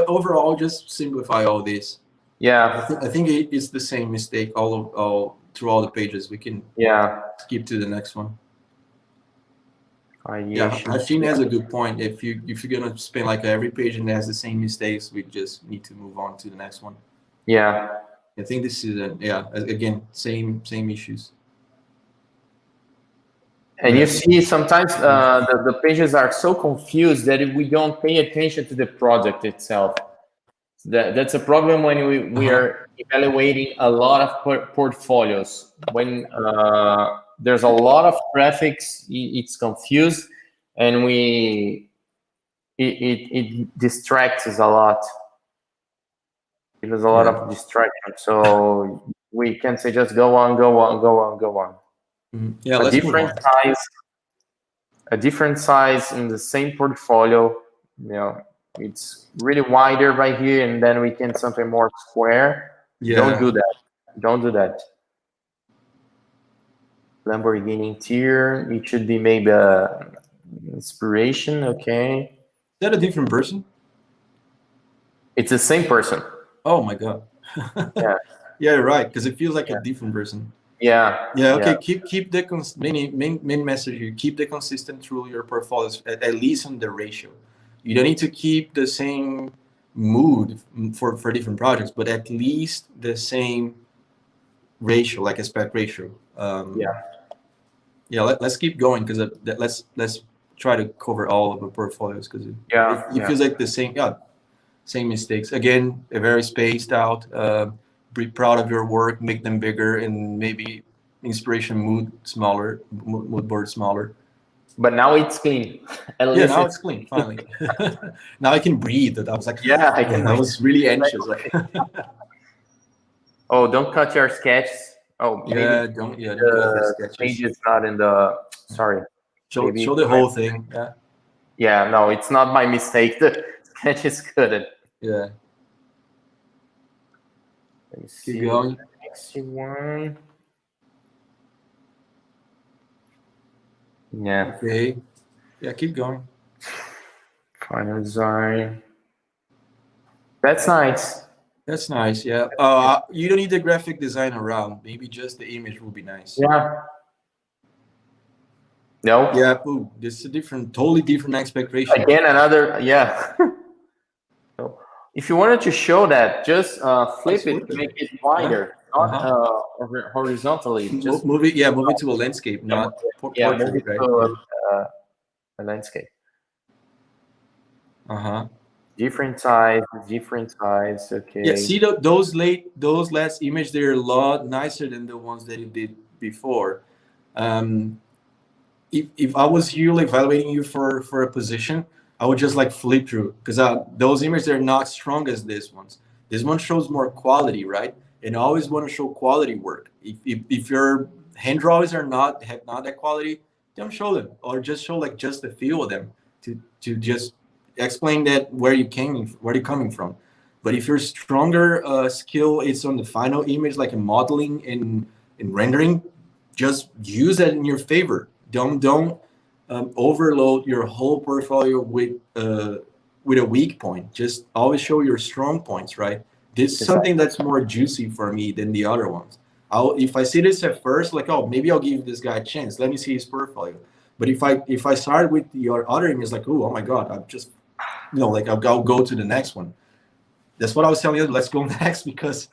overall, just simplify all this. Yeah, I think it's the same mistake all through all the pages. We can yeah. skip to the next one. Yeah, Ideation. Hashim has a good point. If you're gonna spend like every page and it has the same mistakes, we just need to move on to the next one. Yeah, I think this is again, same issues. and you Yeah. see sometimes the pages are so confused that we don't pay attention to the project itself. That's a problem when we are evaluating a lot of portfolios. When there's a lot of graphics, it's confused, and it distracts us a lot. It was a lot of distraction. So we can say just go on, go on, go on, go on. Yeah, A let's different move on. size, a different size in the same portfolio. It's really wider right here, and then we can something more square. Yeah. Don't do that. Don't do that. Lamborghini interior. It should be maybe a inspiration. Okay. Is that a different person? It's the same person. Oh my god. Yeah. Yeah, right. Because it feels like a different person. Yeah. Yeah. Okay. Keep the main message here. Keep the consistent through your portfolios, at least on the ratio. You don't need to keep the same mood for different projects, but at least the same ratio, like aspect ratio. Yeah. Let's keep going, because let's try to cover all of the portfolios, because it feels like the same. Yeah. Same mistakes. Again, very spaced out. Be proud of your work, make them bigger, and maybe inspiration mood board smaller. But now it's clean. Yeah, now it's clean, finally. Now I can breathe. I was like, yeah, I can. I was really anxious. Like, oh, don't cut your sketches. Oh, yeah, maybe don't cut the the sketches. page is not in the. Sorry. Show the whole thing. Yeah. Yeah, no, it's not my mistake. The sketch is good. Yeah. Let me see. Keep going. Next one. Yeah. Okay. Yeah, keep going. Final design. That's nice. That's nice. Yeah. You don't need the graphic design around. Maybe just the image will be nice. Yeah. No. Yeah. Ooh, this is a totally different expectation. Again, another. Yeah. So, if you wanted to show that, just flip it, make it wider, not horizontally. Just move it. Yeah, move it to a landscape, not portrait, move it right? to a landscape. Different size. Okay. Yeah. See those last image, they're a lot nicer than the ones that you did before. If I was you, like, evaluating you for a position, I would just like flip through, because those images are not strong as this ones. This one shows more quality, right? And I always want to show quality work. If your hand drawings have not that quality, don't show them, or just show like just a few of them to just explain that where you're coming from. But if your stronger skill is on the final image, like in modeling and in rendering, just use that in your favor. Don't overload your whole portfolio with a weak point. Just always show your strong points, right? This is something that's more juicy for me than the other ones. If I see this at first, like, oh, maybe I'll give this guy a chance. Let me see his portfolio. But if I start with your other image, like, oh my god, I'm just, like, I'll go to the next one. That's what I was telling you. Let's go next, because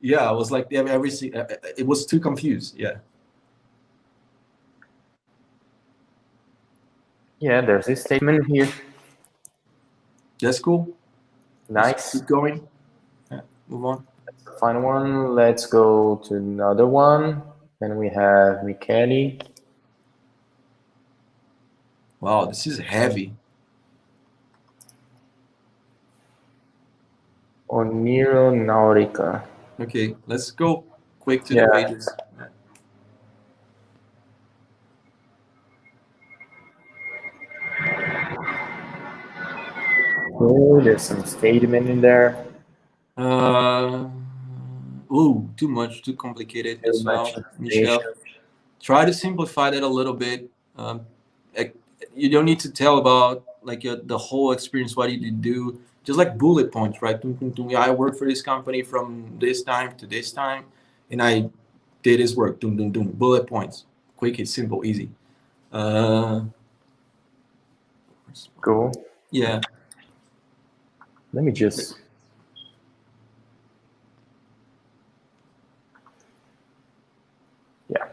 yeah, I was like, it was too confused. Yeah. Yeah, there's this statement here. That's cool. Nice. Let's keep going. Yeah, move on. That's the final one. Let's go to another one. And we have Michele. Wow, this is heavy. Oniro Naurica. Okay, let's go quick to the pages. Oh, there's some statement in there. Ooh, too much, too complicated as well. Michelle, try to simplify that a little bit. You don't need to tell about like the whole experience, what you did do. Just like bullet points, right? I work for this company from this time to this time, and I did this work. Bullet points, quick, it's simple, easy. Cool. Yeah. Let me just. Yeah.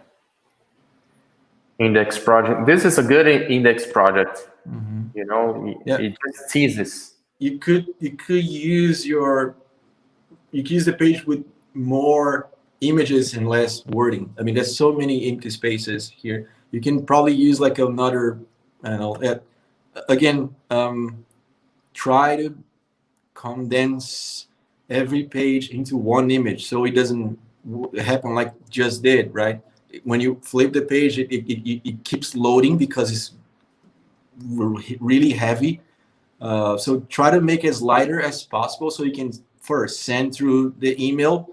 Index project. This is a good index project. You know, it just teases. You could use the page with more images and less wording. I mean, there's so many empty spaces here. You can probably use like another, I don't know. Again, try to condense every page into one image so it doesn't happen like just did, right? When you flip the page, it keeps loading because it's really heavy. So try to make it as lighter as possible so you can first send through the email.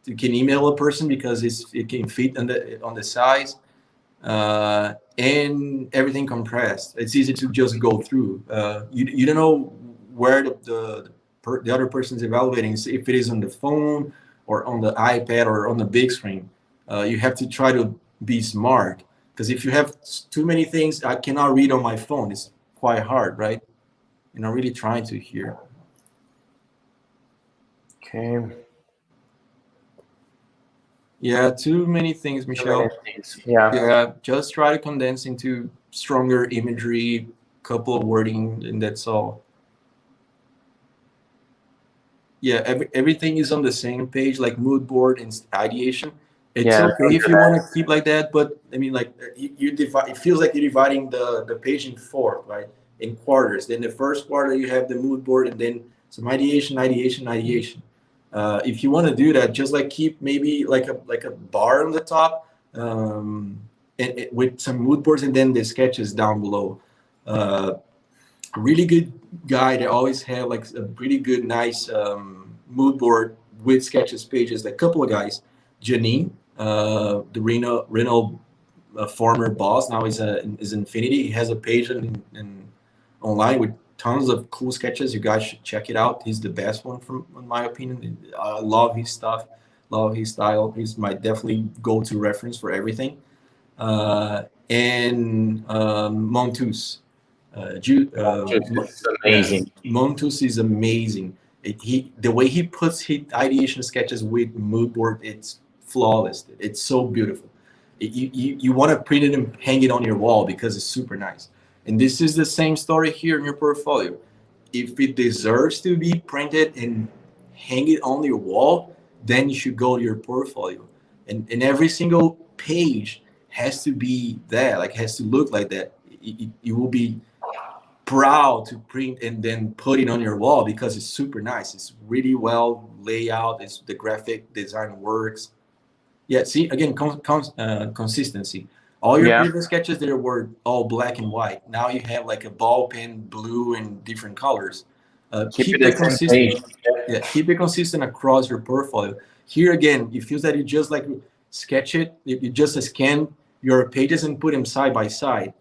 You can email a person because it can fit on the size, and everything compressed. It's easy to just go through. You don't know where the other person is evaluating, so if it is on the phone or on the iPad or on the big screen. You have to try to be smart, because if you have too many things, I cannot read on my phone. It's quite hard, right? And I'm really trying to hear. Okay. Yeah, too many things, Michelle. Yeah. Yeah, just try to condense into stronger imagery, couple of wording, and that's all. Yeah, everything is on the same page, like mood board and ideation. It's okay if you want to keep like that, but I mean, like you divide. It feels like you're dividing the page in four, right? In quarters. Then the first quarter you have the mood board, and then some ideation. If you want to do that, just like keep maybe like a bar on the top, with some mood boards, and then the sketches down below. Really good guy that always have like a pretty good, nice mood board with sketches pages. Like a couple of guys, Janine, the Renault former boss, now is Infinity. He has a page in online with tons of cool sketches. You guys should check it out. He's the best one in my opinion. I love his stuff, love his style. He's my definitely go-to reference for everything. And Montus. Amazing. Montus is amazing. The way he puts his ideation sketches with mood board, it's flawless. It's so beautiful. You want to print it and hang it on your wall because it's super nice. And this is the same story here in your portfolio. If it deserves to be printed and hang it on your wall, then you should go to your portfolio. And every single page has to be that, like has to look like that. You will be proud to print and then put it on your wall because it's super nice. It's really well laid out. It's the graphic design works. Yeah, see again, consistency. All your previous sketches there were all black and white. Now you have like a ball pen, blue, and different colors. Keep it consistent. Yeah, keep it consistent across your portfolio. Here again, it feels that you just like sketch it. You just scan your pages and put them side by side.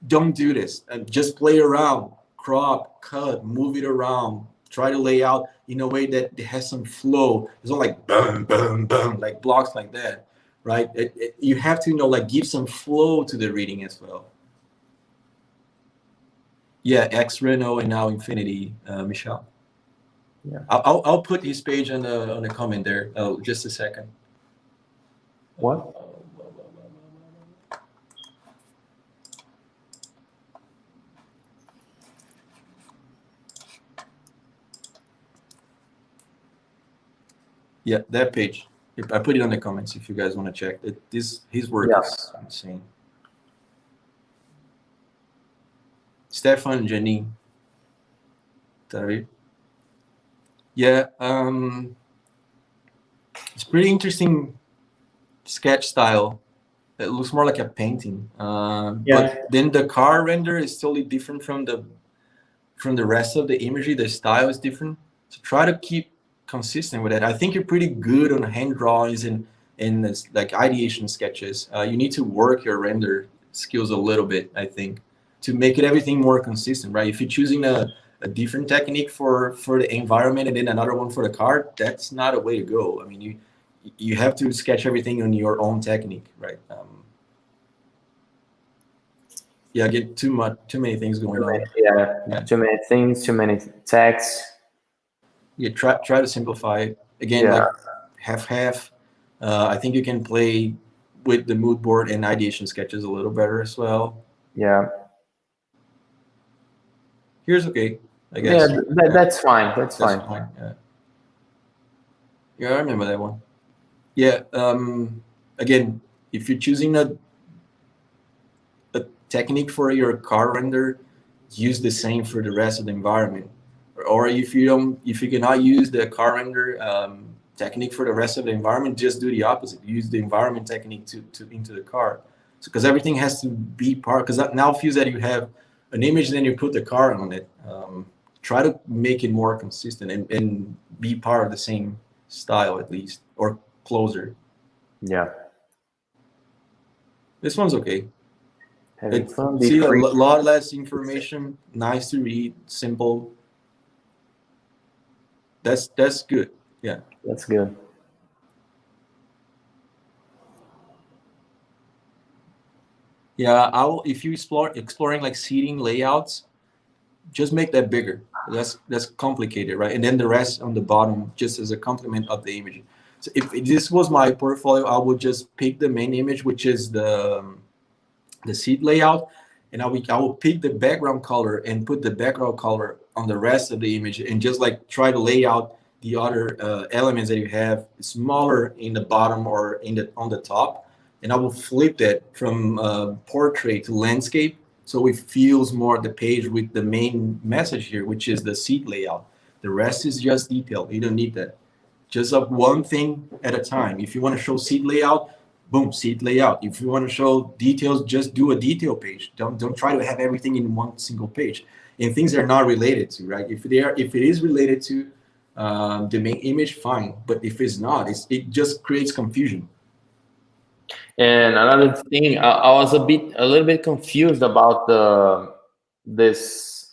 Don't do this. Just play around, crop, cut, move it around. Try to lay out in a way that it has some flow. It's not like boom, boom, boom, like blocks like that, right? You have to like give some flow to the reading as well. Yeah, X Renault and now Infinity, Michelle. Yeah, I'll put his page on the comment there. Oh, just a second. What? Yeah, that page. I put it on the comments if you guys want to check. His work is insane. Stefan and Janine. Sorry. Yeah, it's pretty interesting sketch style. It looks more like a painting. But then the car render is totally different from the rest of the imagery. The style is different. So try to keep consistent with it. I think you're pretty good on hand drawings and like ideation sketches. You need to work your render skills a little bit, I think, to make it everything more consistent, right? If you're choosing a different technique for the environment and then another one for the car, that's not a way to go. I mean, you have to sketch everything on your own technique, right? Yeah, get too many things going on. Yeah, too many things, too many texts. Yeah, try to simplify it. Again, like half. I think you can play with the mood board and ideation sketches a little better as well. Yeah. Here's okay, I guess. Yeah, that's fine. That's fine. Yeah, I remember that one. Yeah. Again, if you're choosing a technique for your car render, use the same for the rest of the environment. Or if you cannot use the car render technique for the rest of the environment, just do the opposite. Use the environment technique to into the car. So because everything has to be part. Because now feels that you have an image, then you put the car on it. Try to make it more consistent and be part of the same style at least, or closer. Yeah. This one's okay. Having fun, See, a free. lot less information, nice to read, simple. That's good. Yeah. That's good. Yeah, if you exploring like seating layouts, just make that bigger. That's complicated, right? And then the rest on the bottom, just as a complement of the image. So if this was my portfolio, I would just pick the main image, which is the seat layout, and I will pick the background color and put the background color on the rest of the image, and just like try to lay out the other elements that you have smaller in the bottom or on the top. And I will flip that from portrait to landscape, so it feels more the page with the main message here, which is the seat layout. The rest is just detail. You don't need that. Just up one thing at a time. If you want to show seat layout, boom, seat layout. If you want to show details, just do a detail page. Don't try to have everything in one single page. And things they're not related to, right? If it is related to the main image, fine. But if it's not, it just creates confusion. And another thing, I was a little bit confused about this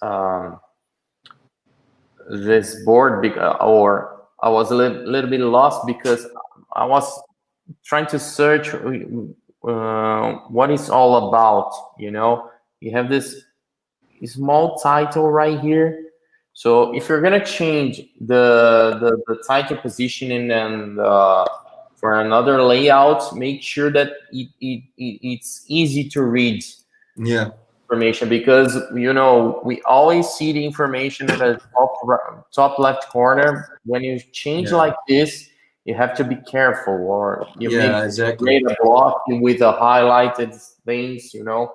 board, or I was a little bit lost because I was trying to search what it's all about. You know, you have this small title right here. So if you're gonna change the title positioning and for another layout, make sure that it's easy to read. Yeah. Information, because you know we always see the information at the top left corner. When you change like this, you have to be careful, or you make a block with a highlighted things, you know.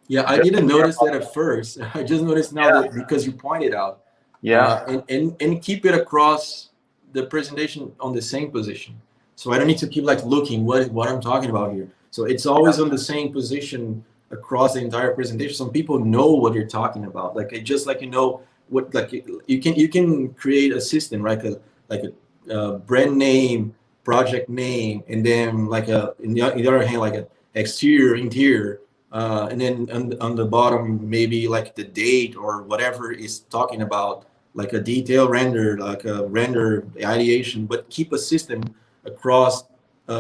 Yeah, I didn't notice that at first. I just noticed now that because you pointed out. Yeah. And keep it across the presentation on the same position. So I don't need to keep like looking what I'm talking about here. So it's always on the same position across the entire presentation. Some people know what you're talking about. Like it just like, you know, what, like you can create a system, right? Like a brand name, project name, and then like in the other hand, like an exterior, interior, and then on the bottom, maybe like the date or whatever is talking about, like a detail render, like a render ideation, but keep a system across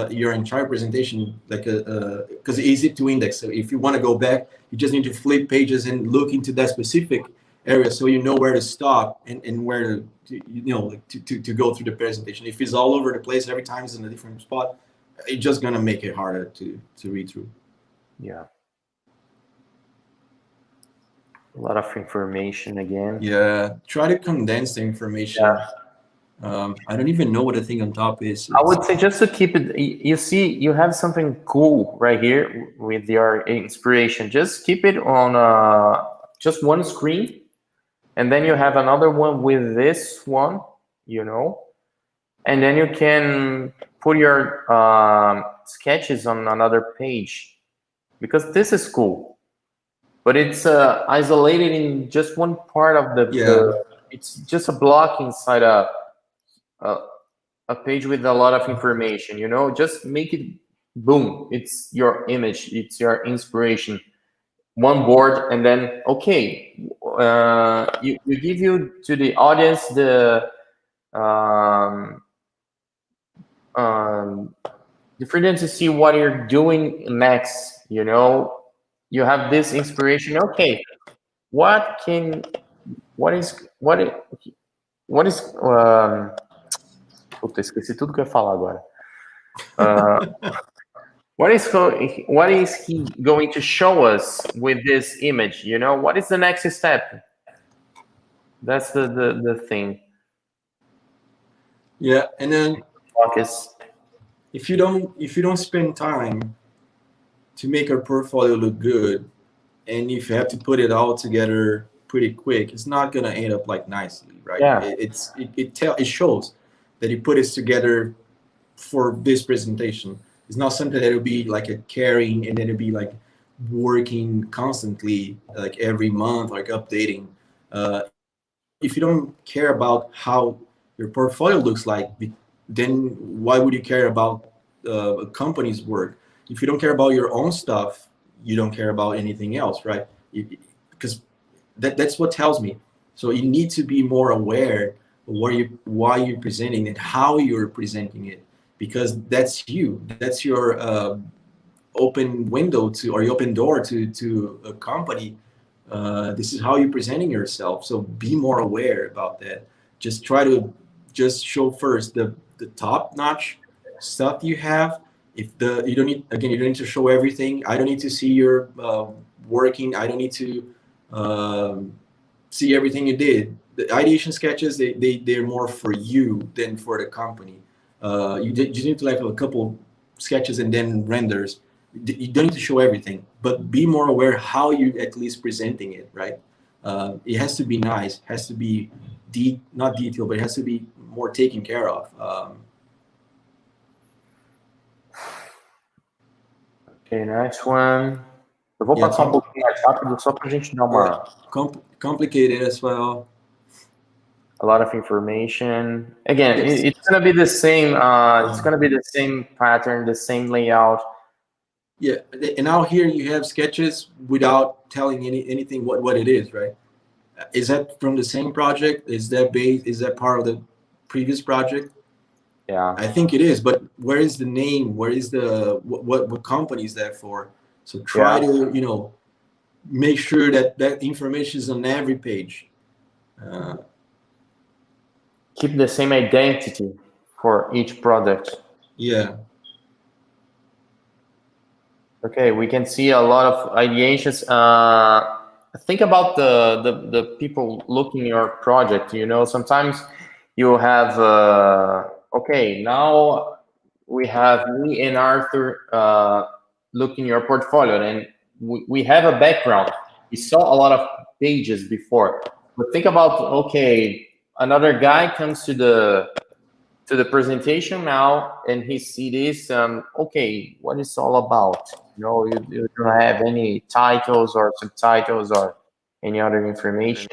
your entire presentation, like because it's easy to index. So if you want to go back, you just need to flip pages and look into that specific area, so you know where to stop and where to you know, like to go through the presentation. If it's all over the place, every time it's in a different spot, it's just gonna make it harder to read through. Yeah. A lot of information again. Yeah, try to condense the information. Yeah. I don't even know what the thing on top is. I would say just to keep it, you see, you have something cool right here with your inspiration. Just keep it on just one screen, and then you have another one with this one, you know, and then you can put your sketches on another page, because this is cool. But it's isolated in just one part of it's just a block inside a page with a lot of information, you know. Just make it boom, it's your image, it's your inspiration, one board, and then okay, you give you to the audience the freedom to see what you're doing next, you know. You have this inspiration. Okay, what is puta, esqueci tudo que eu ia falar agora. What is he going to show us with this image, you know? What is the next step? That's the thing. Yeah, and then Focus. if you don't spend time to make your portfolio look good, and if you have to put it all together pretty quick, it's not gonna end up like nicely, right? Yeah. It shows that you put it together for this presentation. It's not something that will be like a carrying and then it'll be like working constantly, like every month, like updating. If you don't care about how your portfolio looks like, then why would you care about a company's work? If you don't care about your own stuff, you don't care about anything else, right? Because that's what tells me. So you need to be more aware of why you're presenting and how you're presenting it, because that's you. That's your open window to, or your open door to a company. This is how you're presenting yourself. So be more aware about that. Just try to just show first the top notch stuff you have. If the you don't need, again, you don't need to show everything. I don't need to see your working. I don't need to see everything you did. The ideation sketches, they're more for you than for the company. You need to like a couple sketches and then renders. You don't need to show everything, but be more aware how you at least presenting it, right? It has to be nice, has to be not detailed, but it has to be more taken care of. Ok, nice one. Eu vou passar um pouquinho mais rápido só para a gente dar uma... Complicated as well. A lot of information. Again, yes. It's going to be the same. It's going to be the same pattern, the same layout. Yeah, and now here you have sketches without telling anything what it is, right? Is that from the same project? Is that based? Is that part of the previous project? Yeah, I think it is. But where is the name? Where is the what company is that for? So try to make sure that that information is on every page. Keep the same identity for each product. Yeah. Okay, we can see a lot of ideations. Think about the people looking your project. Sometimes you have okay, now we have me and Arthur looking your portfolio, and we have a background. We saw a lot of pages before, but think about, okay, another guy comes to the presentation now and he see this, okay, what is all about? You don't have any titles or subtitles or any other information.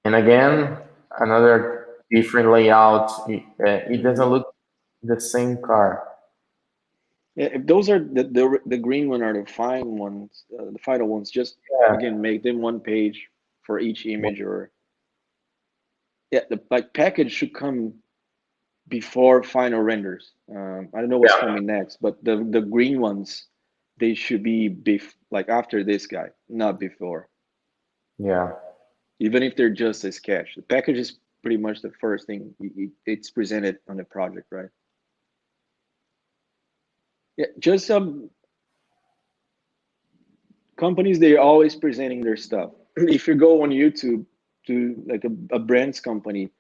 And again, another different layout. It doesn't look the same car. Yeah, if those are the green one are the fine ones, the final ones, just again make them one page for each image. Or the package should come before final renders. I don't know what's coming next, but the green ones, they should be like after this guy, not before. Yeah. Even if they're just a sketch, the package is pretty much the first thing it's presented on the project, right? Yeah, just some companies, they're always presenting their stuff. If you go on YouTube to like a brand's company,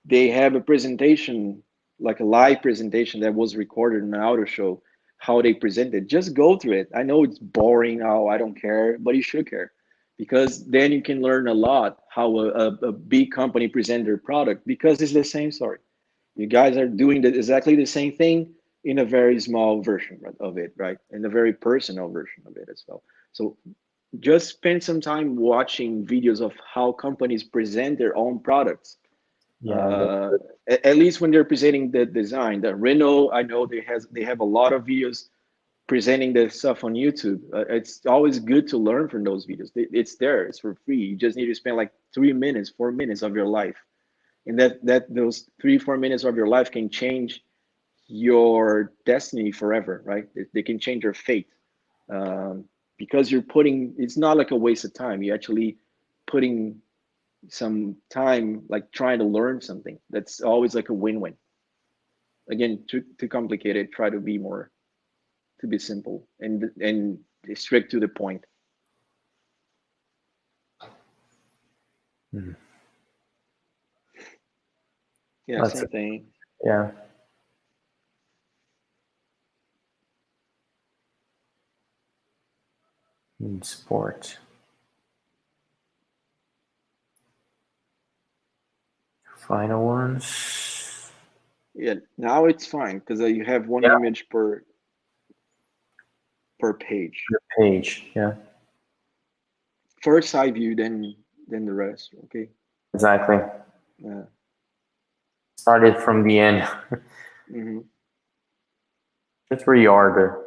they have a presentation, like a live presentation that was recorded in an auto show, how they present it. Just go through it. I know it's boring. Oh, I don't care, but you should care, because then you can learn a lot how a big company present their product, because it's the same story. You guys are doing exactly the same thing in a very small version of it, right? In a very personal version of it as well. So just spend some time watching videos of how companies present their own products. At least when they're presenting the design. The Renault, I know they have a lot of videos presenting the stuff on YouTube. It's always good to learn from those videos. It's there, it's for free. You just need to spend like 3 minutes, 4 minutes of your life, and that those 3-4 minutes of your life can change your destiny forever, right? They can change your fate, because you're putting, it's not like a waste of time. You're actually putting some time, like trying to learn something. That's always like a win-win. Again, too complicated. Try to be simple and strict to the point. Yeah, same thing. Yeah. in sport. Final ones. Yeah, now it's fine because you have one Yeah. image per page. The page, yeah. First side view, then the rest. Okay. Exactly. Yeah. Started from the end. Mm-hmm. Just reorder.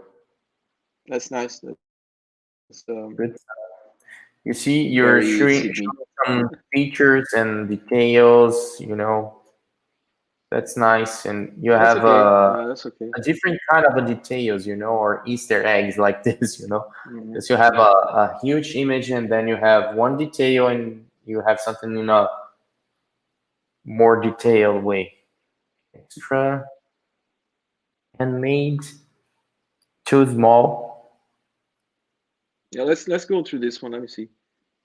That's nice. That's Good. You see, you're very showing Sydney. some features and details, you know, that's nice. And you That's have okay. That's okay. a different kind of a details, you know, or Easter eggs like this, you know. Mm-hmm. Because you have a huge image and then you have one detail and you have something in a more detailed way. Extra, handmade, too small. Yeah, let's go through this one. Let me see.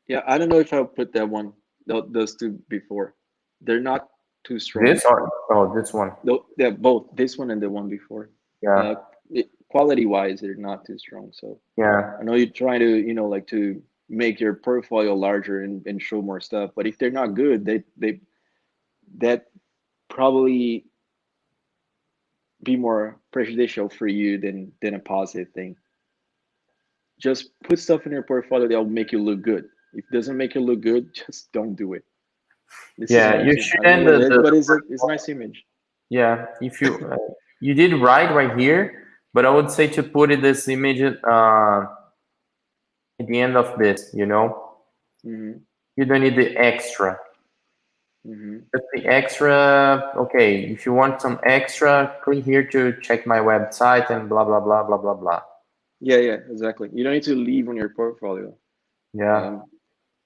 Yeah, I don't know if I'll put that one, those two before. They're not too strong. This or oh, this one. Though they're both this one and the one before. Yeah, Quality wise, they're not too strong. So yeah, I know you're trying to, like to make your portfolio larger and show more stuff. But if they're not good, that probably be more prejudicial for you than a positive thing. Just put stuff in your portfolio that'll make you look good. If it doesn't make you look good, just don't do it. This is yeah. one You too. should I don't know end what it is, the but it's a nice image. yeah. If you you did right here, but I would say to put it this image at the end of this. You know, Mm-hmm. you don't need the extra. Mm-hmm. Just the extra. Okay, if you want some extra, click here to check my website and blah blah blah blah blah blah. Yeah, exactly. You don't need to leave on your portfolio. Yeah, Um,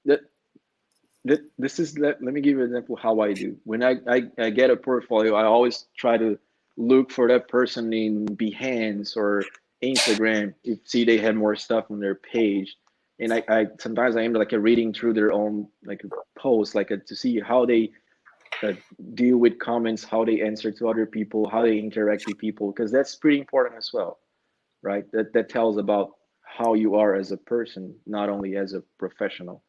that this is let me give you an example how I do. When I get a portfolio, I always try to look for that person in Behance or Instagram if see they have more stuff on their page. And I sometimes I am like a reading through their own like posts like to see how they uh, deal with comments, how they answer to other people, how they interact with people, because that's pretty important as well, right? That tells about how you are as a person, not only as a professional.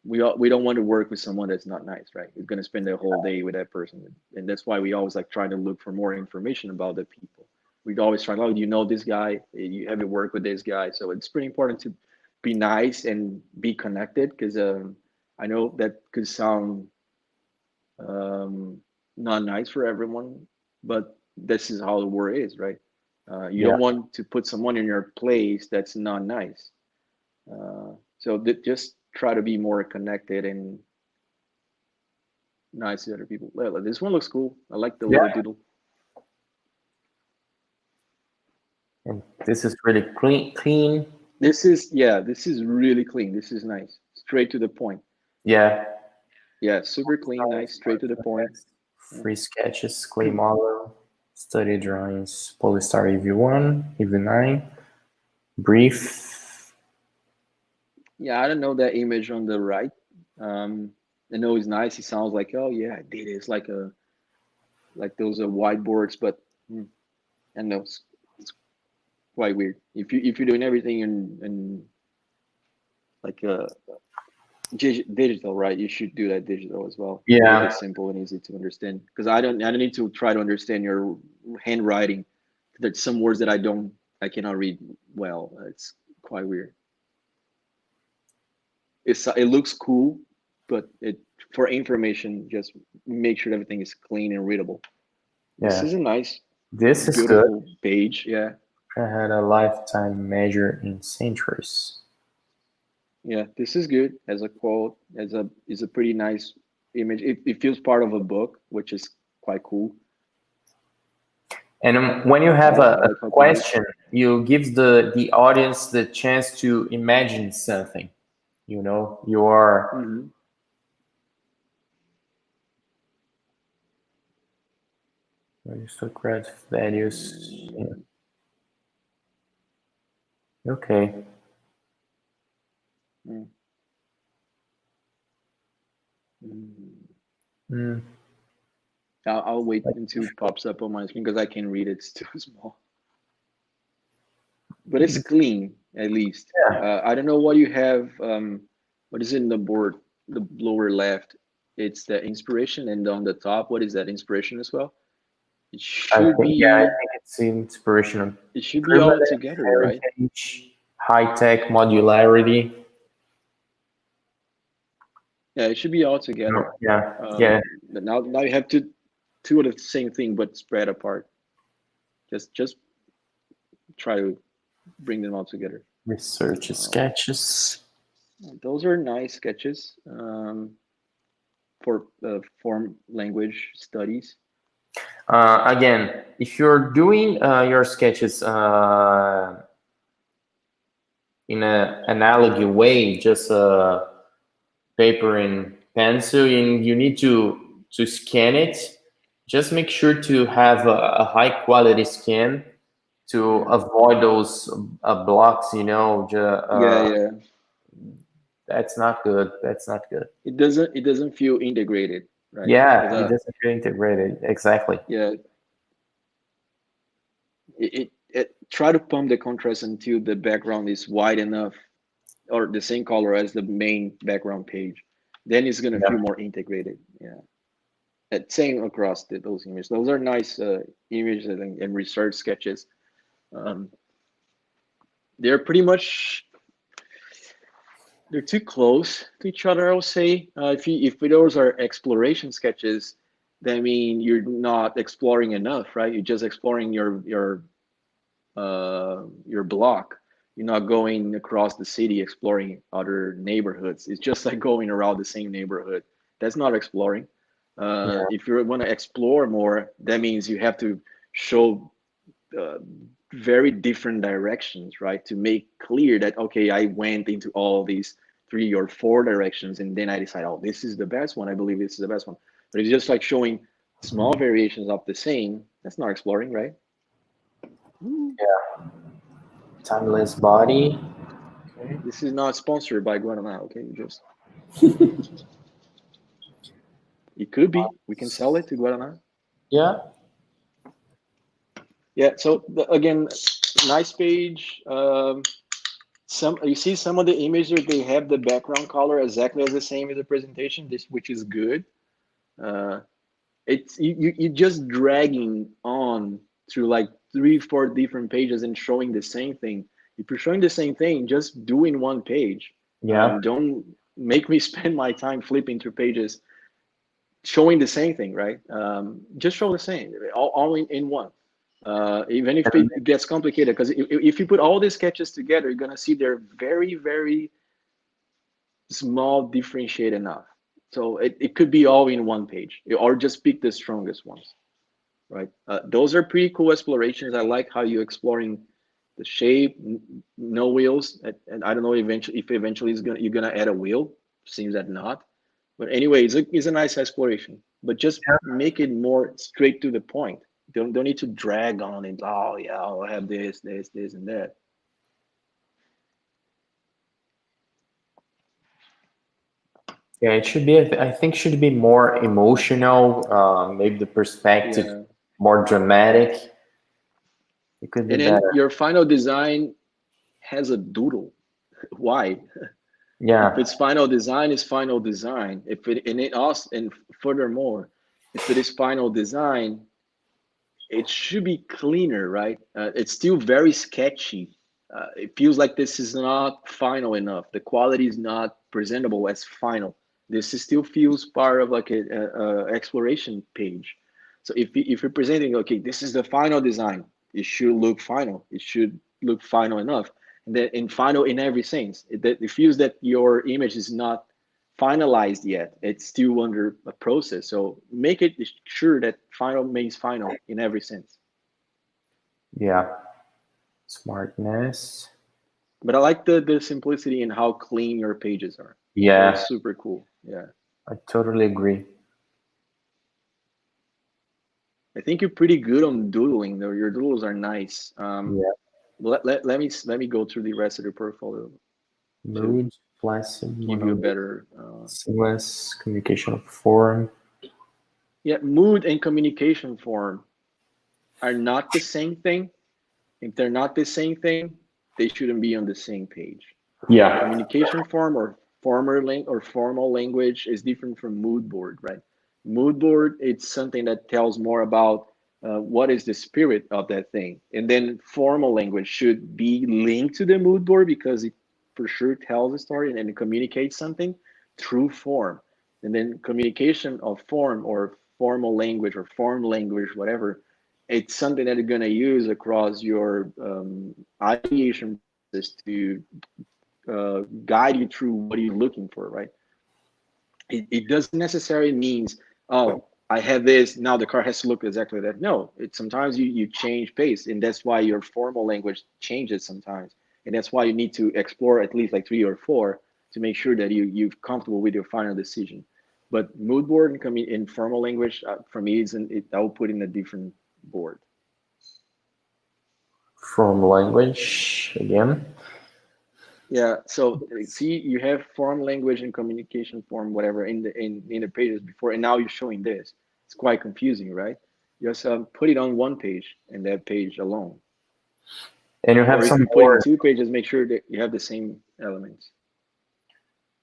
We don't want to work with someone that's not nice, right? You're going to spend the whole day with that person, and that's why we always like try to look for more information about the people. We always try, oh, you know this guy, you have to work with this guy, so it's pretty important to be nice and be connected because I know that could sound not nice for everyone, but this is how the world is, right? You yeah, don't want to put someone in your place that's not nice. So just try to be more connected and nice to other people. Well, this one looks cool. I like the yeah. little doodle. And this is really clean. This is really clean. This is nice. Straight to the point. Yeah. Yeah, super clean, nice, straight to the point. Yeah. Free sketches, clay model, study drawings, Polystar EV1, EV9, brief. Yeah, I don't know that image on the right. I know it's nice. It sounds like, oh yeah, I did it. It's like those are whiteboards, but I know it's quite weird. If you're doing everything in like digital, right? You should do that digital as well. Make it Yeah, simple and easy to understand. Because I don't need to try to understand your handwriting. There's some words that I cannot read well. It's quite weird. It looks cool, but it for information, just make sure everything is clean and readable. This yeah. is a nice, This is good. beautiful page. Yeah, I had a lifetime measure in centuries. yeah. This is good as a quote. As a is a pretty nice image. It feels part of a book, which is quite cool. And when you have I a like how clean it is. question, you give the audience the chance to imagine something. You know, you are Mm-hmm. aristocrat values. Yeah. Okay. Mm-hmm. Mm. I'll wait until it pops up on my screen because I can't read it. It's too small. But it's clean. at least. Yeah. I don't know what you have. What is it in the board, the lower left? It's the inspiration, and on the top, what is that inspiration as well? It I should think, yeah, I be. think it's inspirational. It should be all Permanent together, right? heritage, high-tech modularity. Yeah, it should be all together. Yeah, yeah. But now you have two of the same thing, but spread apart. Just try to bring them all together. Research sketches. Those are nice sketches for form language studies. Again, if you're doing your sketches in an analogy way, just paper and pencil, and you need to scan it, just make sure to have a high quality scan to avoid those blocks, Yeah. that's not good. That's not good. It doesn't feel integrated, right? Yeah, it doesn't feel integrated. Exactly. Yeah. It try to pump the contrast until the background is wide enough or the same color as the main background page. Then it's gonna feel more integrated. Yeah. Same across those images. Those are nice images and research sketches. They're pretty much they're too close to each other. I would say if those are exploration sketches, that mean you're not exploring enough, right? You're just exploring your block. You're not going across the city exploring other neighborhoods. It's just like going around the same neighborhood. That's not exploring. If you want to explore more, that means you have to show very different directions, right? To make clear that, okay, I went into all these 3 or 4 directions and then I decide, oh, this is the best one. I believe this is the best one. But it's just like showing small variations of the same. That's not exploring, right? Yeah. Timeless body. Okay. This is not sponsored by Guaraná, okay? Just it could be. We can sell it to Guaraná. Yeah. Yeah. So again, nice page. You see some of the images, they have the background color exactly as the same as the presentation. Which is good. It's you just dragging on through like 3-4 different pages and showing the same thing. If you're showing the same thing, just do in one page. Yeah. Don't make me spend my time flipping through pages showing the same thing, right? Just show the same, all in one. Even if it gets complicated, because if you put all these sketches together, you're gonna see they're very, very small, differentiate enough. So it could be all in one page, or just pick the strongest ones, right? Those are pretty cool explorations. I like how you're exploring the shape, no wheels, and I don't know if eventually you're gonna add a wheel. Seems that not, but anyway, it's a nice exploration. But just make it more straight to the point. Don't need to drag on it. Oh yeah, I'll have this, and that. Yeah, it should be. I think should be more emotional. Maybe the perspective more dramatic. It could be And then better. your final design has a doodle. Why? Yeah. If it's final design, it's final design. If it and it also and furthermore, if it is final design, it should be cleaner, right? It's still very sketchy. It feels like this is not final enough. The quality is not presentable as final. This still feels part of like a exploration page. So if you're presenting, okay, this is the final design, it should look final. It should look final enough. And then in final in every sense, it feels that your image is not finalized yet. It's still under a process. So make it sure that final means final in every sense. Yeah. Smartness. But I like the simplicity and how clean your pages are. Yeah. They're super cool. Yeah. I totally agree. I think you're pretty good on doodling though. Your doodles are nice. Yeah. Let me go through the rest of your portfolio. Mood, placid, Give you a better seamless communication form. Yeah, mood and communication form are not the same thing. If they're not the same thing, they shouldn't be on the same page. Yeah. Communication form or formal language is different from mood board, right? Mood board, it's something that tells more about what is the spirit of that thing, and then formal language should be linked to the mood board because it for sure tells a story and it communicates something through form. And then communication of form or formal language or form language, whatever, it's something that you're going to use across your ideation process to guide you through what you're looking for, right? It doesn't necessarily means, oh, I have this, now the car has to look exactly like that. No, sometimes you change pace, and that's why your formal language changes sometimes. And that's why you need to explore at least like 3 or 4 to make sure that you're comfortable with your final decision. But mood board and in formal language, for me, I will put in a different board. From language again. Yeah, so see, you have form language and communication form, whatever, in the pages before, and now you're showing this. It's quite confusing, right? Just put it on one page and that page alone. And you have or if some you put it in more. 2 pages, make sure that you have the same elements.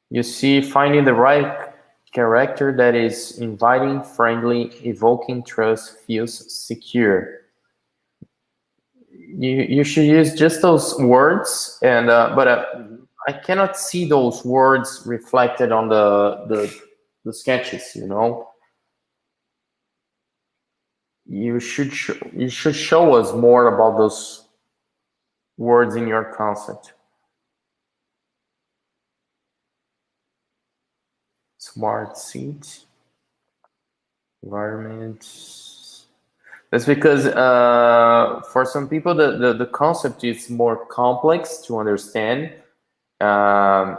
You see, finding the right character that is inviting, friendly, evoking trust, feels secure. You should use just those words, and but I cannot see those words reflected on the sketches. You know, you should show us more about those words in your concept. Smart seat, environment. That's because for some people the concept is more complex to understand. Um,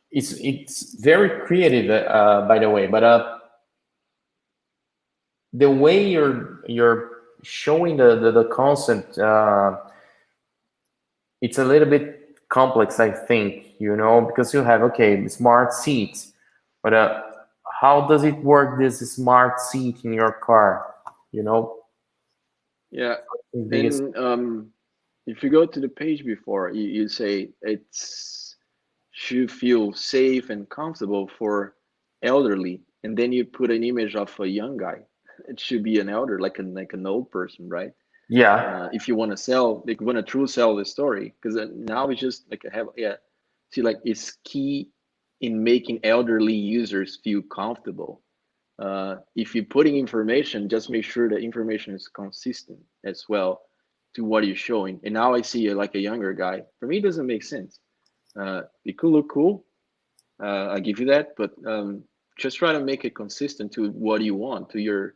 it's very creative, by the way, but the way you're showing the concept, it's a little bit complex, I think, you know, because you have, okay, smart seats, but how does it work, this smart seat in your car, you know? Yeah, and if you go to the page before, you say it's should feel safe and comfortable for elderly, and then you put an image of a young guy. It should be an elder, like an old person, right? Yeah. If you want to sell, like want to true sell the story, because now it's just like see, like it's key in making elderly users feel comfortable. If you're putting information, just make sure the information is consistent as well to what you're showing. And now I see like a younger guy. For me, it doesn't make sense. It could look cool. I give you that, but just try to make it consistent to what you want to your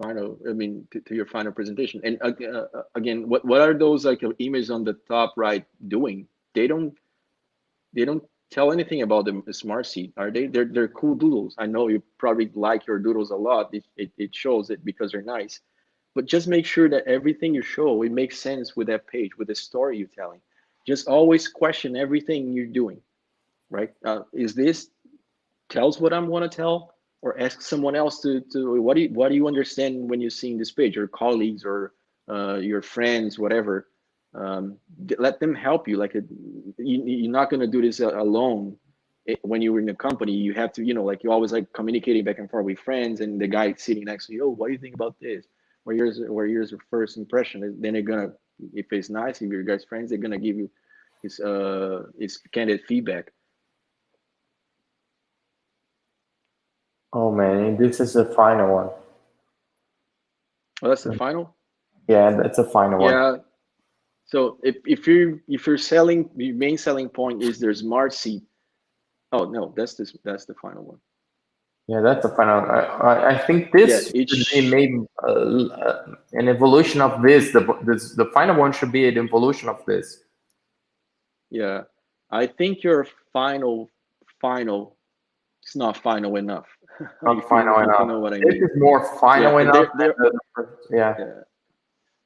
final. I mean, to your final presentation. And again, what are those like images on the top right doing? They don't tell anything about the smart seat, are they? They're cool doodles. I know you probably like your doodles a lot. It shows it because they're nice, but just make sure that everything you show, it makes sense with that page, with the story you're telling. Just always question everything you're doing, right? Is this tells what I want to tell, or ask someone else to what do you understand when you're seeing this page, your colleagues or your friends, whatever. Let them help you. Like you're not going to do this alone. When you're in a company, you have to, like you always like communicating back and forth with friends, and the guy sitting next to you, oh, what do you think about this? Where's your first impression? Then they're gonna, if it's nice, if you're guys friends, they're gonna give you his candid feedback. Oh man, this is the final one. Oh, that's the final? Yeah, that's the final one. Yeah. So if you're selling, your main selling point is there's smart seat. Oh no, that's the final one. Yeah, that's the final. I think this Yeah, should be maybe an evolution of this. The final one should be an evolution of this. yeah. I think your final it's not final enough. Not if final you enough. know what I This mean. is more final Yeah, enough. Yeah.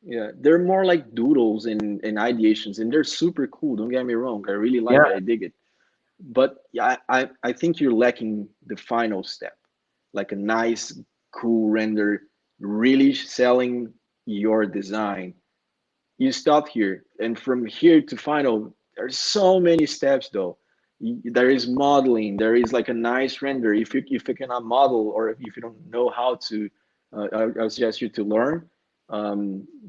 Yeah, they're more like doodles and ideations, and they're super cool. Don't get me wrong, I really like it. I dig it. But yeah, I think you're lacking the final step, like a nice, cool render, really selling your design. you stop here, and from here to final, there's so many steps though. There is modeling, there is like a nice render. If you cannot model, or if you don't know how to, I'll suggest you to learn.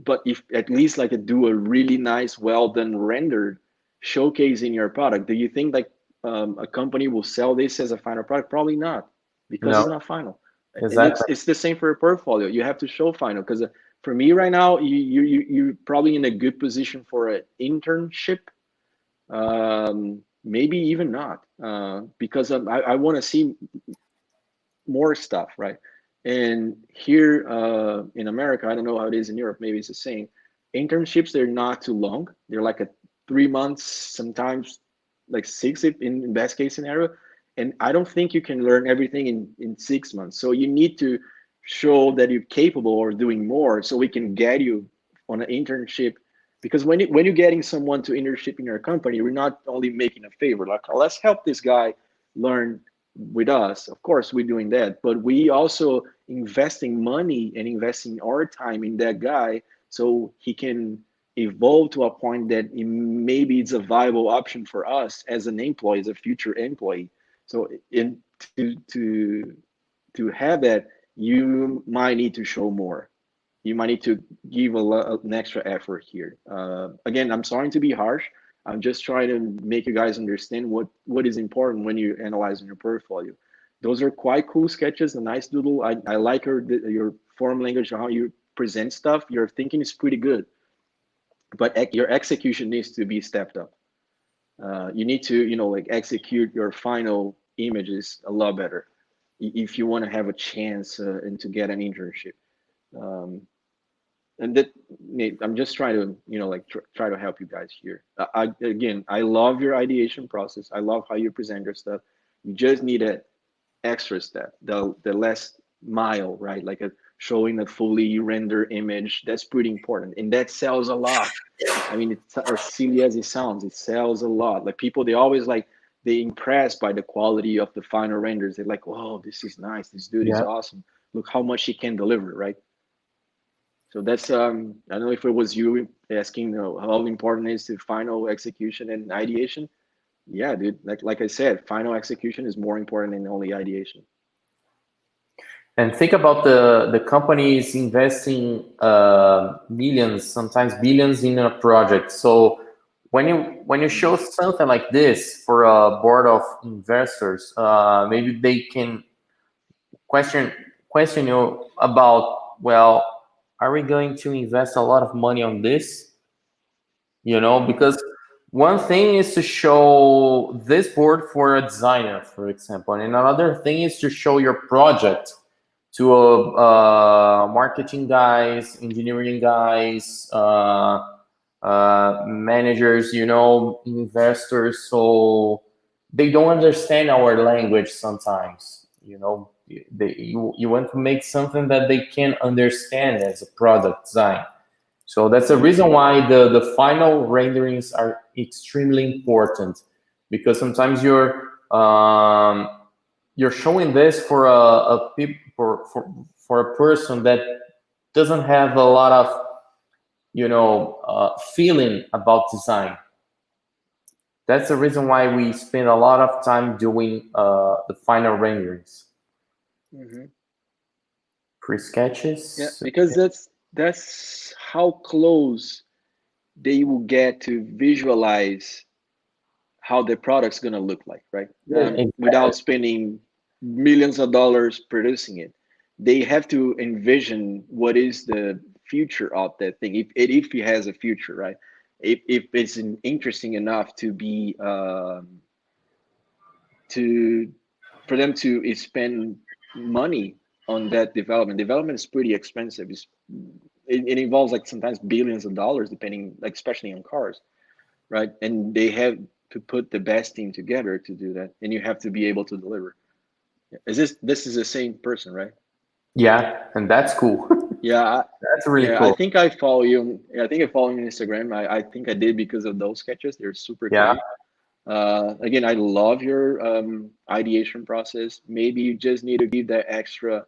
But if at least like do a really nice, well done render showcasing your product. Do you think like a company will sell this as a final product? Probably not, because No, it's not final. And exactly. it's the same for a portfolio. You have to show final, because for me right now, you're probably in a good position for an internship. Maybe even not, because I want to see more stuff, right? And here in America, I don't know how it is in Europe. Maybe it's the same. Internships, they're not too long. They're like a 3 months, sometimes like six in best case scenario. And I don't think you can learn everything in 6 months. So you need to show that you're capable of doing more, so we can get you on an internship. Because when you're getting someone to internship in your company, we're not only making a favor, like, oh, let's help this guy learn with us. Of course we're doing that, but we also investing money and investing our time in that guy, so he can evolve to a point that maybe it's a viable option for us as an employee, as a future employee. So in to have that, you might need to show more. You might need to give an extra effort here. Again, I'm sorry to be harsh. I'm just trying to make you guys understand what is important when you're analyzing your portfolio. Those are quite cool sketches, a nice doodle. I like your form language, how you present stuff. Your thinking is pretty good, but your execution needs to be stepped up. You need to, like execute your final images a lot better if you want to have a chance and to get an internship. Um, and that, Nate, I'm just trying to, like try to help you guys here. Again, I love your ideation process. I love how you present your stuff. You just need an extra step, the last mile, right? Like showing a fully rendered image. That's pretty important, and that sells a lot. I mean, it's as silly as it sounds, it sells a lot. Like people, they always like, they impressed by the quality of the final renders. They're like, "Whoa, this is nice. This dude is Yeah. awesome. Look how much he can deliver," right? So that's I don't know if it was you asking, how important is the final execution and ideation. Yeah, dude. Like I said, final execution is more important than only ideation. And think about the companies investing millions, sometimes billions in a project. So when you show something like this for a board of investors, maybe they can question you about, well, are we going to invest a lot of money on this? Because one thing is to show this board for a designer, for example, and another thing is to show your project to marketing guys, engineering guys, managers, investors. So they don't understand our language sometimes. You want to make something that they can understand as a product design. So that's the reason why the final renderings are extremely important, because sometimes you're showing this for for a person that doesn't have a lot of feeling about design. That's the reason why we spend a lot of time doing the final renderings. Mm-hmm. Pre-sketches. Yeah, because that's how close they will get to visualize how the product's gonna look like, right? Exactly. Without spending millions of dollars producing it. They have to envision what is the future of that thing, if it has a future, right? If it's interesting enough to be to for them to spend money on that development. Development is pretty expensive. It involves like sometimes billions of dollars, depending, like especially on cars, right? And they have to put the best team together to do that, and you have to be able to deliver. Is this is the same person, right? Yeah, and that's cool. Yeah, That's really yeah. I cool. think I follow you. I think I follow you on Instagram. I think I did because of those sketches. They're super Yeah. cool. Again, I love your ideation process. Maybe you just need to give that extra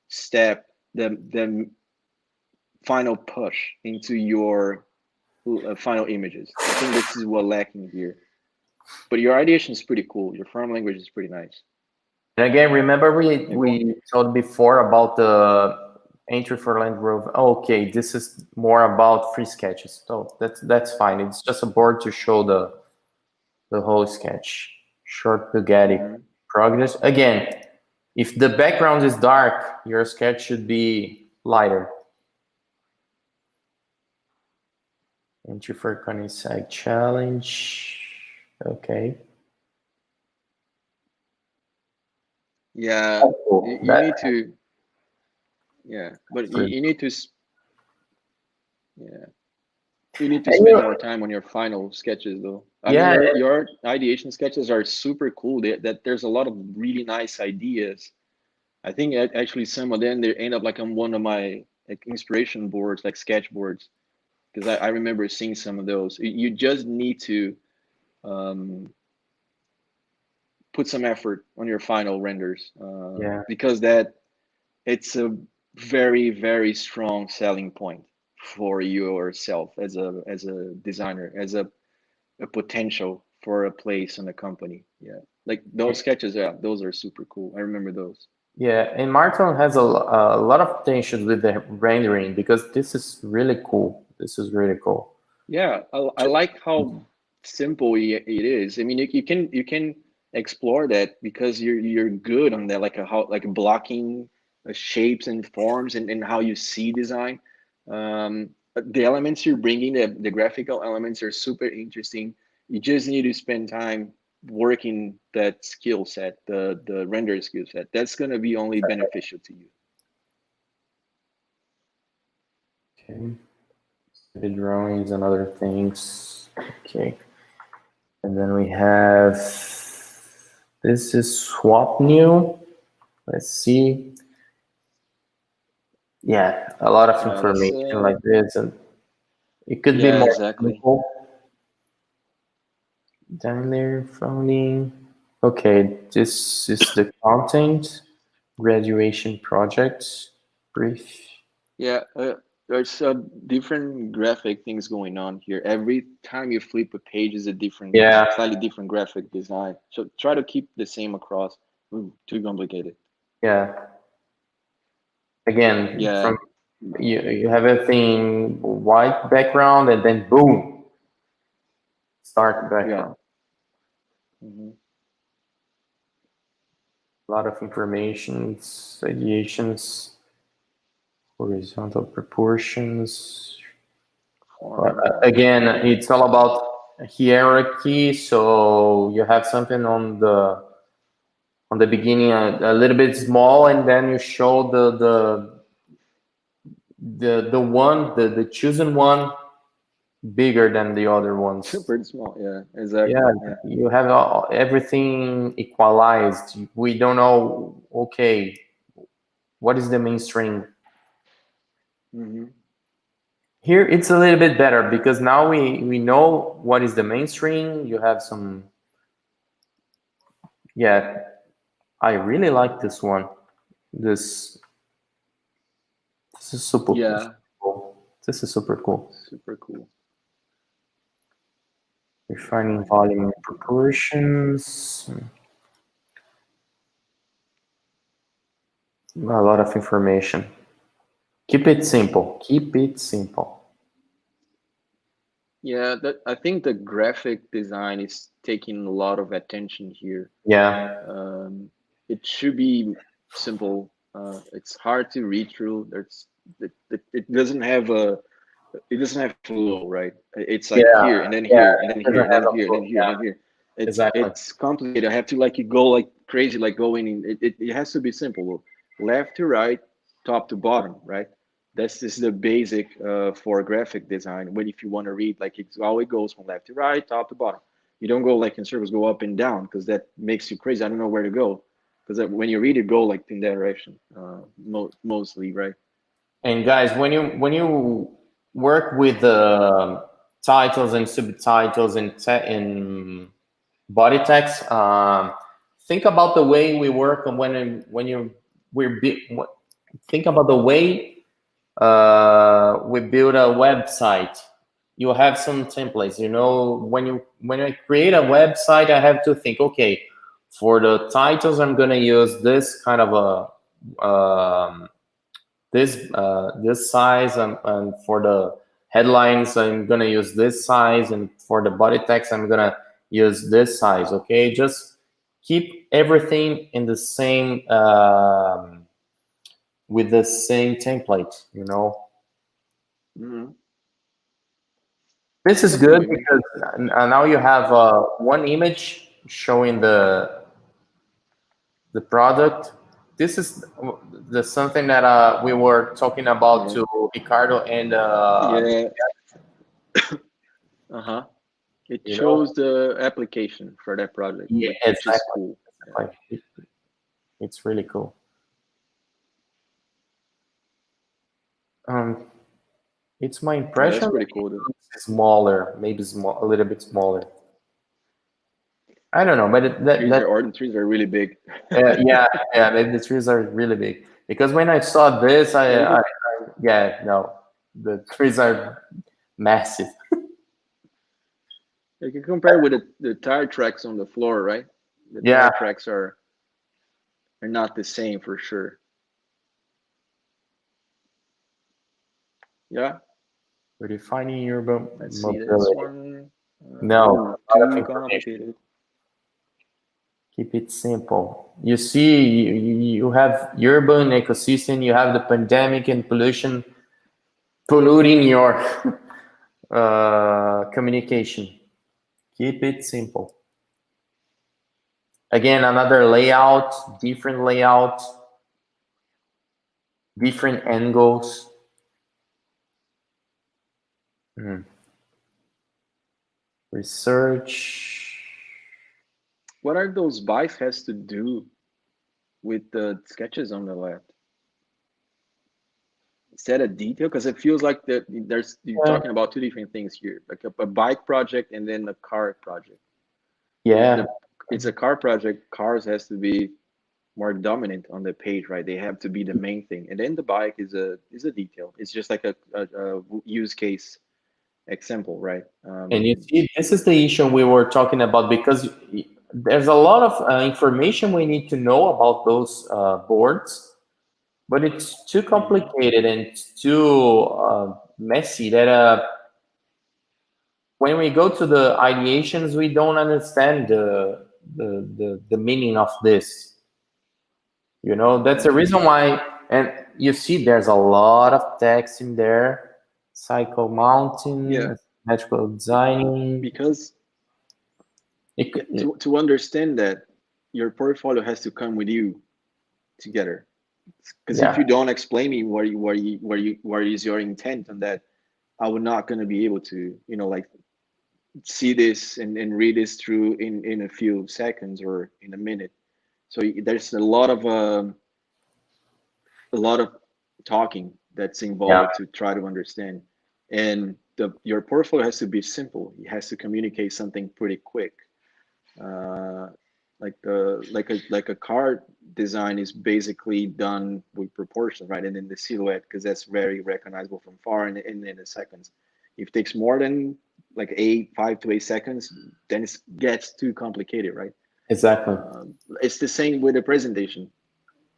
step, the final push into your final images. I think this is what lacking here. But your ideation is pretty cool. Your farm language is pretty nice. And again, remember we told before about the entry for Land Rover. Okay, this is more about free sketches. So that's fine. It's just a board to show the whole sketch. Short Bugatti progress. Again, if the background is dark, your sketch should be lighter. Entry for Coincide Challenge. Okay. Yeah, you need to. Yeah, but you need to. Yeah, you need to spend more time on your final sketches, though. I mean, your ideation sketches are super cool. That there's a lot of really nice ideas. I think actually some of them they end up like on one of my like inspiration boards, like sketch boards, because I remember seeing some of those. You just need to put some effort on your final renders, because it's a very, very strong selling point for yourself as a designer, as a potential for a place in a company. Yeah, like those sketches, yeah, those are super cool. I remember those. Yeah, and Martin has a lot of tension with the rendering because this is really cool. This is really cool. Yeah, I like how simple it is. I mean, you can explore that because you're good on that, like blocking shapes and forms and how you see design. The elements you're bringing, the graphical elements are super interesting. You just need to spend time working that skill set, the render skill set. That's gonna be only beneficial to you. Okay. The drawings and other things. Okay. And then we have, this is swap new. Let's see. Yeah, a lot of information like this, and it could be more simple. Down there, founding. Okay, this is the content, graduation projects, brief. Yeah, there's different graphic things going on here. Every time you flip a page is a different, slightly different graphic design. So try to keep the same across. Ooh, too complicated. Yeah. Again, from you have everything white background and then boom, start background. Yeah. A lot of information, ideations, horizontal proportions. Again, it's all about hierarchy. So you have something on the beginning a little bit small, and then you show the chosen one bigger than the other ones. Super small, yeah, exactly. Yeah, you have everything equalized. We don't know, okay, what is the mainstream? Here it's a little bit better because now we know what is the mainstream. You have some, yeah, I really like this one. This is super cool. This is super cool. Super cool. Refining volume and proportions. A lot of information. Keep it simple. Keep it simple. Yeah, I think the graphic design is taking a lot of attention here. Yeah. It should be simple. It's hard to read through. It doesn't have flow, right? It's like here and then here and then here and then here and then here and then here. It's complicated. I have to like go like crazy, like going in. It has to be simple. Left to right, top to bottom, right? This is the basic for graphic design. When if you want to read, like it always goes from left to right, top to bottom. You don't go like in circles, go up and down because that makes you crazy. I don't know where to go because when you read it, go like in that direction, mostly, right? And guys, when you work with the titles and subtitles and body text, think about the way we work think about the way we build a website. you have some templates. You know, when I create a website, I have to think, okay, for the titles, I'm gonna use this kind of a this size, and for the headlines, I'm gonna use this size, and for the body text, I'm gonna use this size. Okay, just keep everything in the same with the same template. You know. Mhm. This is I see what good you mean. because now you have one image showing the product. This is the something that we were talking about Yeah. to Ricardo and Yeah. Uh-huh. It you know, shows the application for that project, yeah, which is exactly. cool. Yeah. Like it's really cool. Um, it's my Yeah, that's impression pretty that cool. Though. it's smaller, maybe small, a little bit smaller. I don't know, but The trees are really big. yeah, yeah, maybe the trees are really big because when I saw this, Yeah, yeah, no, the trees are massive. you can compare with the tire tracks on the floor, right? The Yeah, tire tracks are not the same for sure. Yeah, redefining urban let's see this mobility. one. No, a Ooh, lot of too information. complicated. Keep it simple. You see, you have urban ecosystem, you have the pandemic and pollution polluting your communication. Keep it simple. Again, another layout, different angles. Hmm. Research. What are those bikes has to do with the sketches on the left? Is that a detail? Because it feels like that there's you're Yeah, talking about two different things here, like a bike project and then a car project. If yeah, the it's a car project, cars has to be more dominant on the page, right? They have to be the main thing, and then the bike is a detail. It's just like a use case example, right? and you see, this is the issue we were talking about because there's a lot of information we need to know about those boards, but it's too Mhm. complicated and it's too messy that when we go to the ideations, we don't understand the meaning of this. You know, that's the reason why. And you see, there's a lot of text in there. Cycle Yeah, mounting, magical designing. because It, yeah, to understand that your portfolio has to come with you together. Because if yeah, you don't explain me what is your intent on that, I would not gonna be able to, like see this and read this through in a few seconds or in a minute. So there's a lot of talking that's yeah, involved to try to understand, and your portfolio has to be simple. It has to communicate something pretty quick. Uh, like a car design is basically done with proportion, right? And then the silhouette, because that's very recognizable from far in the seconds. If it takes more than like 5 to 8 seconds, then it gets too complicated, right? exactly. It's the same with the presentation.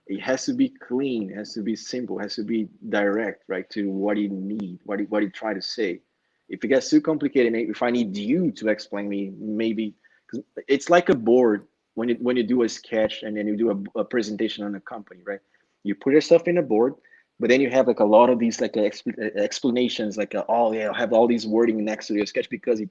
It has to be clean, it has to be simple, it has to be direct, right, to what you need, what you try to say. If it gets too complicated, if I need you to explain me, maybe because it's like a board when you do a sketch and then you do a presentation on a company, right? You put your stuff in a board, but then you have like a lot of these like explanations, like oh yeah, I have all these wording next to your sketch because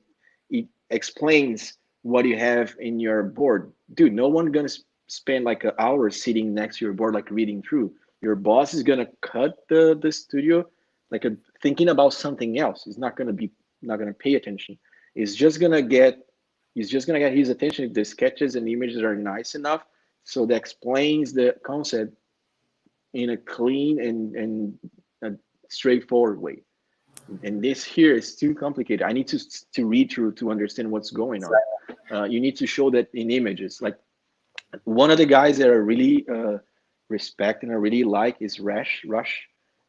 it explains what you have in your board. Dude, no one gonna spend like an hour sitting next to your board, like reading through. Your boss is gonna cut the studio, like thinking about something else. He's not gonna pay attention. He's just gonna get he's just gonna get his attention if the sketches and images are nice enough, so that explains the concept in a clean and a straightforward way. And this here is too complicated. I need to read through to understand what's going on. You need to show that in images. Like one of the guys that I really respect and I really like is Rush.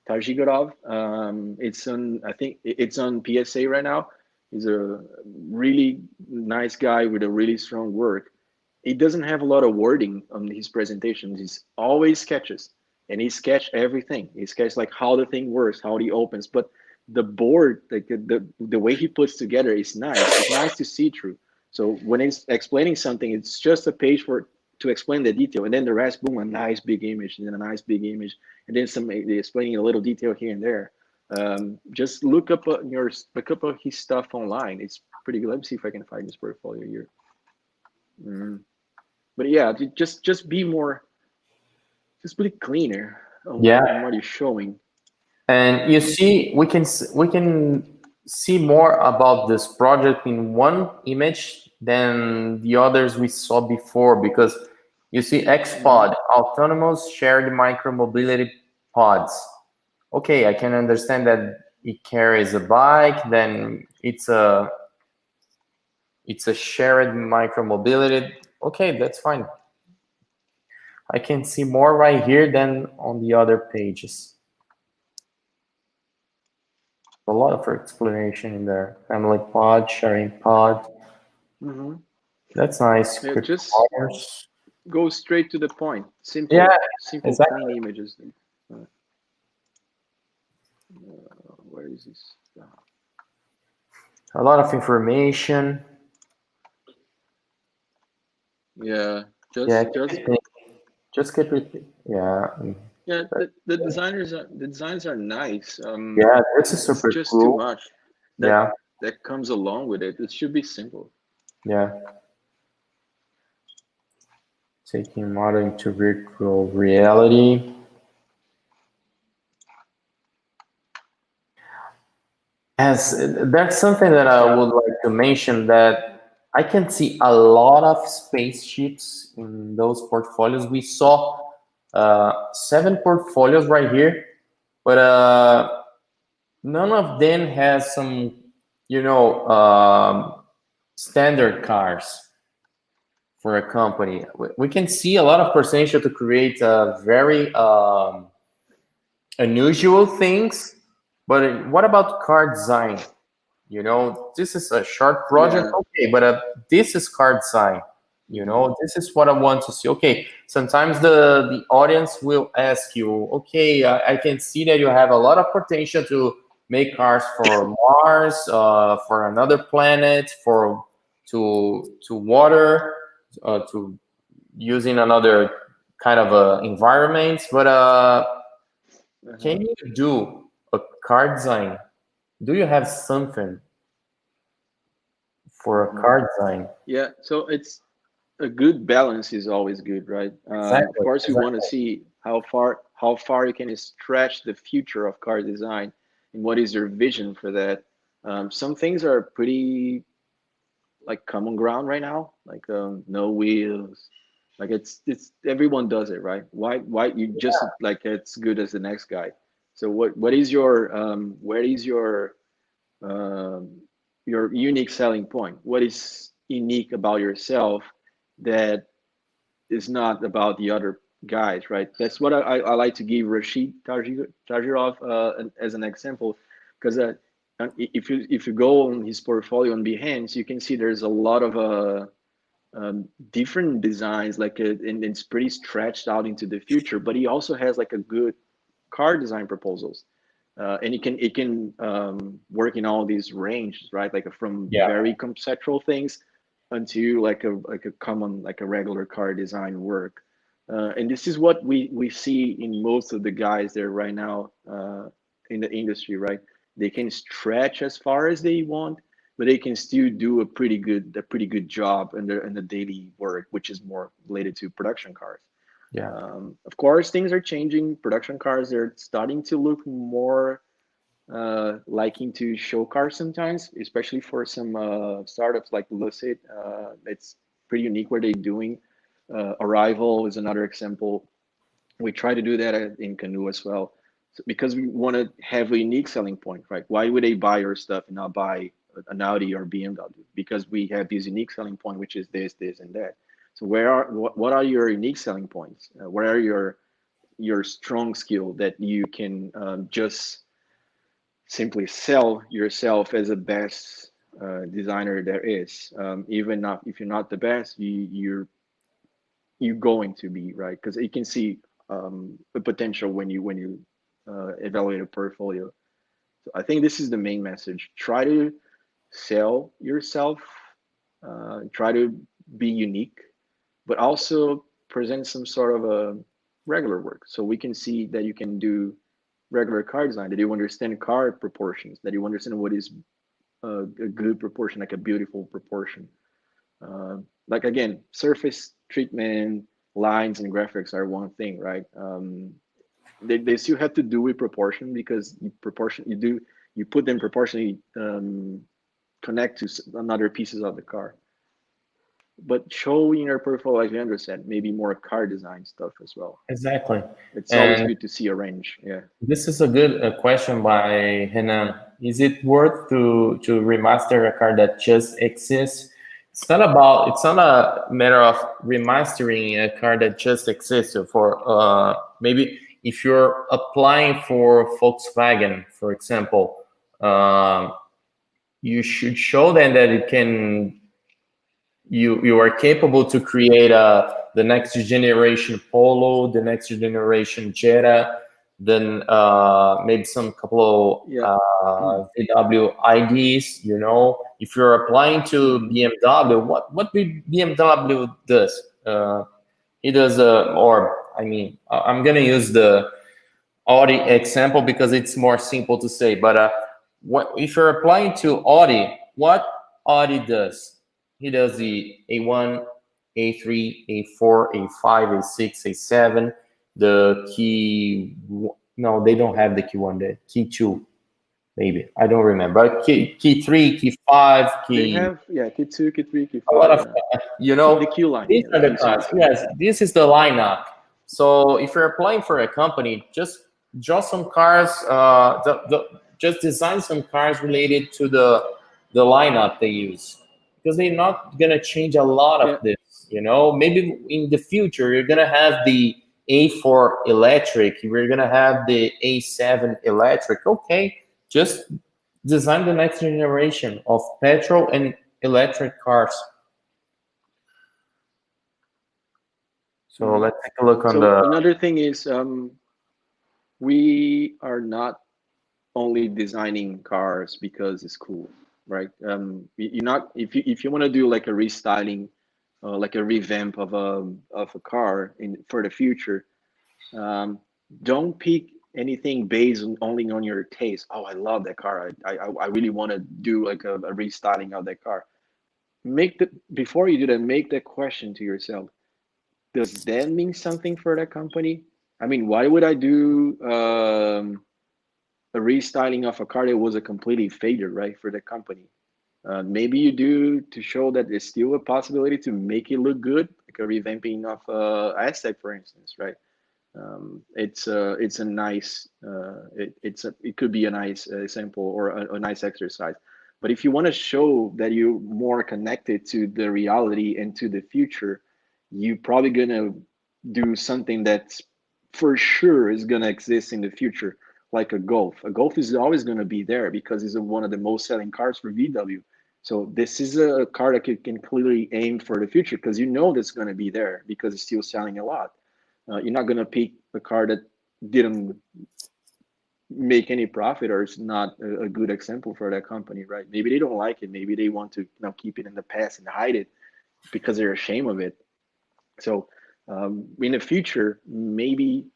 Tajigorov. It's on, I think it's on PSA right now. He's a really nice guy with a really strong work. He doesn't have a lot of wording on his presentations. He's always sketches, and he sketched everything. He sketched like how the thing works, how it opens, but the board, like the way he puts together is nice. It's nice to see through. So when he's explaining something, it's just a page for to explain the detail, and then the rest, boom, a nice big image, and then a nice big image, and then some explaining a little detail here and there. Just look up his stuff online. It's pretty good. Let me see if I can find his portfolio here. But yeah, just be more, just be cleaner on what you're showing. And you see, we can see more about this project in one image than the others we saw before, because you see XPod, autonomous shared micromobility pods. Okay, I can understand that it carries a bike, then it's a shared micromobility. Okay, that's fine. I can see more right here than on the other pages. A lot of explanation in there. Family pod, sharing pod. That's nice. Yeah, just orders. go straight to the point. Simple, simple, exactly. clean images. Where is this? A lot of information. Yeah, just keep it. Yeah. Yeah, the designs are nice. Yeah, this is super it's just cool. too much. Yeah. That comes along with it. It should be simple. Yeah. Taking model into virtual reality. As that's something that I would like to mention, that I can see a lot of spaceships in those portfolios. We saw 7 portfolios right here, but none of them has some, standard cars for a company. We can see a lot of potential to create very unusual things. But what about car design? This is a short project, okay, but this is car design. This is what I want to see. Okay, sometimes the audience will ask you, okay, I can see that you have a lot of potential to make cars for Mars, for another planet, to water, to using another kind of environments. But can you do a car design? Do you have something for a car design? Yeah, so it's a good balance is always good, right? Exactly, of course, we want to see how far you can stretch the future of car design, and what is your vision for that. Some things are pretty like common ground right now, like no wheels, like it's everyone does it, right? Why you just like it's good as the next guy. So what is your where is your unique selling point? What is unique about yourself that is not about the other guys, right? That's what I like to give Rashid Tajirov as an example, because if you go on his portfolio on Behance, you can see there's a lot of different designs, like and it's pretty stretched out into the future. But he also has like a good car design proposals, and it can work in all these ranges, right? Like from very conceptual things until like a common, like a regular car design work. And this is what we see in most of the guys there right now in the industry, right? They can stretch as far as they want, but they can still do a pretty good job in the daily work, which is more related to production cars. Yeah. Of course, things are changing. Production cars, they're starting to look more liking to show cars sometimes, especially for some startups like Lucid. It's pretty unique what they're doing. Arrival is another example. We try to do that in Canoe as well, because we want to have a unique selling point, right? Why would they buy our stuff and not buy an Audi or BMW? Because we have this unique selling point, which is this, and that. So what are your unique selling points? Where are your your strong skill that you can just simply sell yourself as the best designer there is. Even not if you're not the best, you're going to be, right, because you can see the potential when you evaluate a portfolio. So I think this is the main message. Try to sell yourself, try to be unique, but also present some sort of a regular work. So we can see that you can do regular car design, that you understand car proportions, that you understand what is a good proportion, like a beautiful proportion. Like again, surface treatment, lines and graphics are one thing, right? They still have to do with proportion, because you put them proportionally connect to another pieces of the car. But show in your portfolio, like Leandro said, maybe more car design stuff as well. Exactly. It's always good to see a range. Yeah. This is a good question by Renan. Is it worth to remaster a car that just exists? It's not a matter of remastering a car that just exists. For maybe if you're applying for Volkswagen, for example, you should show them that it can. You are capable to create the next generation Polo, the next generation Jetta, then maybe some couple of VW IDs. You know, if you're applying to BMW, what BMW does? It does, or I mean, I'm gonna use the Audi example because it's more simple to say. But what if you're applying to Audi? What Audi does? He does the A1, A3, A4, A5, A6, A7, the key. No, they don't have the key one. The key 2, maybe. I don't remember. Key 3, key 5, They key. have key 2, key 3, key 5. A lot of you know. The Q line. These are the cars. Yes, this is the lineup. So if you're applying for a company, just draw some cars. Just design some cars related to the lineup they use, because they're not gonna change a lot of this. You know, maybe in the future you're gonna have the A4 electric. We're gonna have the A7 electric. Okay, just design the next generation of petrol and electric cars. So let's take a look on Another thing is we are not only designing cars because it's cool, right? You're not, if you want to do like a restyling, like a revamp of a car for the future, don't pick anything based only on your taste. Oh, I love that car. I really want to do like a restyling of that car. Before you do that, make the question to yourself: does that mean something for that company? I mean, why would I do a restyling of a car that was a completely failure, right, for the company? Maybe you do to show that there's still a possibility to make it look good, like a revamping of Aztec, for instance, right? It's a nice it could be a nice example or a nice exercise. But if you want to show that you're more connected to the reality and to the future, you're probably gonna do something that's for sure is gonna exist in the future, like a Golf. A Golf is always gonna be there because it's one of the most selling cars for VW. So this is a car that you can clearly aim for the future because you know that's gonna be there because it's still selling a lot. You're not gonna pick a car that didn't make any profit or is not a good example for that company, right? Maybe they don't like it. Maybe they want to keep it in the past and hide it because they're ashamed of it. So in the future, maybe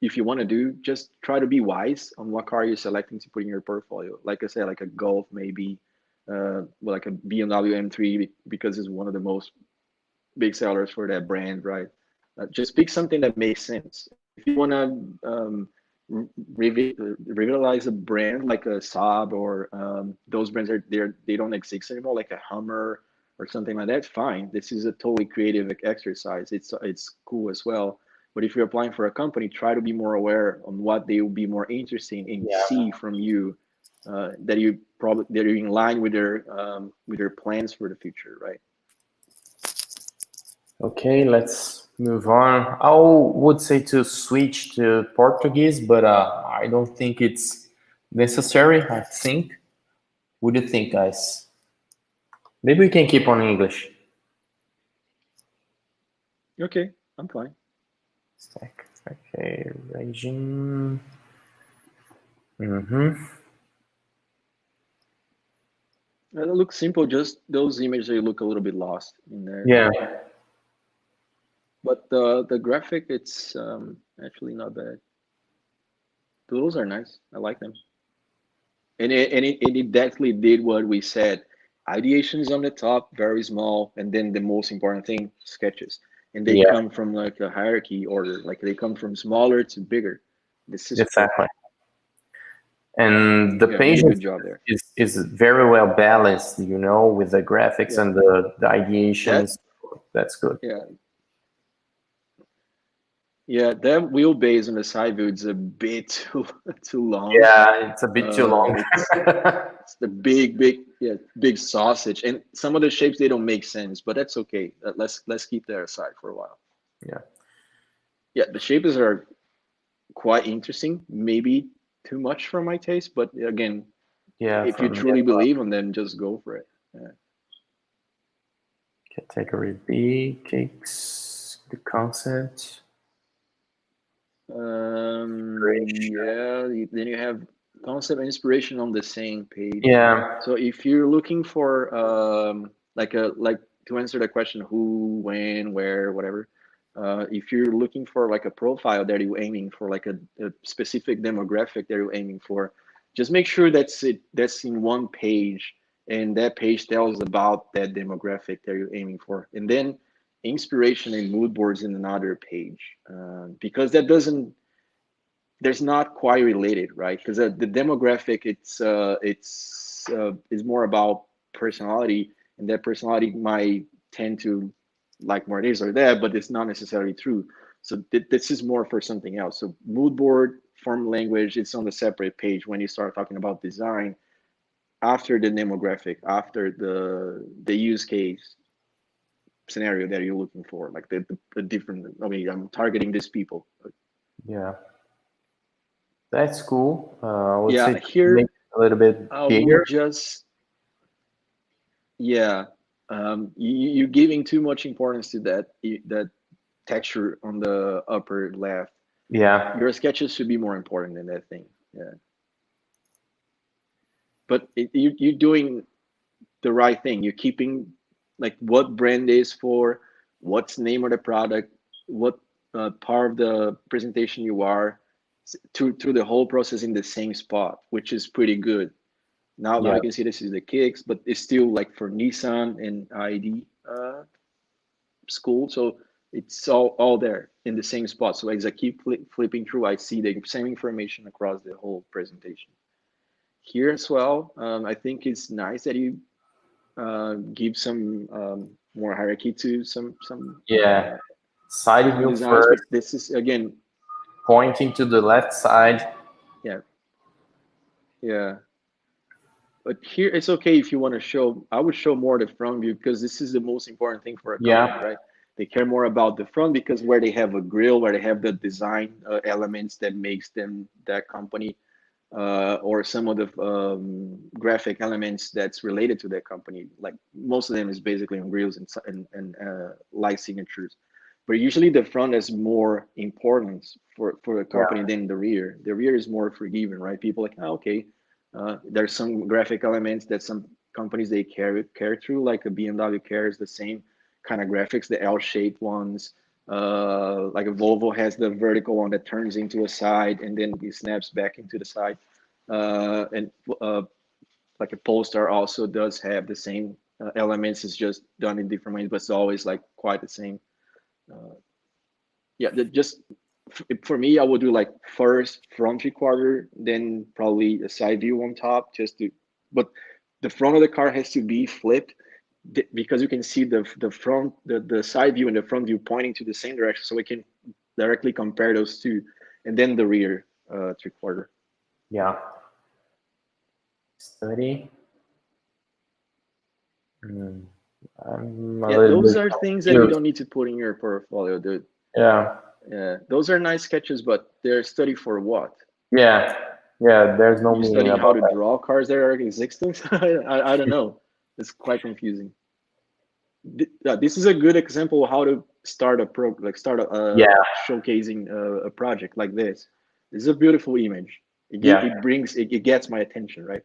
if you want to do, just try to be wise on what car you're selecting to put in your portfolio. Like I said, like a Golf, maybe like a BMW M3 because it's one of the most big sellers for that brand, right? Just pick something that makes sense. If you want to revitalize a brand like a Saab or those brands they don't exist anymore, like a Hummer or something like that, fine. This is a totally creative exercise. It's cool as well. But if you're applying for a company, try to be more aware on what they will be more interested in see from you, that you're in line with their plans for the future, right? Okay, let's Move on. I would say to switch to Portuguese, but I don't think it's necessary. I think. What do you think, guys? Maybe we can keep on English. Okay, I'm fine. Stack. Okay, regime. Mm-hmm. It looks simple. Just those images they look a little bit lost in there. Yeah. But the graphic, it's actually not bad. Those are nice. I like them. And it definitely did what we said. Ideation is on the top, very small, and then the most important thing, sketches. And they Yeah. come from like a hierarchy order, like they come from smaller to bigger. This is Exactly. And the yeah, page really good job there. is very well balanced, you know, with the graphics Yeah. and the ideations. That's good. Yeah. Yeah, that wheelbase on the side view is a bit too long. Yeah, it's a bit too long. It's the big sausage, and some of the shapes they don't make sense, but that's okay. Let's keep that aside for a while. Yeah. Yeah, the shapes are quite interesting. Maybe too much for my taste, but again, Yeah, if for you me truly as well. believe in them, just go for it. Yeah. Category B, cakes, the concept. Yeah. Then you have concept and inspiration on the same page. Yeah. So if you're looking for like to answer the question who, when, where, whatever, if you're looking for like a profile that you're aiming for, like a specific demographic that you're aiming for, just make sure that's in one page, and that page tells about that demographic that you're aiming for, and then inspiration and mood boards in another page, because that doesn't there's not quite related, right? Because the demographic is more about personality, and that personality might tend to like more this or that, but it's not necessarily true. So this is more for something else. So mood board, form language, it's on the separate page when you start talking about design, after the demographic, after the use case scenario that you're looking for, like the different. I mean, I'm targeting these people. Yeah. That's cool. I would Yeah, say make here it a little bit I bigger. would just yeah. You're giving too much importance to that texture on the upper left. Yeah. Your sketches should be more important than that thing. Yeah, but you're doing the right thing. You're keeping like what brand is for, what's the name of the product, what part of the presentation you are, through the whole process in the same spot, which is pretty good. Now Yeah. you can see this is the kicks, but it's still like for Nissan and ID school. So it's all there in the same spot. So as I keep flipping through, I see the same information across the whole presentation. Here as well, I think it's nice that you give some more hierarchy to some Yeah. Side view designs, first, but this is again, pointing to the left side. yeah, yeah. But here it's okay if you want to show. I would show more the front view because this is the most important thing for a company, Yeah. right? They care more about the front because where they have a grill, where they have the design elements that makes them that company, or some of the graphic elements that's related to that company. Like most of them is basically on grills and light signatures. But usually the front is more importance for a company Yeah. than the rear. The rear is more forgiving, right? People like, oh, okay, there's some graphic elements that some companies they care through, like a BMW cares the same kind of graphics, the L-shaped ones. Like a Volvo has the vertical one that turns into a side and then it snaps back into the side. And like a Polestar also does have the same elements. It's just done in different ways, but it's always like quite the same. Yeah, just for me, I would do like first front three quarter, then probably a side view on top, just to. But the front of the car has to be flipped because you can see the front, the side view and the front view pointing to the same direction, so we can directly compare those two, and then the rear three quarter. Yeah. Study. I'm a Yeah, little those bit are things that you confused. don't need to put in your portfolio, dude. Yeah, Yeah, those are nice sketches, but they're study for what? yeah, yeah. There's no You meaning studying how about to that. draw cars that are existing? I don't know. It's quite confusing. This is a good example of how to start a start a Yeah, showcasing a project like this. This is a beautiful image. yeah. It brings it gets my attention, right?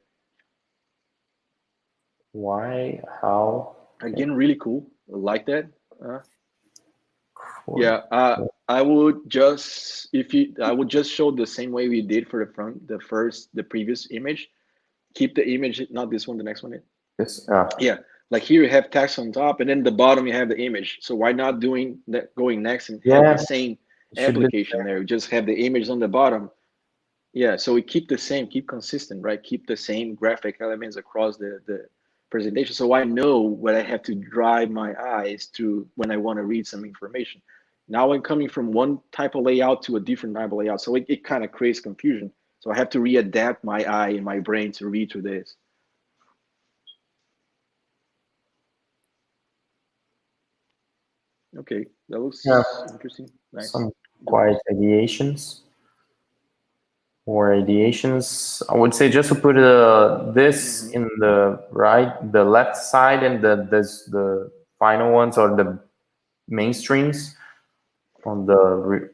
Why? How? Okay. Again, really cool. I like that. Uh, For, yeah, I would just if you I would just show the same way we did for the front, the previous image. Keep the image, not this one, the next one. this. Yeah, like here you have text on top, and then the bottom you have the image. So why not doing that, going next and have the Yeah, same it should be. application there? You just have the image on the bottom. Yeah, so we keep the same, keep consistent, right? Keep the same graphic elements across the presentation. So I know what I have to drive my eyes to when I want to read some information. Now I'm coming from one type of layout to a different type of layout. So it kind of creates confusion. So I have to readapt my eye and my brain to read through this. Okay, that Yeah, looks interesting. Nice. some Good. quiet ideations or ideations. I would say just to put this Hmm. in the the left side, and the final ones or the mainstreams on the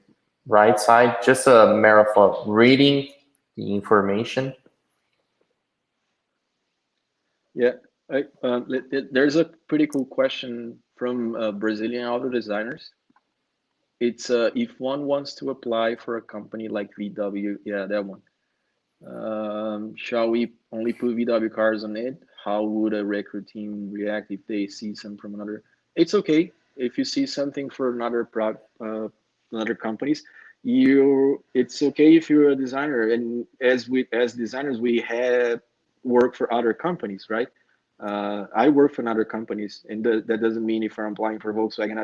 right side. Just a matter of reading the information. Yeah, there's a pretty cool question from Brazilian auto designers. It's if one wants to apply for a company like VW, yeah, that one. Shall we only put VW cars on it? How would a recruit team react if they see some from another? It's okay if you see something for another companies. It's okay if you're a designer, and as designers we have work for other companies, right? I work for other companies, and that doesn't mean if I'm applying for Volkswagen,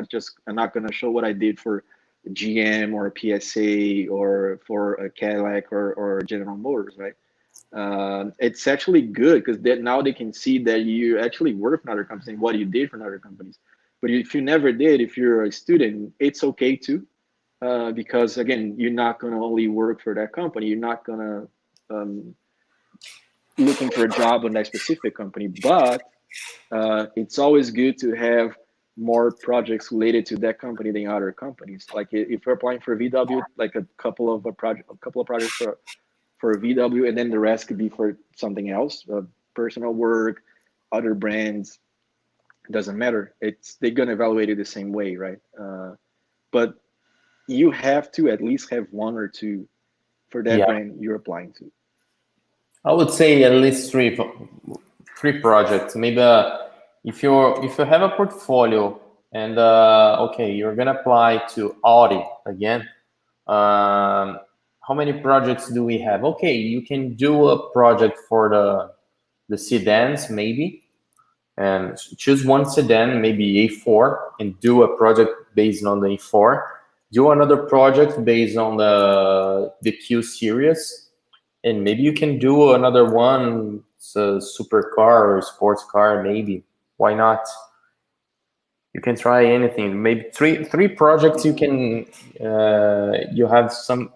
I'm not gonna show what I did for GM or PSA or for a Cadillac or General Motors, right? It's actually good because now they can see that you actually work for another company, what you did for other companies. But if you never did, if you're a student, it's okay too, because again, you're not going to only work for that company. You're not going to looking for a job on that specific company, but it's always good to have more projects related to that company than other companies. Like if you're applying for VW, like a couple of projects for VW, and then the rest could be for something else, personal work, other brands. Doesn't matter. They're gonna evaluate it the same way, right? But you have to at least have one or two for that Yeah, brand you're applying to. I would say at least three projects. Maybe if you have a portfolio and okay, you're gonna apply to Audi again. How many projects do we have? Okay, you can do a project for the sedans maybe, and choose one sedan, maybe A4, and do a project based on the A4. Do another project based on the Q series, and maybe you can do another one, it's a supercar or sports car, maybe. Why not? You can try anything. Maybe three projects. You can you have some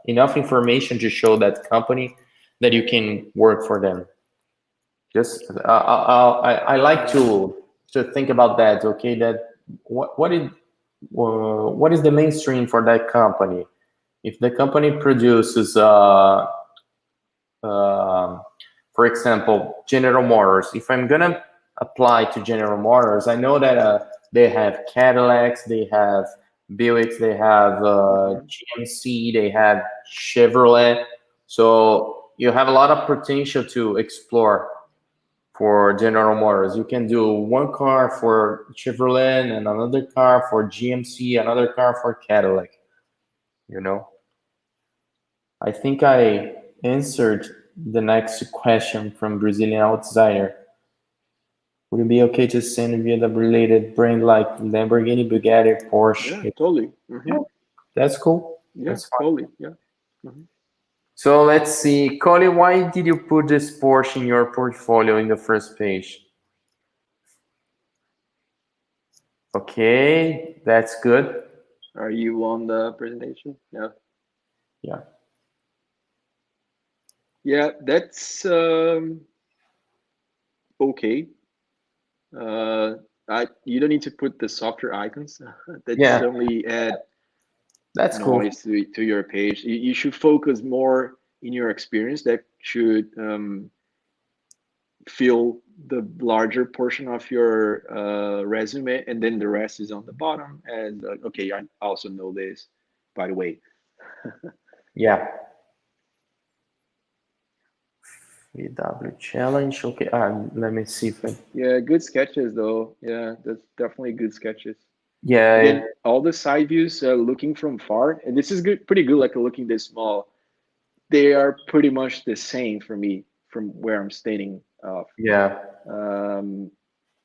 enough information to show that company that you can work for them. Just I like to think about that. Okay, that what is the mainstream for that company? If the company produces um, for example, General Motors. If I'm gonna apply to General Motors, I know that they have Cadillacs, they have Buicks, they have Mhm. GMC, they have Chevrolet. So you have a lot of potential to explore for General Motors. You can do one car for Chevrolet and another car for GMC, another car for Cadillac. You know. I think I answered the next question from Brazilian outsider. Would it be okay to send via the related brand like Lamborghini, Bugatti, Yeah, Porsche? totally. Yeah, that's cool. Yeah, That's fine. totally. Yeah. Mhm. So let's see, Cody, why did you put this Porsche in your portfolio in the first page? Okay, that's good. Are you on the presentation? Yeah. Yeah. Yeah, that's okay. You don't need to put the software icons. That Yeah, certainly add that's cool. noise to your page. You should focus more in your experience. That should fill the larger portion of your resume, and then the rest is on the bottom. And okay, I also know this, by the way. Yeah. VW challenge. Okay, let me see if I... Yeah, good sketches though. Yeah, that's definitely good sketches. Yeah, Again, all the side views looking from far, and this is good, pretty good. Like looking this small, they are pretty much the same for me from where I'm standing off. yeah, Um,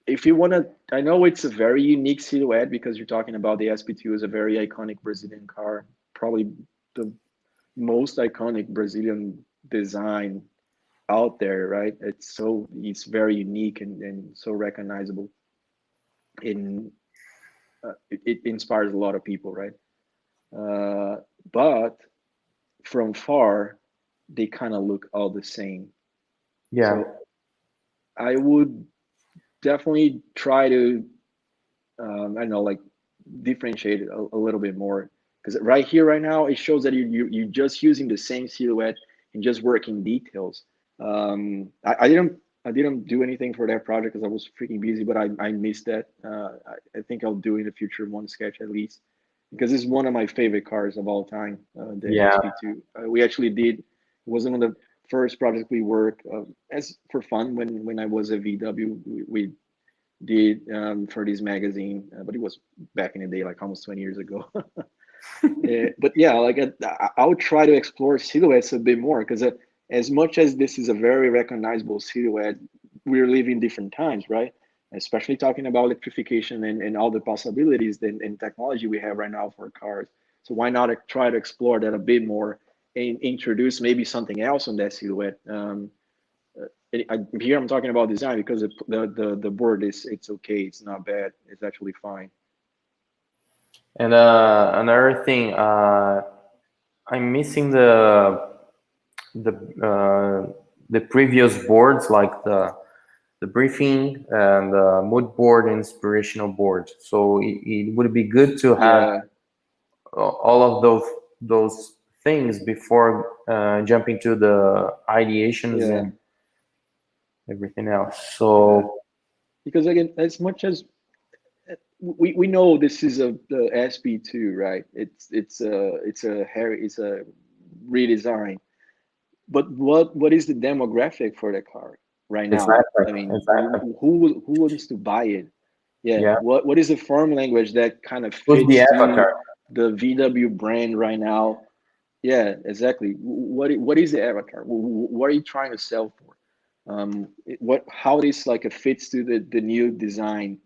if you want to, I know it's a very unique silhouette because you're talking about the SP2 is a very iconic Brazilian car, probably the most iconic Brazilian design out there, right? It's very unique and so recognizable. In it inspires a lot of people, right? But from far, they kind of look all the same. yeah, So I would definitely try to I don't know, like differentiate it a little bit more because right here, right now, it shows that you're just using the same silhouette and just working details. I didn't do anything for that project because I was freaking busy, but I missed that. I think I'll do in the future one sketch at least because it's one of my favorite cars of all time, the yeah, SP2. We actually did. It was one of the first projects we worked as for fun when I was at VW. We did for this magazine, but it was back in the day, like almost 20 years ago. But yeah, like I would try to explore silhouettes a bit more because as much as this is a very recognizable silhouette, we're living different times, right? Especially talking about electrification and all the possibilities and technology we have right now for cars. So why not try to explore that a bit more and introduce maybe something else on that silhouette? Here I'm talking about design because the board it's okay, it's not bad, it's actually fine. and another thing, I'm missing the the previous boards, like the briefing and the mood board and inspirational board. So it would be good to have Yeah, all of those things before jumping to the ideations yeah, and everything else. yeah. So Because again, as much as we know this is the SP2, right? It's a redesign. But what is the demographic for the car right now? exactly, I mean, exactly. who wants to buy it? Yeah. Yeah. What is the form language that kind of Who's the fits to avatar? the VW brand right now? Yeah, exactly. What is the avatar? What are you trying to sell for? How this like a fits to the new design,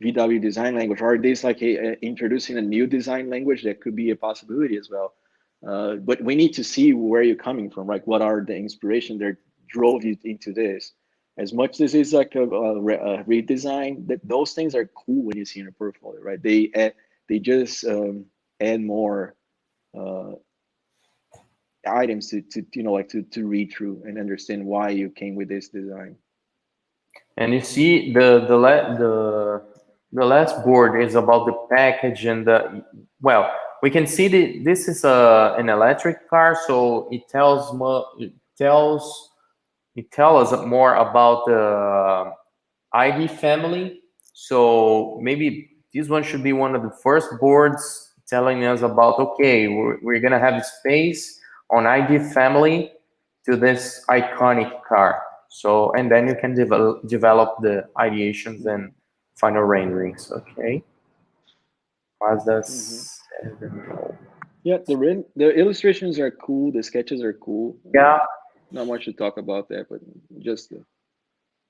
VW design language? Are this like introducing a new design language that could be a possibility as well? But we need to see where you're coming from, right? What are the inspiration that drove you into this? As much as it's like a redesign, that those things are cool when you see in a portfolio, right? They just add more uh, items to like to read through and understand why you came with this design. And you see the last board is about the package and the, well, we can see this is an electric car, so it tells us more about the ID family. So maybe this one should be one of the first boards telling us about, okay, we're gonna have space on ID family to this iconic car. So, and then you can develop the ideations and final renderings. Okay. Mazda Hmm. 7. Yeah, the illustrations are cool. The sketches are cool. Yeah, Not much to talk about that, but just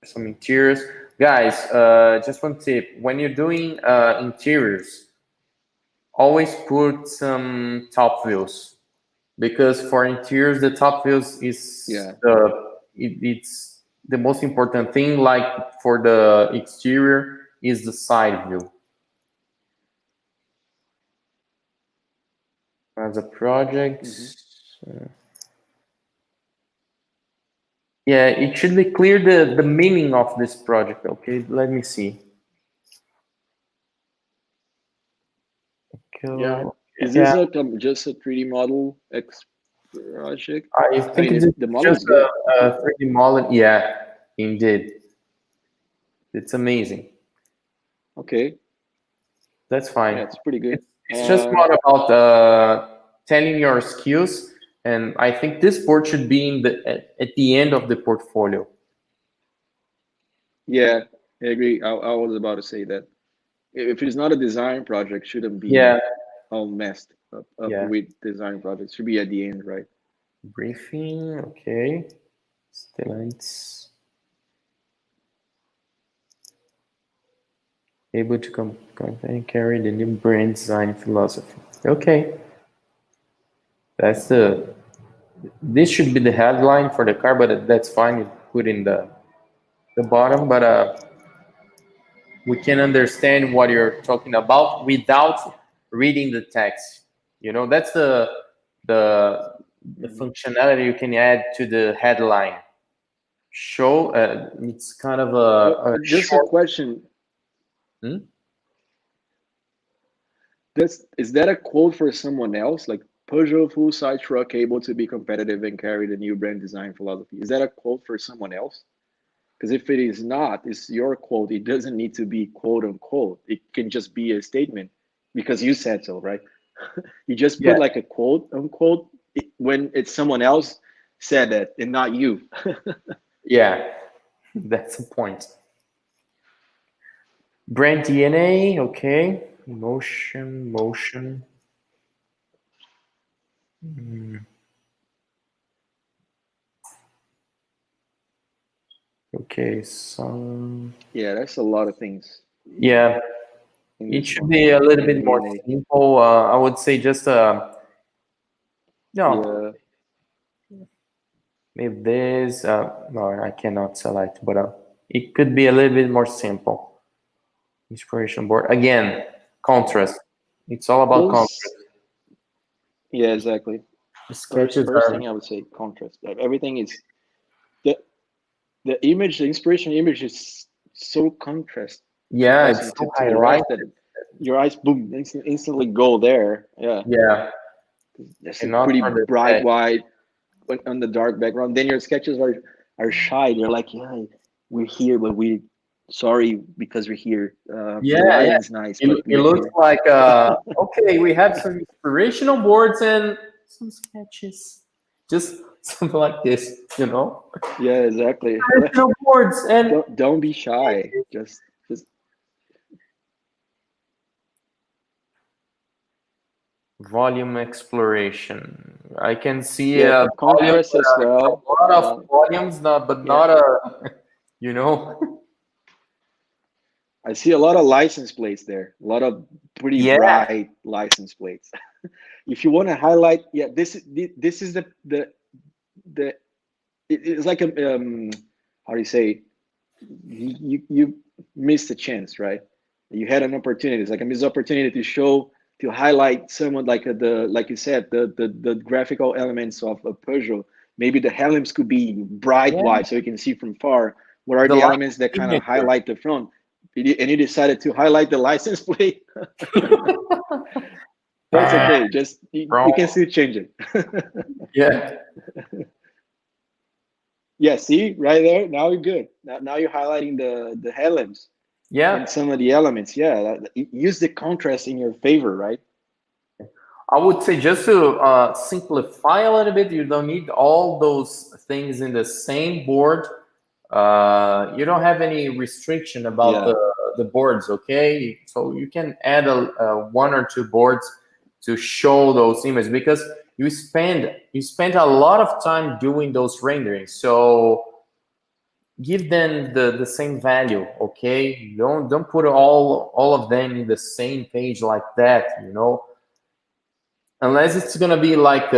some interiors. Guys, just one tip. When you're doing interiors, always put some top views. because for interiors, the top views is it's the most important thing. Like for the exterior is the side view. As a project, yeah, it should be clear the meaning of this project. Okay, let me see. Okay. Yeah. Is this just a 3D model project? I think it's the model just is good. a 3D model. Yeah, indeed. It's amazing. Okay. That's fine. Yeah, it's pretty good. It's just more about telling your skills, and I think this board should be at the end of the portfolio. Yeah, I agree. I was about to say that if it's not a design project, shouldn't be all messed up with design projects. Should be at the end, right? Briefing, okay. Stellantis. Able to carry the new brand design philosophy. Okay. That's this should be the headline for the car, but that's fine. You put in the bottom, but we can understand what you're talking about without reading the text. You know, that's the functionality you can add to the headline. Show it's kind of a just a question. Is that a quote for someone else? Like Peugeot full-size truck able to be competitive and carry the new brand design philosophy. Is that a quote for someone else? Because if it is not, it's your quote. It doesn't need to be quote unquote. It can just be a statement because you said so, right? You just put like a quote unquote when it's someone else said that and not you. Yeah, that's the point. Brand DNA, okay. Motion. Okay, so yeah, that's a lot of things. Yeah, it should be a little bit more simple. I would say just maybe this. No, I cannot select, but it could be a little bit more simple. Inspiration board again. Contrast. It's all about contrast. Yeah, exactly. First thing I would say contrast. Everything is the image, the inspiration image is so contrast. Yeah, it's so highlighted that your eyes boom instantly go there. Yeah. Yeah. It's a pretty bright white on the dark background. Then your sketches are shy. They're like, yeah, we're here, but we sorry because we're here. The lighting's nice. It looks like okay, we have some inspirational boards and some sketches. Just something like this, you know? Yeah, exactly. Inspirational boards and don't be shy. Just volume exploration. I can see contrast as well. A lot of volumes, but not a, you know. I see a lot of license plates there. A lot of pretty bright license plates. If you want to highlight, this is the it's like a how do you say? You missed a chance, right? You had an opportunity. It's like a missed opportunity to highlight someone like like you said, the graphical elements of a Peugeot. Maybe the headlamps could be bright white so you can see from far. What are the elements that kind of highlight the front? And you decided to highlight the license plate. That's okay. Just you can still change it. Yeah, see right there. Now you're good. Now you're highlighting the headlamps. And some of the elements. Yeah, use the contrast in your favor, right? I would say just to simplify a little bit, you don't need all those things in the same board. You don't have any restriction about the boards, okay? So you can add one or two boards to show those images because you spend a lot of time doing those renderings. So give them the same value, okay? Don't put all of them in the same page like that, you know? unless it's gonna be like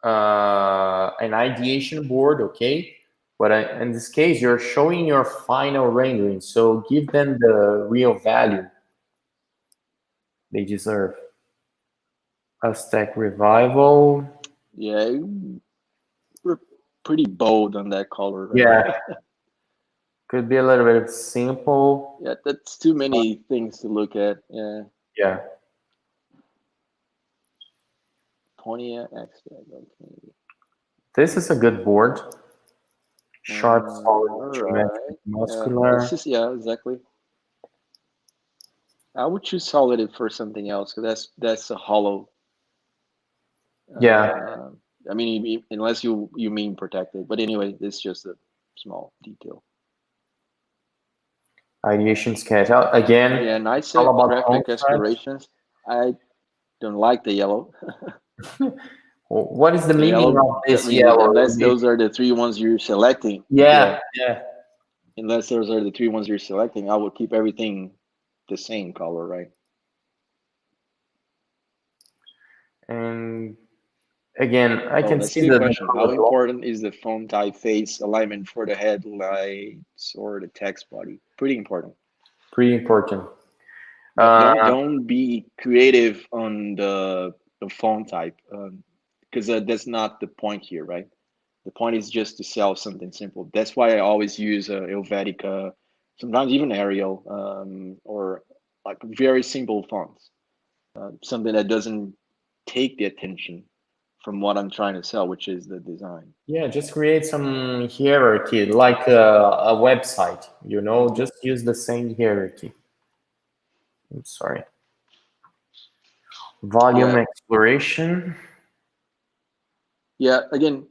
an ideation board, okay? But in this case, you're showing your final rendering, so give them the real value they deserve. Aztec Revival. Yeah, we're pretty bold on that color. Right? Yeah, could be a little bit simple. Yeah, that's too many things to look at. Yeah. Yeah. Pontiac X-Tech, okay. This is a good board. Sharp, solid, All geometric, right. muscular. This is, yeah, exactly. I would choose solid for something else because that's a hollow. Yeah. I mean, unless you mean protected, but anyway, it's just a small detail. Ideation sketch. Again, Yeah, nice all about graphic contrast. explorations. I don't like the yellow. What is the The meaning yellow, of I this mean, yellow? unless those are the three ones you're selecting. Yeah, yeah. Unless those are the three ones you're selecting, I would keep everything the same color, right? And again, I can That's see a good the question. How important is the font typeface alignment for the headlights or the text body? Pretty important. pretty important. Don't be creative on the font type because that's not the point here, right? The point is just to sell something simple. That's why I always use Helvetica, sometimes even Arial, or like very simple fonts. Something that doesn't take the attention from what I'm trying to sell, which is the design. Yeah, just create some hierarchy, like a website, you know, just use the same hierarchy. I'm sorry. Volume exploration. Yeah, again,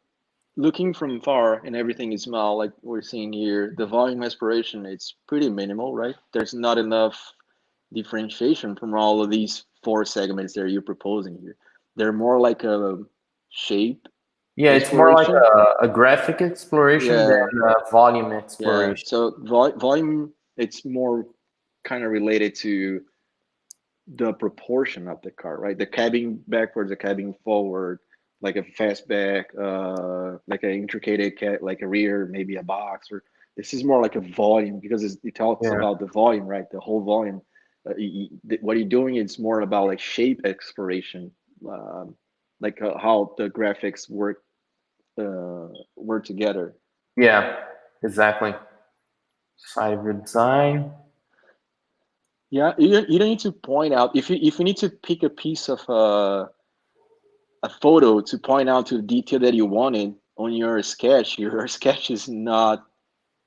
looking from far and everything is small, like we're seeing here, the volume aspiration, it's pretty minimal, right? There's not enough differentiation from all of these four segments that you're proposing here. They're more like a shape. Yeah, it's more like exploration. a graphic exploration Yeah. than a volume Yeah. exploration. So volume, it's more kind of related to the proportion of the car, right? The cabin backwards, the cabin forward, like a fastback, like an intricate like a rear, maybe a box, or this is more like a volume because it talks Yeah. about the volume, right? The whole volume. What you're doing is more about like shape exploration, like how the graphics work together. Yeah, exactly. Side view design. Yeah, you don't need to point out if you need to pick a piece of a photo to point out to the detail that you wanted on your sketch. Your sketch is not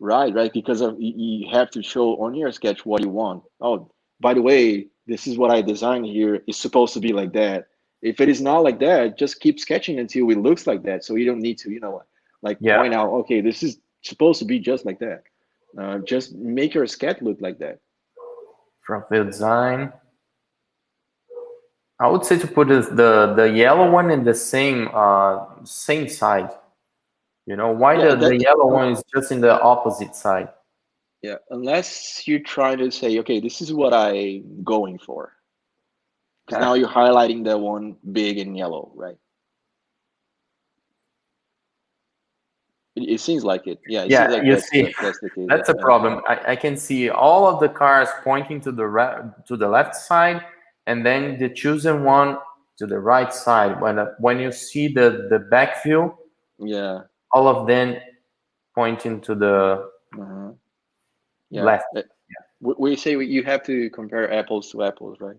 right? Because you have to show on your sketch what you want. Oh, by the way, this is what I designed here. It's supposed to be like that. If it is not like that, just keep sketching until it looks like that. So you don't need to, like Yeah. point out, okay, this is supposed to be just like that. Just make your sketch look like that. Front view design. I would say to put the yellow one in the same side. You know, why the yellow one is just in the opposite side? Yeah, unless you try to say, okay, this is what I'm going for. Because now you're highlighting the one big in yellow, right? It seems like it. Yeah, it seems like you that's the case. That's a problem. I can see all of the cars pointing to the left side, and then the chosen one to the right side. When you see the back view, yeah, all of them pointing to the left. We say you have to compare apples to apples, right?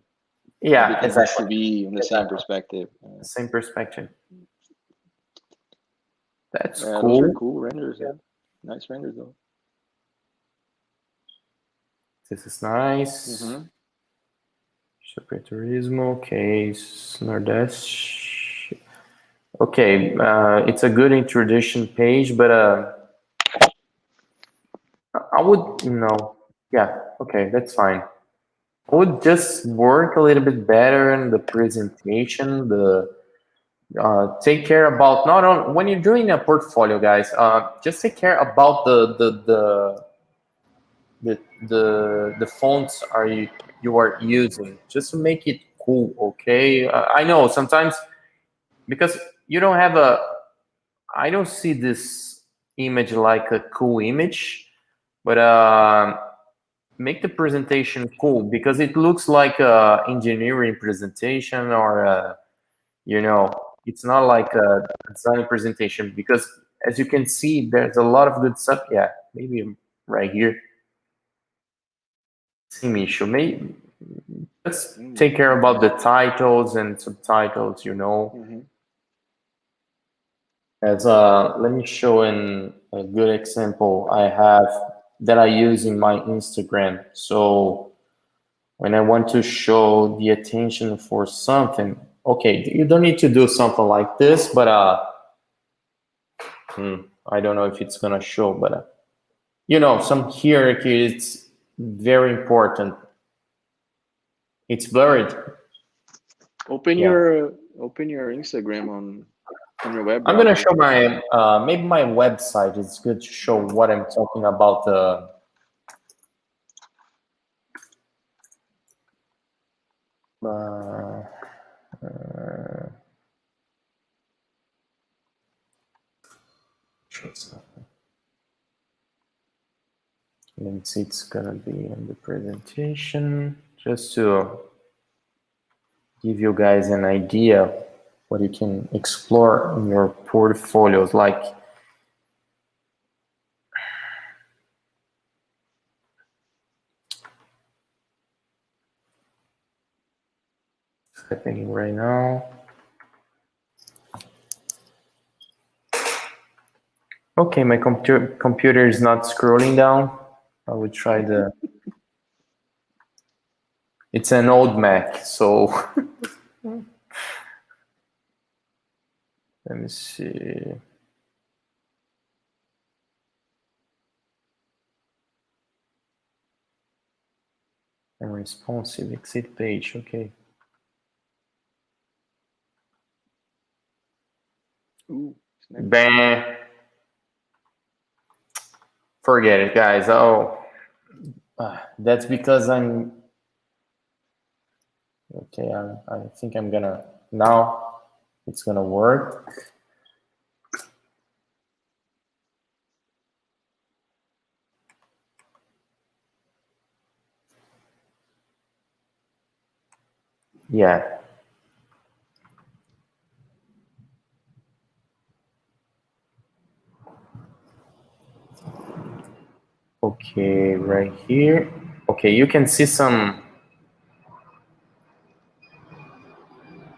Yeah, Everything has to be in the same perspective. Same perspective. That's cool. Those are cool renders. Yeah. Nice renders though. This is nice. Superturismo, case Nordeste. Okay, it's a good introduction page, but I would, yeah, okay, that's fine. I would just work a little bit better in the presentation, take care about not only when you're doing a portfolio, guys. Just take care about the fonts you are using, just to make it cool. Okay, I know sometimes because you don't have a. I don't see this image like a cool image, but make the presentation cool because it looks like a engineering presentation or you know, it's not like a design presentation because as you can see, there's a lot of good stuff. Yeah, maybe right here. Same issue. Maybe let's take care about the titles and subtitles. You know, as let me show a good example I have that I use in my Instagram. So when I want to show the attention for something, okay, you don't need to do something like this, but I don't know if it's gonna show, but you know, some hierarchy is very important. It's blurred. Open Yeah. your Instagram on your web I'm gonna browser. show my maybe my website. It's good to show what I'm talking about. Let's see, it's gonna be in the presentation just to give you guys an idea what you can explore in your portfolios. Like typing right now. Okay, my computer is not scrolling down. I would try the. It's an old Mac, so let me see. A responsive exit page. Okay. Ooh, Bang. Forget it, guys. Oh, that's because I'm. Okay, I think I'm gonna now. It's gonna work. Yeah. Okay, right here. Okay, you can see some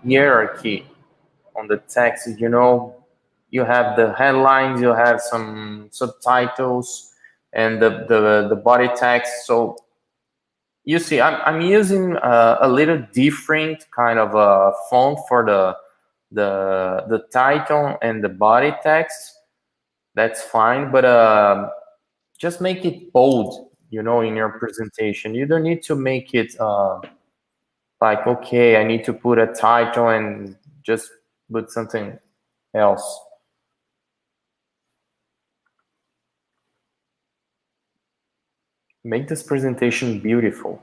hierarchy on the text. You know, you have the headlines, you have some subtitles, and the body text. So you see, I'm using a little different kind of a font for the title and the body text. That's fine, but just make it bold, you know, in your presentation. You don't need to make it like, okay, I need to put a title and just put something else. Make this presentation beautiful.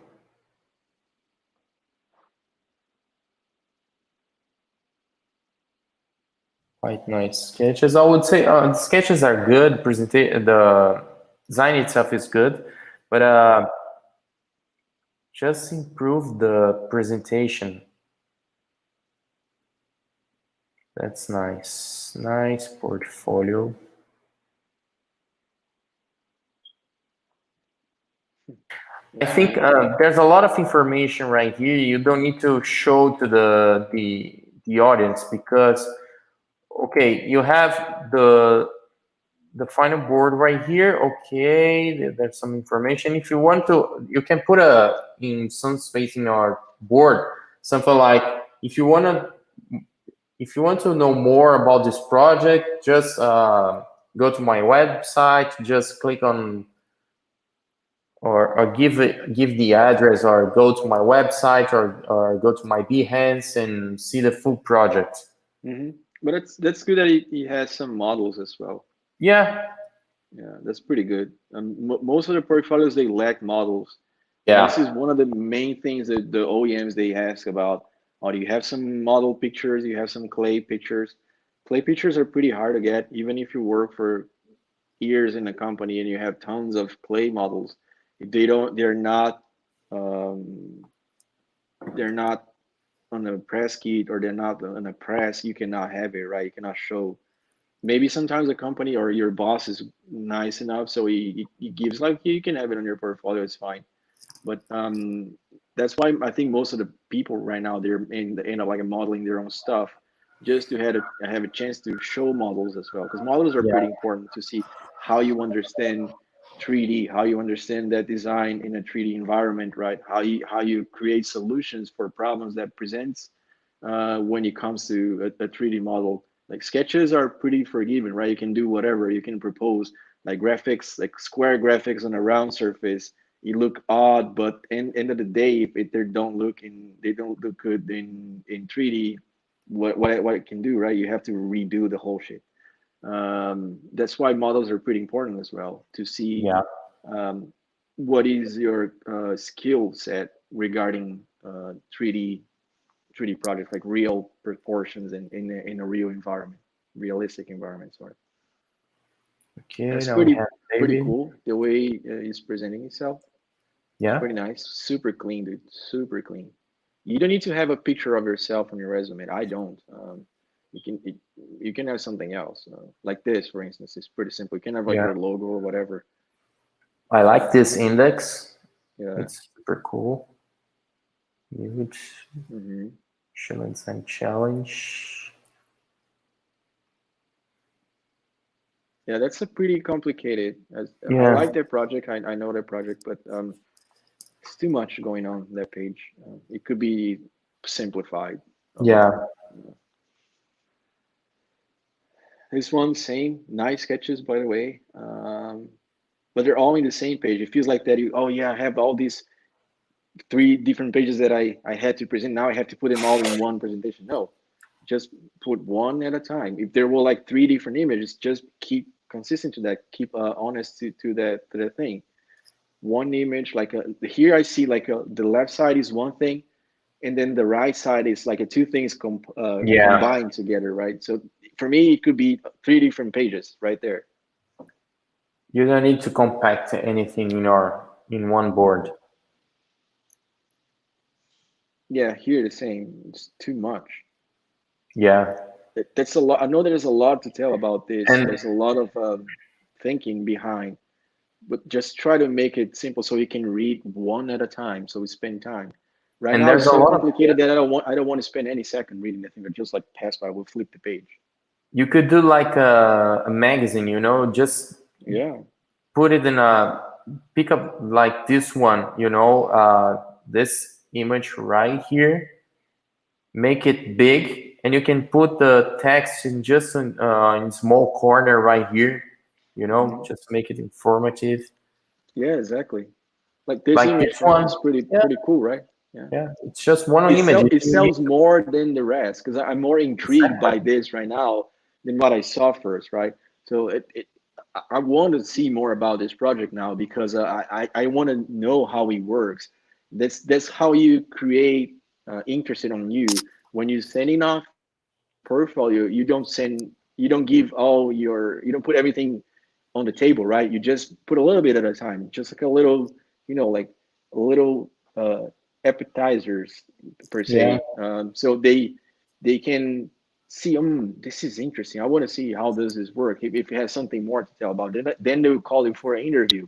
Quite nice sketches. I would say the sketches are good. The design itself is good, but just improve the presentation. That's nice. Nice portfolio. I think there's a lot of information right here. You don't need to show to the audience because, okay, you have the final board right here. Okay, there's some information. If you want to, you can put in some space in our board something like if you want to know more about this project, just go to my website. Just click on. Or give the address, or go to my website, or go to my Behance and see the full project. But that's good that he has some models as well. Yeah. Yeah, that's pretty good. Most of the portfolios they lack models. Yeah. This is one of the main things that the OEMs they ask about. or you have some model pictures, you have some clay pictures. Clay pictures are pretty hard to get, even if you work for years in a company and you have tons of clay models. If um, they're not on a press kit or they're not on a press, you cannot have it, right? You cannot show. Maybe sometimes a company or your boss is nice enough, so he gives like you can have it on your portfolio, it's fine. But that's why I think most of the people right now they're in the end up like modeling their own stuff, just to have a chance to show models as well, because models are Yeah. pretty important to see how you understand 3D, how you understand that design in a 3D environment, right? How you create solutions for problems that presents when it comes to a 3D model. Like sketches are pretty forgiving, right? You can do whatever you can propose, like graphics, like square graphics on a round surface. You look odd, but end of the day, if they don't look good in 3D, what it can do, right? You have to redo the whole shit. That's why models are pretty important as well to see Yeah. um, what is your skill set regarding 3D projects, like real proportions in a real environment, realistic environment. Sorry, Okay, that's now we have pretty David. cool the way he's presenting itself. It's Yeah. pretty nice, super clean, dude, super clean. You don't need to have a picture of yourself on your resume. I don't. You can you can have something else, like this, for instance. It's pretty simple. You can have like Yeah. your logo or whatever. I like this index. Yeah. It's super cool. Huge Hmm. challenge and challenge. Yeah, that's a pretty complicated. I Yeah. like that project. I know that project, but it's too much going on that page. It could be simplified a lot. Yeah. This one, same, nice sketches, by the way. But they're all in the same page. It feels like that oh yeah, I have all these three different pages that I had to present. Now I have to put them all in one presentation. No, just put one at a time. If there were like three different images, just keep consistent to that. Keep honest to that thing. One image, like here I see like the left side is one thing, and then the right side is like two things Yeah. combined together, right? So for me, it could be three different pages right there. You don't need to compact anything in one board. Yeah, here the same. It's too much. Yeah. That's a lot. I know there's a lot to tell about this. And There's a lot of thinking behind, but just try to make it simple so you can read one at a time. So we spend time. Right now there's it's a so lot of, complicated that I don't want to spend any second reading the thing. I just like pass by. We'll flip the page. you could do like a magazine, just Yeah. put it in a pick up like this one, this image right here, make it big, and you can put the text in just in small corner right here, Mhm. just make it informative. Yeah, exactly. Like this Like image, this for one, instance, yeah, pretty cool, right? Yeah. yeah, it's just one image. It You need sells more than the rest because I'm more intrigued exactly. by this right now than what I saw first, right? So I want to see more about this project now because I want to know how it works. That's how you create interest on you. When you're sending off portfolio, you don't give you don't put everything on the table, right? You just put a little bit at a time, just like a little, like a little appetizers per Yeah. se. So they can see, this is interesting. I want to see how does this work. If it has something more to tell about it, then they will call you for an interview,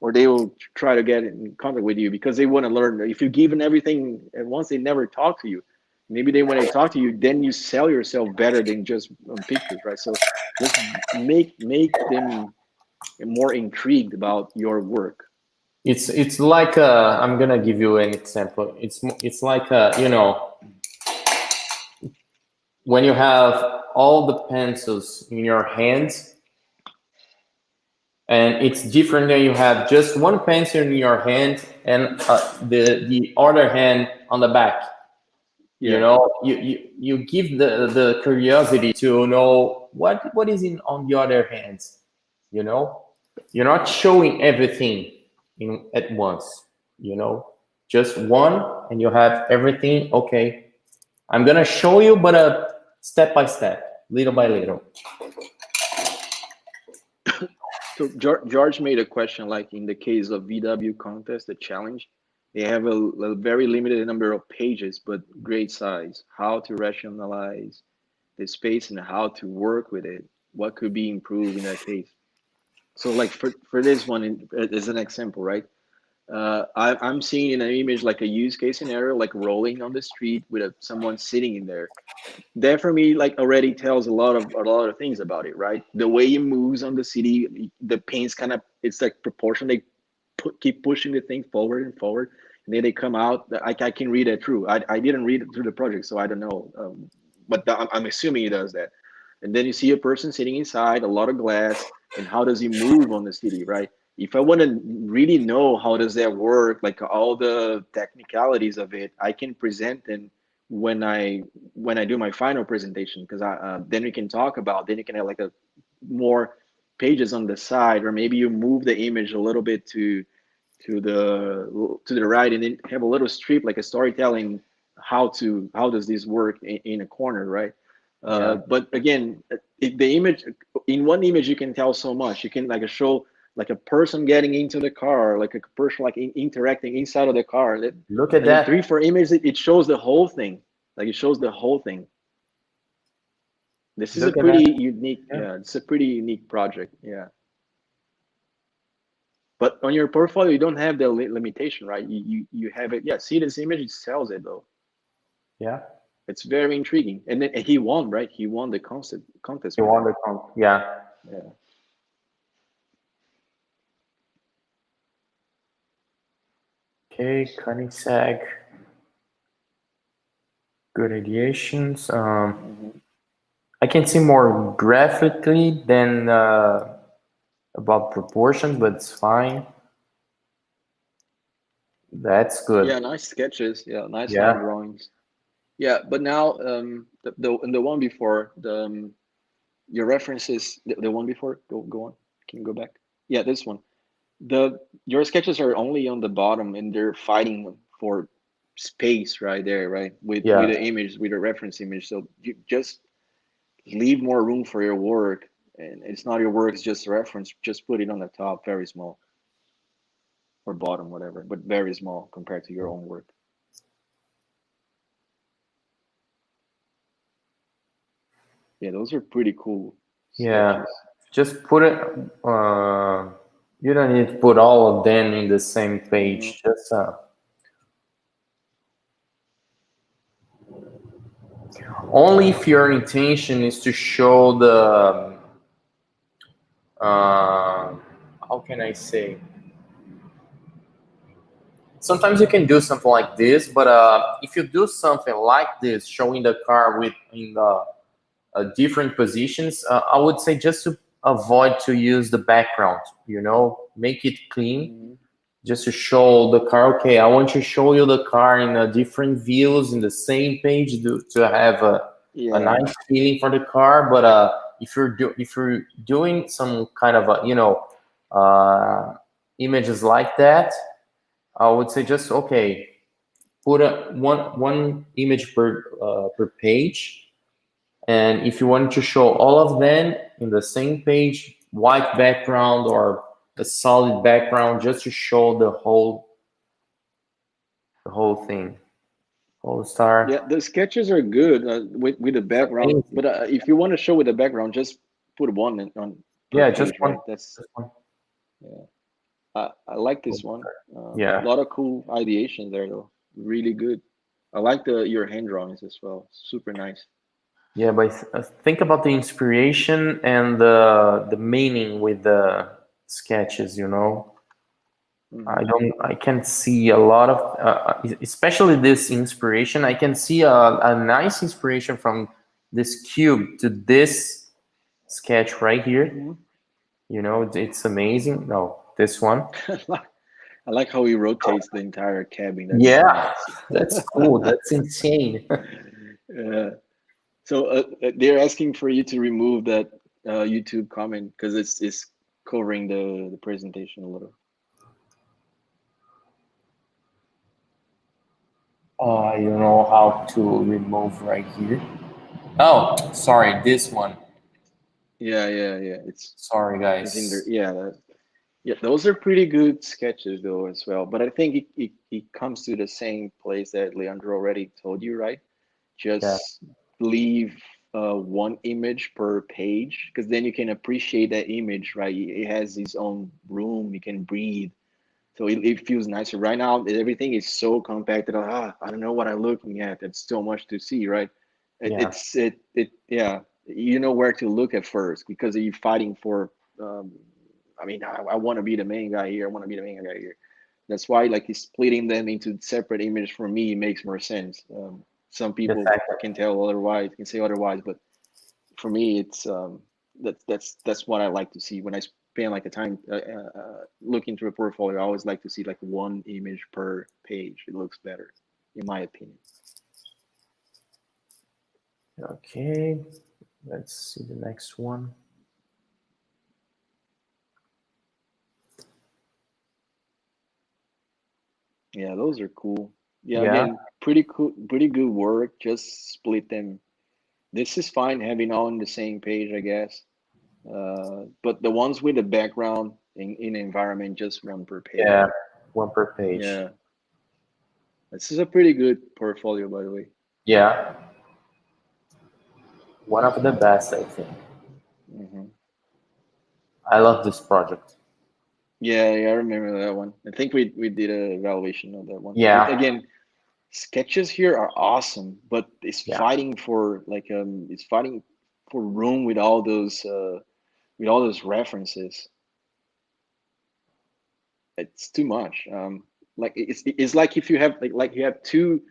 or they will try to get in contact with you because they want to learn. If you give them everything at once, they never talk to you. Maybe they when they talk to you, then you sell yourself better than just pictures, right? So just make them more intrigued about your work. It's like I'm gonna give you an example. It's like when you have all the pencils in your hands, and it's different than you have just one pencil in your hand and the other hand on the back. Yeah. You give the curiosity to know what is in on the other hands. You're not showing everything in at once. Just one, and you have everything. Okay, I'm gonna show you, but step by step, little by little. So George made a question like in the case of VW contest, the challenge, they have a very limited number of pages, but great size. How to rationalize the space and how to work with it. What could be improved in that case? So like for this one, as an example, right? I'm seeing in an image like a use case scenario, like rolling on the street with someone sitting in there. That for me like already tells a lot of things about it, right? The way it moves on the city, the paints kind of, it's like proportion. They keep pushing the thing forward and forward, and then they come out. I can read it through. I didn't read it through the project, so I don't know, but I'm assuming it does that. And then you see a person sitting inside, a lot of glass, and how does he move on the city, right? If I want to really know how does that work, like all the technicalities of it, I can present them when I do my final presentation, because then we can talk about, then you can have like a more pages on the side, or maybe you move the image a little bit to the right, and then have a little strip like a storytelling, how does this work in a corner, right? Yeah. But again, the image, in one image you can tell so much. You can like show like a person getting into the car, like a person like interacting inside of the car. Look at And in that. 3-4 images, it shows the whole thing. Like it shows the whole thing. This is a Look at pretty that. unique, Yeah. yeah, it's a pretty unique project, yeah. But on your portfolio, you don't have the limitation, right? You have it. Yeah, see this image, it sells it though. Yeah. It's very intriguing. And then he won, right? He won the contest You with it. want the comp? Yeah. Yeah. Okay, Koenigsegg. Good ideations. Mhm. I can see more graphically than about proportions, but it's fine. That's good. Yeah, nice sketches. Yeah, nice line Yeah. drawings. Yeah, but now the one before your references, the one before, go on. Can you go back? Yeah, this one. Your sketches are only on the bottom, and they're fighting for space right there, right? With Yeah. the image, with the reference image. So you just leave more room for your work, and it's not your work, it's just a reference. Just put it on the top, very small, or bottom, whatever, but very small compared to your own work. Yeah, those are pretty cool Yeah. sketches. Just put it. You don't need to put all of them in the same Hmm. page. Just only if your intention is to show the. How can I say? Sometimes you can do something like this, but if you do something like this, showing the car with in the different positions, I would say just to avoid to use the background. Make it clean, Hmm. just to show the car. Okay, I want to show you the car in different views in the same page to have a Yeah. nice feeling for the car. But if you're doing some kind of images like that, I would say just okay, put one image per page, and if you want to show all of them in the same page, white background or a solid background, just to show the whole thing, whole Yeah, star. the sketches are good with the It's background, amazing. but if you want to show with the background, just put one on per Yeah, just page, one. right? That's, Just one. yeah. I like this one. A Yeah, lot of cool ideation there though. Really good. I like the your hand drawings as well. Super nice. yeah, but think about the inspiration and the meaning with the sketches. Hmm. I can see a lot of, especially this inspiration. I can see a nice inspiration from this cube to this sketch right here. Hmm. It's amazing. No, this one. I like how he rotates the entire cabin. That's Yeah, nuts. that's cool. That's insane. Yeah. So they're asking for you to remove that YouTube comment because it's covering the presentation a little. I don't know how to remove right here. Oh, sorry, this one. Yeah, it's Sorry, it's in there. guys. Yeah, yeah, those are pretty good sketches though as well. But I think it comes to the same place that Leandro already told you, right? Yeah, Just leave one image per page because then you can appreciate that image, right? It has its own room, you can breathe. So it feels nicer. Right now, everything is so compacted. I don't know what I'm looking at. It's so much to see, right? yeah, Yeah. You know where to look at first because you're fighting for. Um, I mean, I want to be the main guy here. I want to be the main guy here. That's why, like, splitting them into separate images for me makes more sense. Some the people fact that, can tell otherwise, can say otherwise, but for me, it's that's what I like to see when I spend like the time looking through a portfolio. I always like to see like one image per page. It looks better, in my opinion. okay, let's see the next one. Yeah, those are cool. Yeah, Yeah, again, pretty cool, pretty good work. Just split them. This is fine having all on the same page, I guess. But the ones with the background in environment, just one per page. yeah, one per page. Yeah, this is a pretty good portfolio, by the way. Yeah, one of the best, I think. Hmm. I love this project. Yeah, I remember that one. I think we did a evaluation of that one. Yeah, Again, sketches here are awesome, but yeah, it's fighting for room with all those references. It's too much. Like it's like if you have like you have two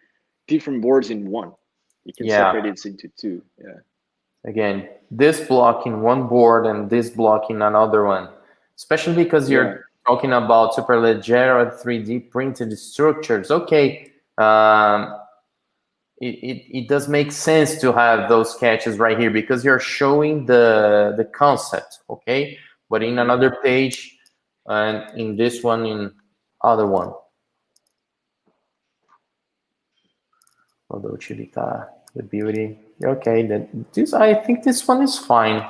different boards in one. You can yeah. separate it into two. Yeah. Again, this block in one board and this block in another one, especially because Yeah. you're talking about Superleggera or 3D printed structures. Okay, it does make sense to have those sketches right here because you're showing the concept, okay? But in Hmm. another page and in this one, in other one, although utilità, the beauty. Okay, I think this one is fine.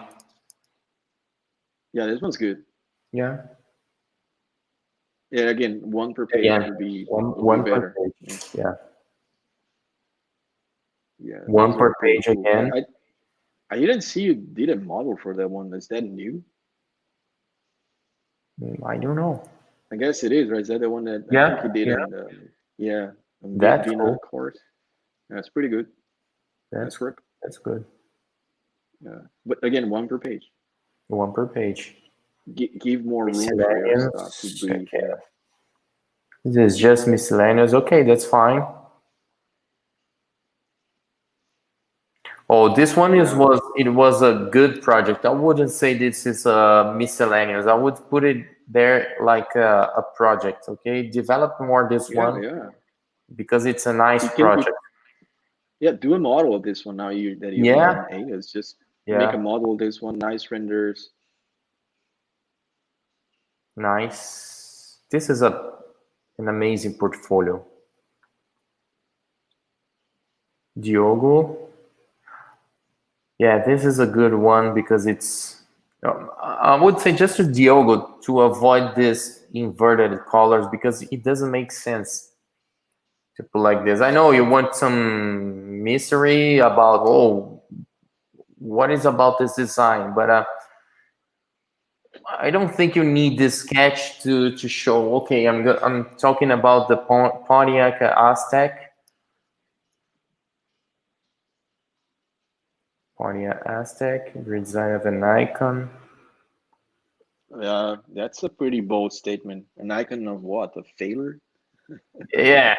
Yeah, this one's good. Yeah. Yeah, again, one per page Again, would be one per better. Yeah. page. Yeah, Yeah, one those are per pretty page cool. again. I didn't see you did a model for that one. Is that new? I don't know. I guess it is, right? Is that the one that I think you Yeah, did yeah, on yeah, on that's Vina cool. course? That's pretty good. Nice That's work. that's good. Yeah, but again, one per page. One per page. Give more room for your stuff to Miscellaneous. breathe. Okay, Yeah. this is just miscellaneous. Okay, that's fine. Oh, this one Yeah. was a good project. I wouldn't say this is a miscellaneous. I would put it there like a project. Okay, develop more this Yeah. one Yeah. because it's a nice You project. yeah, do a model of this one now you that you Yeah, learn AIs. Just make a yeah, model of this one, nice renders. nice. This is an amazing portfolio. Diogo. Yeah, this is a good one because it's. I would say just to Diogo to avoid this inverted colors because it doesn't make sense to put like this. I know you want some mystery about what is about this design, but I don't think you need this sketch to show. Okay, I'm talking about the Pontiac Aztec. Pontiac Aztec, design of an icon. That's a pretty bold statement. An icon of what? A failure? Yeah,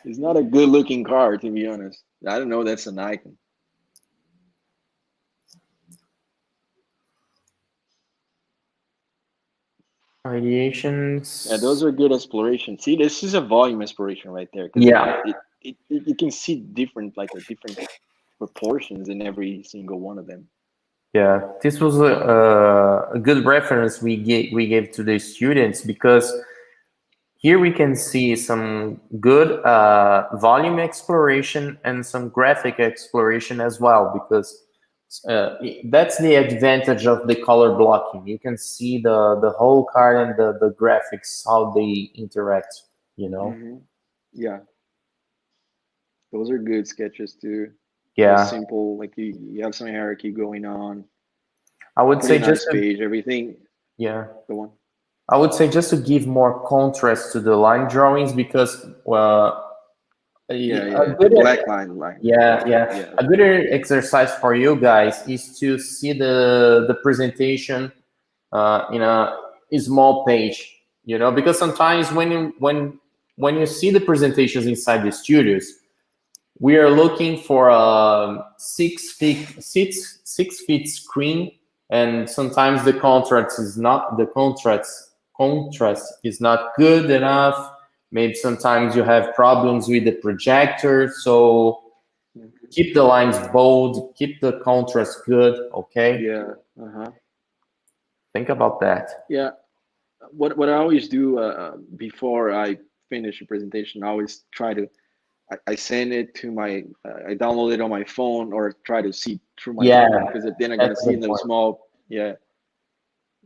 It's not a good looking car, to be honest. I don't know. That's an icon. Yeah, those ideations. are good exploration. See, this is a volume exploration right there because Yeah, you can see different like a different proportions in every single one of them. yeah. This was a good reference we gave to the students because Here we can see some good volume exploration and some graphic exploration as well, because that's the advantage of the color blocking. You can see the whole card and the graphics, how they interact, you know? Yeah, those are good sketches too. Yeah. Simple, like you have some hierarchy going on. I would say Pretty just nice page, everything. yeah. Go on. I would say just to give more contrast to the line drawings, because Yeah, a the good black line. yeah. A good exercise for you guys is to see the presentation in a small page, you know, because sometimes when you see the presentations inside the studios, we are looking for a 6 feet screen, and sometimes the contrast is not good enough. Maybe sometimes you have problems with the projector, so keep the lines bold, keep the contrast good, okay? Yeah. Think about that. Yeah. What I always do before I finish a presentation, I always try to I send it to my I download it on my phone or try to see through my phone, because then I'm gonna That's a see in good the point. small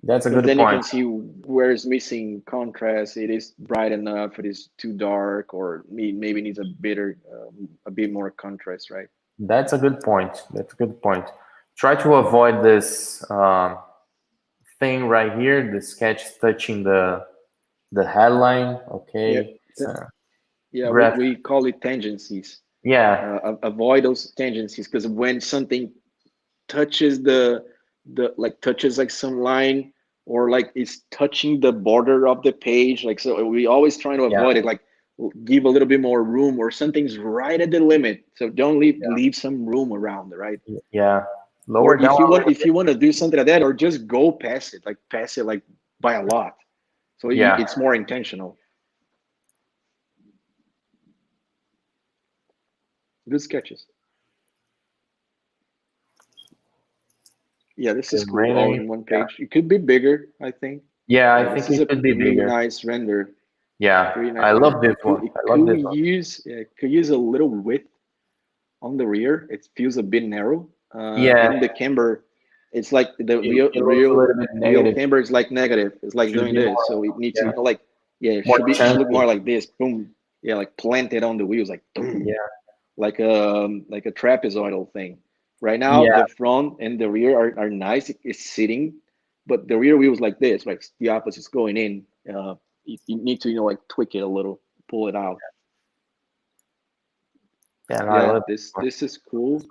That's a because good then you point. can see where it's missing contrast. It is bright enough. It is too dark, or maybe needs a bit more contrast, right? That's a good point. That's a good point. Try to avoid this thing right here, the sketch touching the headline. Okay. We call it tangencies. Yeah. Avoid those tangencies, because when something touches touches like some line, or like it's touching the border of the page, like, so we always trying to avoid it, like give a little bit more room, or something's right at the limit, so don't leave some room around, right? Yeah. Or Lower down. if you want to do something like that, or just go past it, like by a lot, so it's more intentional. Good sketches. Yeah, this is cool. All in one page. It could be bigger, I think. Yeah, I This think is it a could be really bigger. nice render. Yeah, Pretty nice I render. love this one. It I love this one. could use a little width on the rear. It feels a bit narrow. Yeah. And the camber, it's like the It looks a little bit real negative. camber is like negative. It's like Should doing be this. more, So it needs yeah. to, like, it More should look chunky. more like this. Boom. Yeah, like planted on the wheels, like boom. Yeah. Like a trapezoidal thing. Right now, Yeah. the front and the rear are nice. It's sitting, but the rear wheel is like this, right? The opposite's going in. You need to, like, tweak it a little, pull it out. Yeah, I Yeah, love this is cool.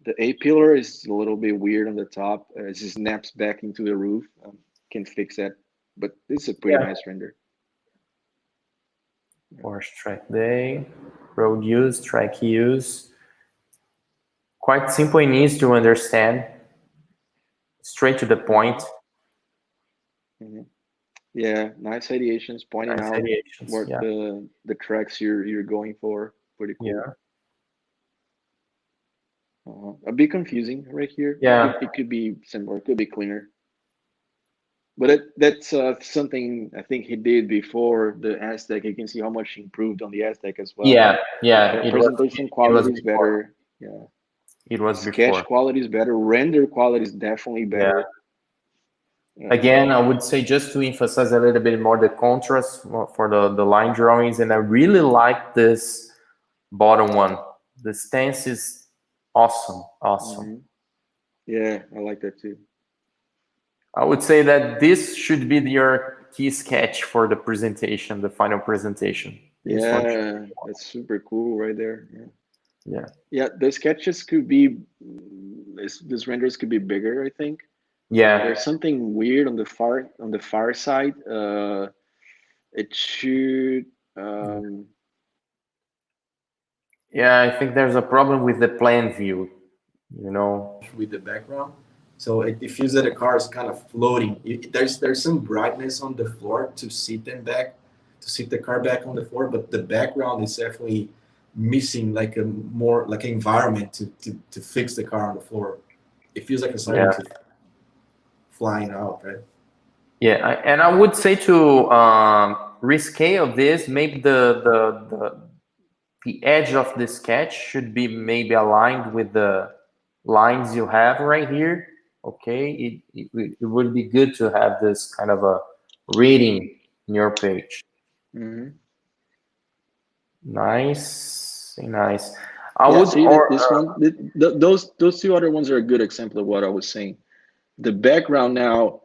The A pillar is a little bit weird on the top. It just snaps back into the roof. Can fix that, but this is a pretty nice render. Porsche track day, road use, track use. Quite simple and easy to understand. Straight to the point. Yeah, nice ideations, pointing out what the tracks you're going for. Pretty cool. Yeah. A bit confusing right here. Yeah. It could be simpler. It could be cleaner. But that's something I think he did before the Aztec. You can see how much he improved on the Aztec as well. Yeah. The presentation quality is better. Yeah. It was Sketch quality is better. Render quality is definitely better. Again, I would say, just to emphasize a little bit more the contrast for the line drawings, and I really like this bottom one. The stance is awesome. Yeah, I like that too. I would say that this should be your key sketch for the presentation, the final presentation. Yeah, that's super cool right there. Yeah. The sketches could be, this renders could be bigger, I think. Yeah. There's something weird on the far side. It should. Yeah, I think there's a problem with the plan view, you know, with the background. So it feels that the car is kind of floating. There's some brightness on the floor to sit the car back on the floor, but the background is definitely missing, like a more like an environment to fix the car on the floor. It feels like it's something flying out, right? Yeah, and I would say to rescale this. Maybe the edge of the sketch should be maybe aligned with the lines you have right here. Okay, it would be good to have this kind of a reading in your page. Mm-hmm. Nice, nice. I Yeah, would, see or this one. Those two other ones are a good example of what I was saying. The background now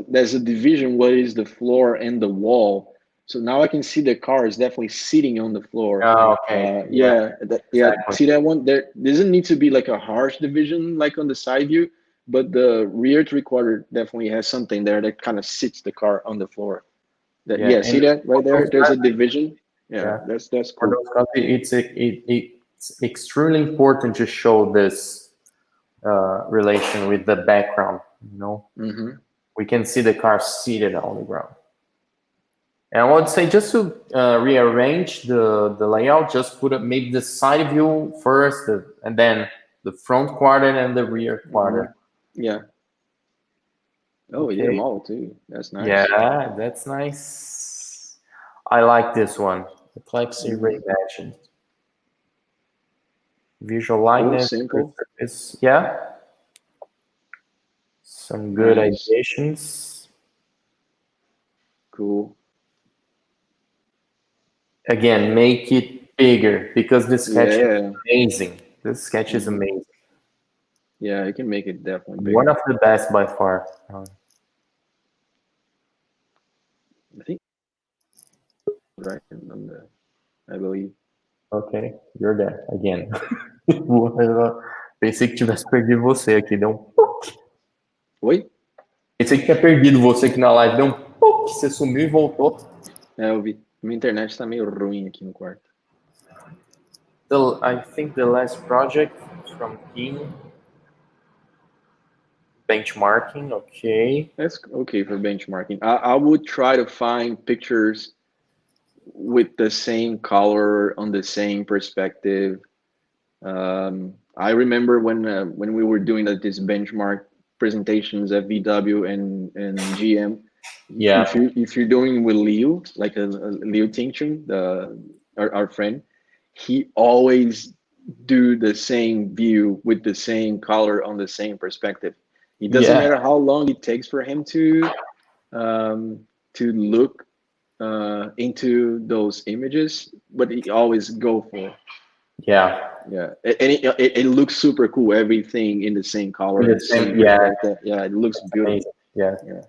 there's a division. What is the floor and the wall? So now I can see the car is definitely sitting on the floor. okay, yeah, Yeah, yeah. exactly. See that one? There doesn't need to be like a harsh division like on the side view, but the rear three-quarter definitely has something there that kind of sits the car on the floor. That Yeah, yeah, see and that right for there? those There's a guys, division. Yeah, yeah, that's for cool. those guys, it's extremely important to show this relation with the background. You know, Mm-hmm. we can see the car seated on the ground. And I would say just to rearrange the layout, just put up maybe the side view first, and then the front quadrant and the rear quadrant. Yeah. Oh, you did them Okay. all too. That's nice. Yeah, that's nice. I like this one. The Plexi Mhm. reimagined. Visual Cool, likeness, simple, is yeah. Some good nice, ideations. cool. Again, make it bigger because this sketch is Yeah. amazing. This sketch is Hmm. amazing. Yeah, you can make it definitely One bigger. of the best by far. I think right on the, I believe. Ok, you're there again. Pensei que tivesse perdido você aqui, deu um. Oi? Pensei que tinha perdido você aqui na live, deu um. Você sumiu e voltou. É, eu vi. Minha internet tá meio ruim aqui no quarto. I think the last project from Kim. Benchmarking, okay. That's okay for benchmarking. I would try to find pictures with the same color on the same perspective. I remember when we were doing this benchmark presentations at VW and GM. Yeah. If you're doing with Leo, like a Leo Tinchin, our friend, he always do the same view with the same color on the same perspective. It doesn't Yeah. matter how long it takes for him to look into those images, but he always go for. Yeah. Yeah, and it looks super cool. Everything in the same color, The the same, same yeah. perspective. Yeah, it looks beautiful. Amazing. Yeah. Yeah,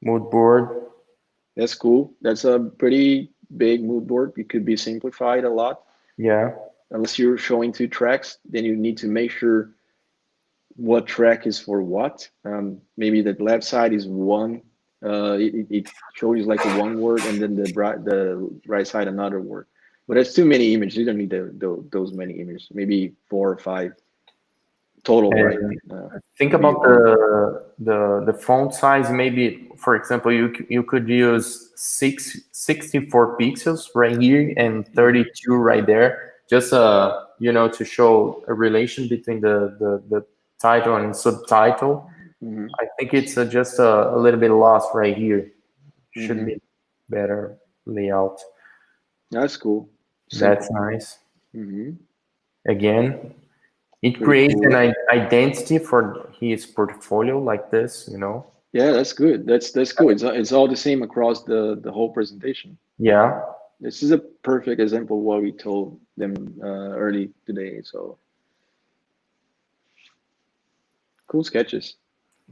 Mood board. that's cool. That's a pretty big mood board. It could be simplified a lot. Yeah. Unless you're showing two tracks, then you need to make sure what track is for what. Maybe the left side is one. It shows like one word, and then the right side another word. But that's too many images. You don't need those many images. Maybe 4 or 5 total, right? Think Maybe about the font size. Maybe, for example, you could use 64 pixels right here and 32 right there. Just to show a relation between the title and subtitle. Mm-hmm. I think it's just a little bit lost right here. Should Mm-hmm. be better layout. That's cool. That's nice. Mm-hmm. Again, it Pretty creates cool. an identity for his portfolio like this, Yeah, that's good. That's cool. It's all the same across the whole presentation. Yeah. This is a perfect example of what we told them early today. So cool sketches.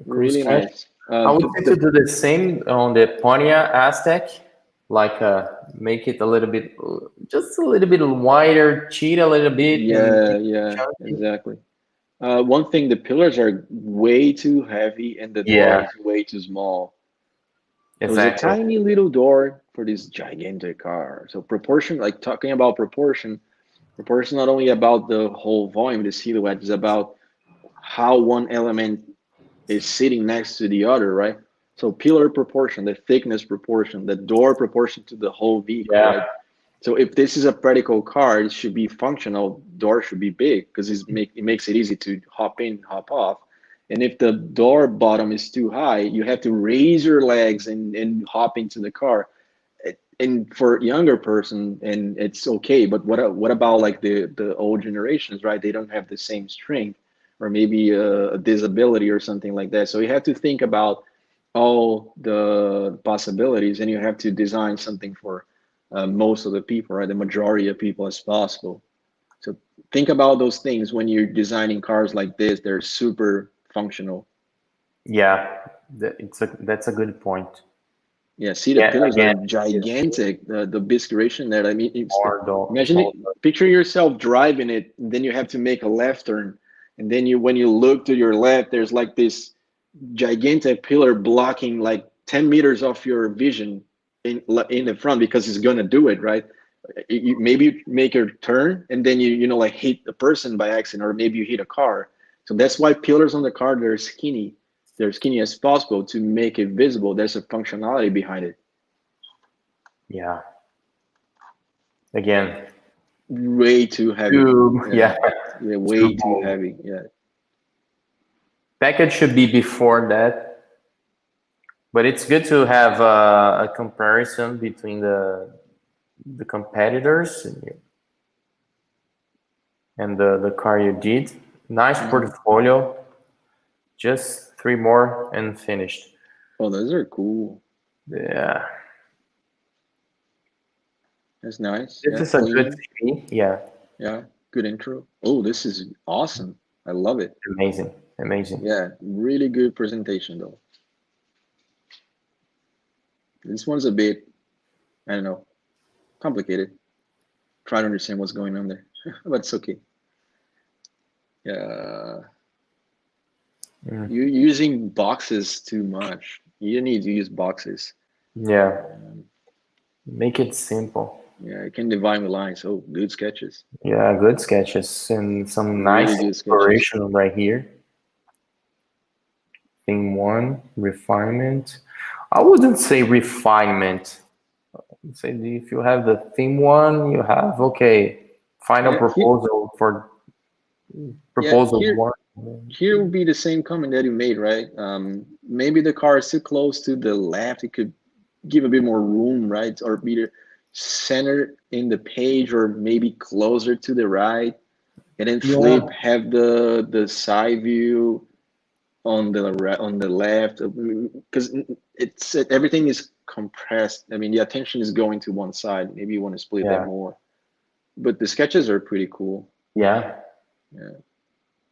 Really sketch. nice. I would say to do the same on the Pontiac Aztec, like make it a little bit, just a little bit wider, cheat a little bit. Yeah, exactly. One thing, the pillars are way too heavy and the door Yeah, is way too small. It was a exactly. tiny little door for this gigantic car. So proportion, like talking about proportion not only about the whole volume, the silhouette, it's about how one element is sitting next to the other, right? So pillar proportion, the thickness proportion, the door proportion to the whole vehicle, Yeah, right? So if this is a practical car, it should be functional. Door should be big because it makes it easy to hop in, hop off. And if the door bottom is too high, you have to raise your legs and hop into the car. and for younger person, and it's okay. But what about like the old generations, right? They don't have the same strength, or maybe a disability or something like that. So you have to think about all the possibilities, and you have to design something for most of the people, right? The majority of people as possible. So think about those things when you're designing cars like this. They're super functional. Yeah, that's a good point. Yeah, see the Yeah, pillars are again, it's gigantic. The biscuration there. I mean, more imagine it. Picture yourself driving it, and then you have to make a left turn, and then when you look to your left, there's like this gigantic pillar blocking like 10 meters off your vision in the front because it's gonna do it, right? Maybe you make a turn and then you know like hit the person by accident, or maybe you hit a car. So that's why pillars on the car, they're skinny. They're skinny as possible to make it visible. There's a functionality behind it. Yeah. Again, Way too heavy. yeah, Way too heavy. Yeah. Package should be before that, but it's good to have a comparison between the competitors and the car you did. Nice portfolio. Just 3 more and finished. Oh, those are cool. Yeah. That's nice. This is a good fee. Yeah. Yeah. Good intro. Oh, this is awesome. I love it. Amazing. Amazing. Yeah. Really good presentation though. This one's a bit, I don't know, complicated. Try to understand what's going on there, but it's okay. Yeah. You're using boxes too much. You need to use boxes. Yeah. Make it simple. Yeah, you can divide the lines. Oh, good sketches. Yeah, good sketches and some nice inspiration right here. Thing 1, refinement. I wouldn't say refinement. I'd say if you have the theme 1, you have final proposal for proposal 1. Here would be the same comment that you made, right? Maybe the car is too close to the left. It could give a bit more room, right? Or be centered in the page, or maybe closer to the right, and then flip, have the side view on the left, because it's everything is compressed. I mean, the attention is going to one side. Maybe you want to split that more, but the sketches are pretty cool. Yeah.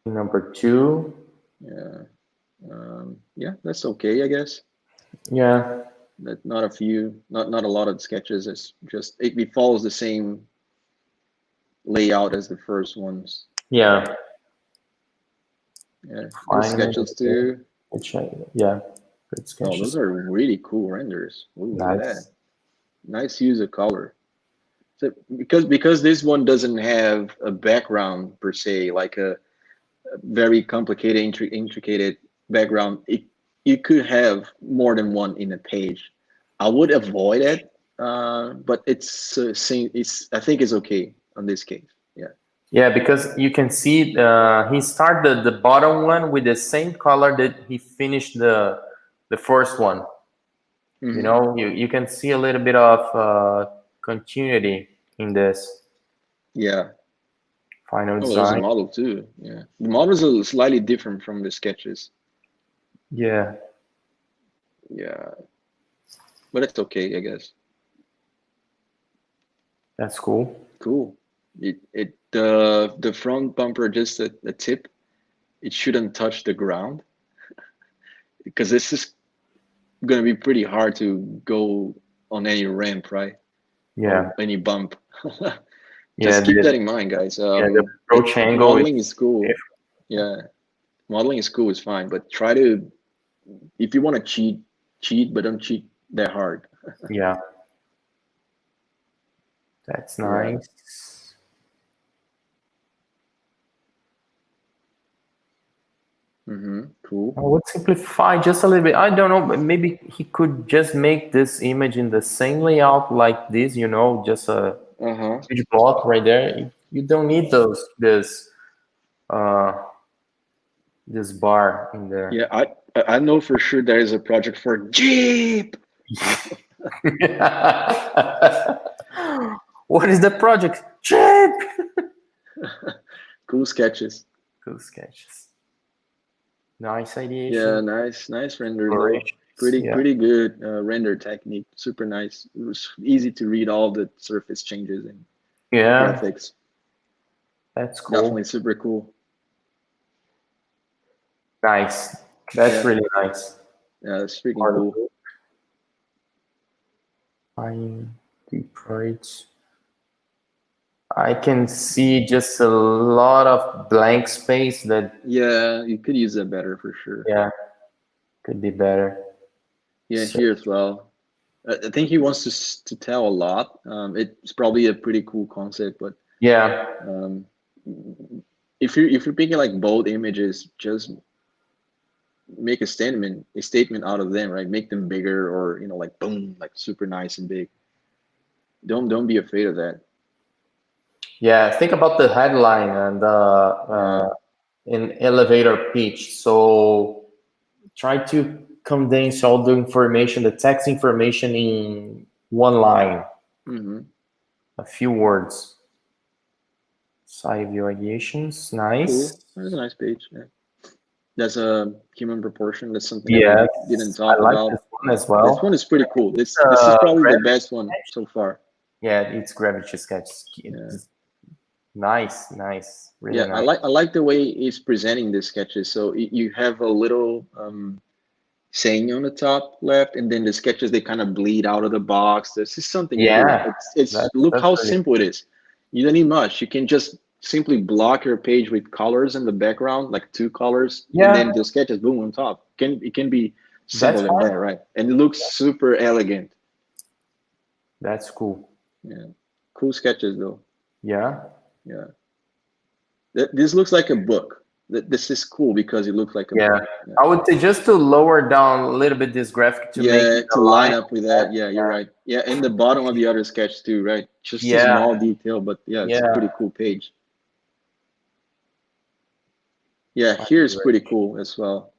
Number 2. Yeah, that's okay, I guess. Yeah. Not a lot of sketches. It's just it follows the same layout as the first ones. Yeah. Yeah. Good sketches too. Yeah. Good sketches. Oh, those are really cool renders. Ooh, nice. Look at that. Nice use of color. So because this one doesn't have a background per se, like a very complicated, intricate background, you could have more than one in a page. I would avoid it, but it's I think it's okay on this case. Yeah. Yeah, because you can see he started the bottom one with the same color that he finished the first one. You know, you can see a little bit of continuity in this. Yeah. Final design. There's a model too. Yeah, the models are slightly different from the sketches. Yeah. Yeah, but it's okay, I guess. That's cool. Cool. The front bumper, just the tip, it shouldn't touch the ground, because this is gonna be pretty hard to go on any ramp, right? Yeah. Or any bump. Just keep that in mind, guys. The approach angle. Modeling is cool. Yeah, modeling is cool. It's fine, but try to, if you want to cheat, but don't cheat that hard. Yeah. That's nice. Cool. I would simplify just a little bit. I don't know, maybe he could just make this image in the same layout like this, you know, just a huge block right there. You don't need this bar in there. Yeah, I know for sure there is a project for Jeep. What is the project? Chip. Cool sketches. Cool sketches. Nice ideation. Yeah, nice render though. Explorations, yeah. Pretty good render technique. Super nice. It was easy to read all the surface changes and Yeah, graphics. that's cool. Definitely super cool. Nice. That's Yeah. really nice. Yeah, it's freaking Part of cool. it. Fine deep right. I can see just a lot of blank space that, Yeah, you could use that better for sure. yeah, could be better. Yeah, So- here as well. I think he wants to tell a lot. It's probably a pretty cool concept, but Yeah, if you're picking like bold images, just make a statement out of them, right? Make them bigger, or like boom, like super nice and big. Don't be afraid of that. yeah. Think about the headline and in elevator pitch. So try to condense all the information, the text information, in one line, Mm-hmm. a few words. Side view ideations, nice. Cool. That's a nice page. Yeah. That's a human proportion. That's something Yeah, that we didn't talk I like about. this one as well. This one is pretty cool. This is probably the best one so far. Yeah, it's gravity sketch. Nice. Really Yeah, nice. I like the way he's presenting the sketches. So you have a little saying on the top left, and then the sketches, they kind of bleed out of the box. This is something Yeah, cool. It's look that's how really simple it is. You don't need much. You can just simply block your page with colors in the background, like 2 colors, Yeah. and then the sketches boom on top. It can be simple That's than fine. that, right? And it looks super elegant. That's cool. Yeah, cool sketches though. Yeah. Yeah, this looks like a book. This is cool because it looks like a book. Yeah. I would say just to lower down a little bit this graphic to make it to align line up with that. Yeah, you're right. Yeah, in the bottom of the other sketch too, right? Just a Yeah. small detail, but yeah, it's a Yeah. pretty cool page. Yeah, here's pretty cool as well.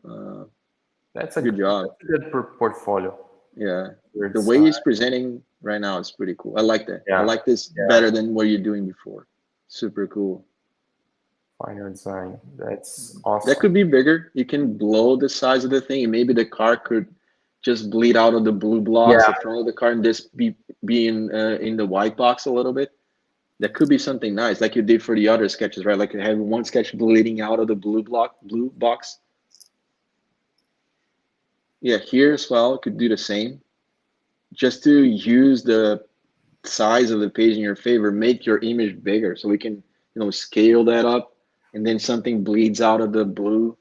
That's a good job. That's a good portfolio. Yeah, Weird the way side. he's presenting right now is pretty cool. I like that. Yeah. I like this better than what you're doing before. Super cool. Finer design. That's awesome. That could be bigger. You can blow the size of the thing, and maybe the car could just bleed out of the blue blocks in front of the car and just be in the white box a little bit. That could be something nice, like you did for the other sketches, right? Like you have one sketch bleeding out of the blue box. Yeah, here as well, could do the same. Just to use the size of the page in your favor, make your image bigger, so we can, scale that up, and then something bleeds out of the blue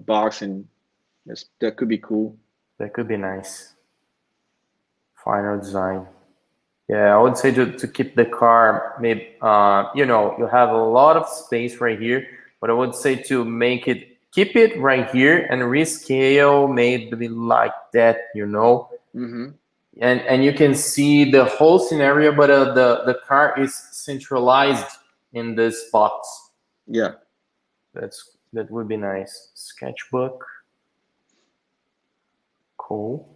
box, and that could be cool. That could be nice. Final design. Yeah, I would say to keep the car, maybe you have a lot of space right here, but I would say to keep it right here and rescale maybe like that, Mm-hmm. and you can see the whole scenario, but the car is centralized in this box. Yeah, that would be nice. Sketchbook. Cool.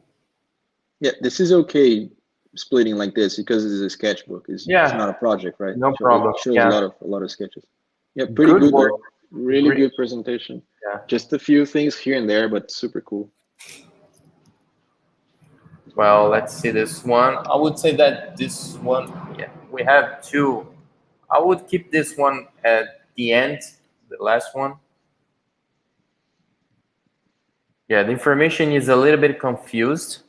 Yeah, this is okay splitting like this because it's a sketchbook. It's not a project, right? No problem. It shows a lot of sketches. Yeah, pretty Good good work. though. Really good presentation. Yeah. Just a few things here and there, but super cool. Well, let's see this one. I would say that this one, we have 2. I would keep this one at the end, the last one. Yeah, the information is a little bit confused.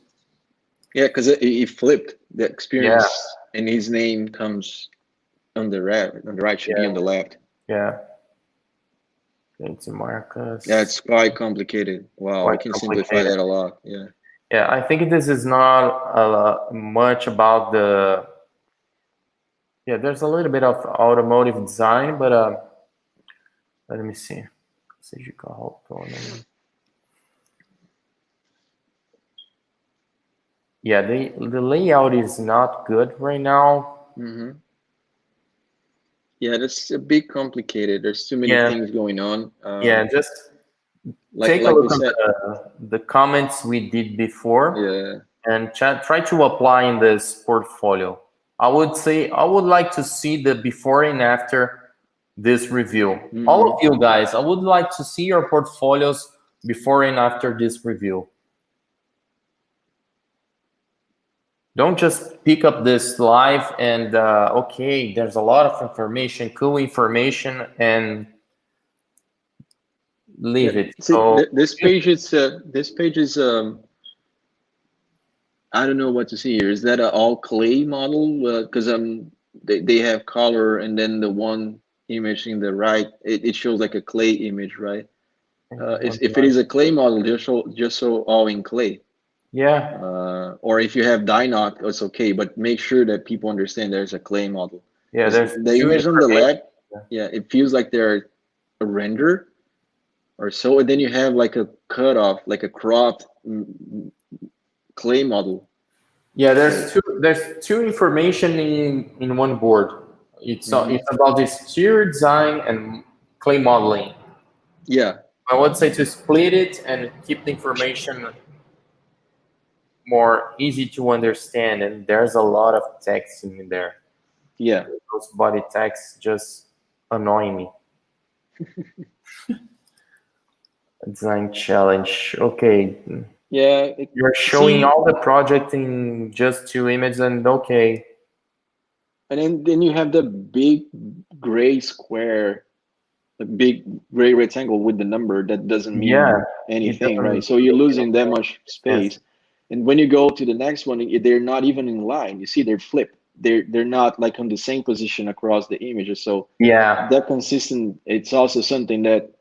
Yeah, because he flipped the experience, and his name comes on the right, should be on the left. Yeah. Thanks, Marcus. Yeah, it's quite complicated. Wow, we can simplify that a lot. Yeah. Yeah, I think this is not much about the. Yeah, there's a little bit of automotive design, but let me see. Yeah, the layout is not good right now. Mm-hmm. Yeah, that's a bit complicated. There's too many things going on. Just take a look at the comments we did before. Yeah. and try to apply in this portfolio. I would say I would like to see the before and after this review. All of you guys, I would like to see your portfolios before and after this review. Don't just pick up this live and okay, there's a lot of information, cool information, and leave it. See, So this page is I don't know what to see here. Is that an all clay model? Because they have color, and then the one image in the right, it shows like a clay image, right? If it is a clay model, just show all in clay. yeah. Or if you have Dynoc, it's okay, but make sure that people understand there's a clay model. Yeah, there's the image on the left. Yeah, it feels like they're a render or so, and then you have like a cutoff, like a cropped clay model. Yeah, there's two information in one board. It's about the exterior design and clay modeling. Yeah, I would say to split it and keep the information more easy to understand, and there's a lot of text in there. Yeah, those body tags just annoy me. Design challenge. Okay. Yeah. You're showing all the project in just 2 images, and okay. And then you have the big gray square, the big gray rectangle with the number that doesn't mean anything, right? So you're losing that much space. Yes. And when you go to the next one, they're not even in line. You see, they're flipped. They're not like on the same position across the images. So yeah, that consistent. It's also something that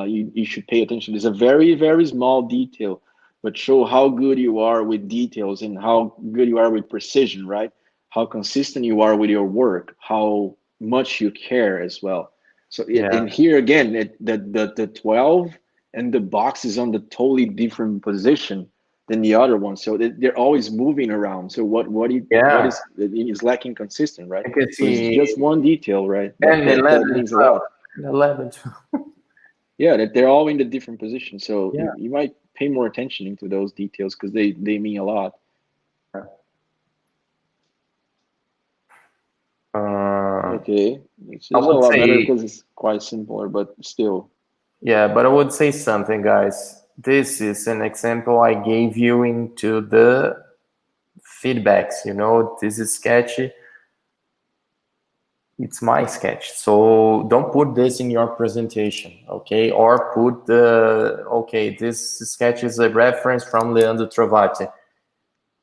you should pay attention. It's a very, very small detail, but show how good you are with details and how good you are with precision, right? How consistent you are with your work, how much you care as well. So and here again, the 12 and the box is on the totally different position than the other one. So they're always moving around. So what is lacking consistent, right? So it's just one detail, right? And that means a lot. 11. Yeah, that they're all in the different positions. So you might pay more attention into those details because they mean a lot. Okay, it's a lot better because it's quite simpler, but still. Yeah, but I would say something, guys. This is an example I gave you into the feedbacks. You know, this is sketchy. It's my sketch, so don't put this in your presentation, okay? Or put this sketch is a reference from Leandro Trovati,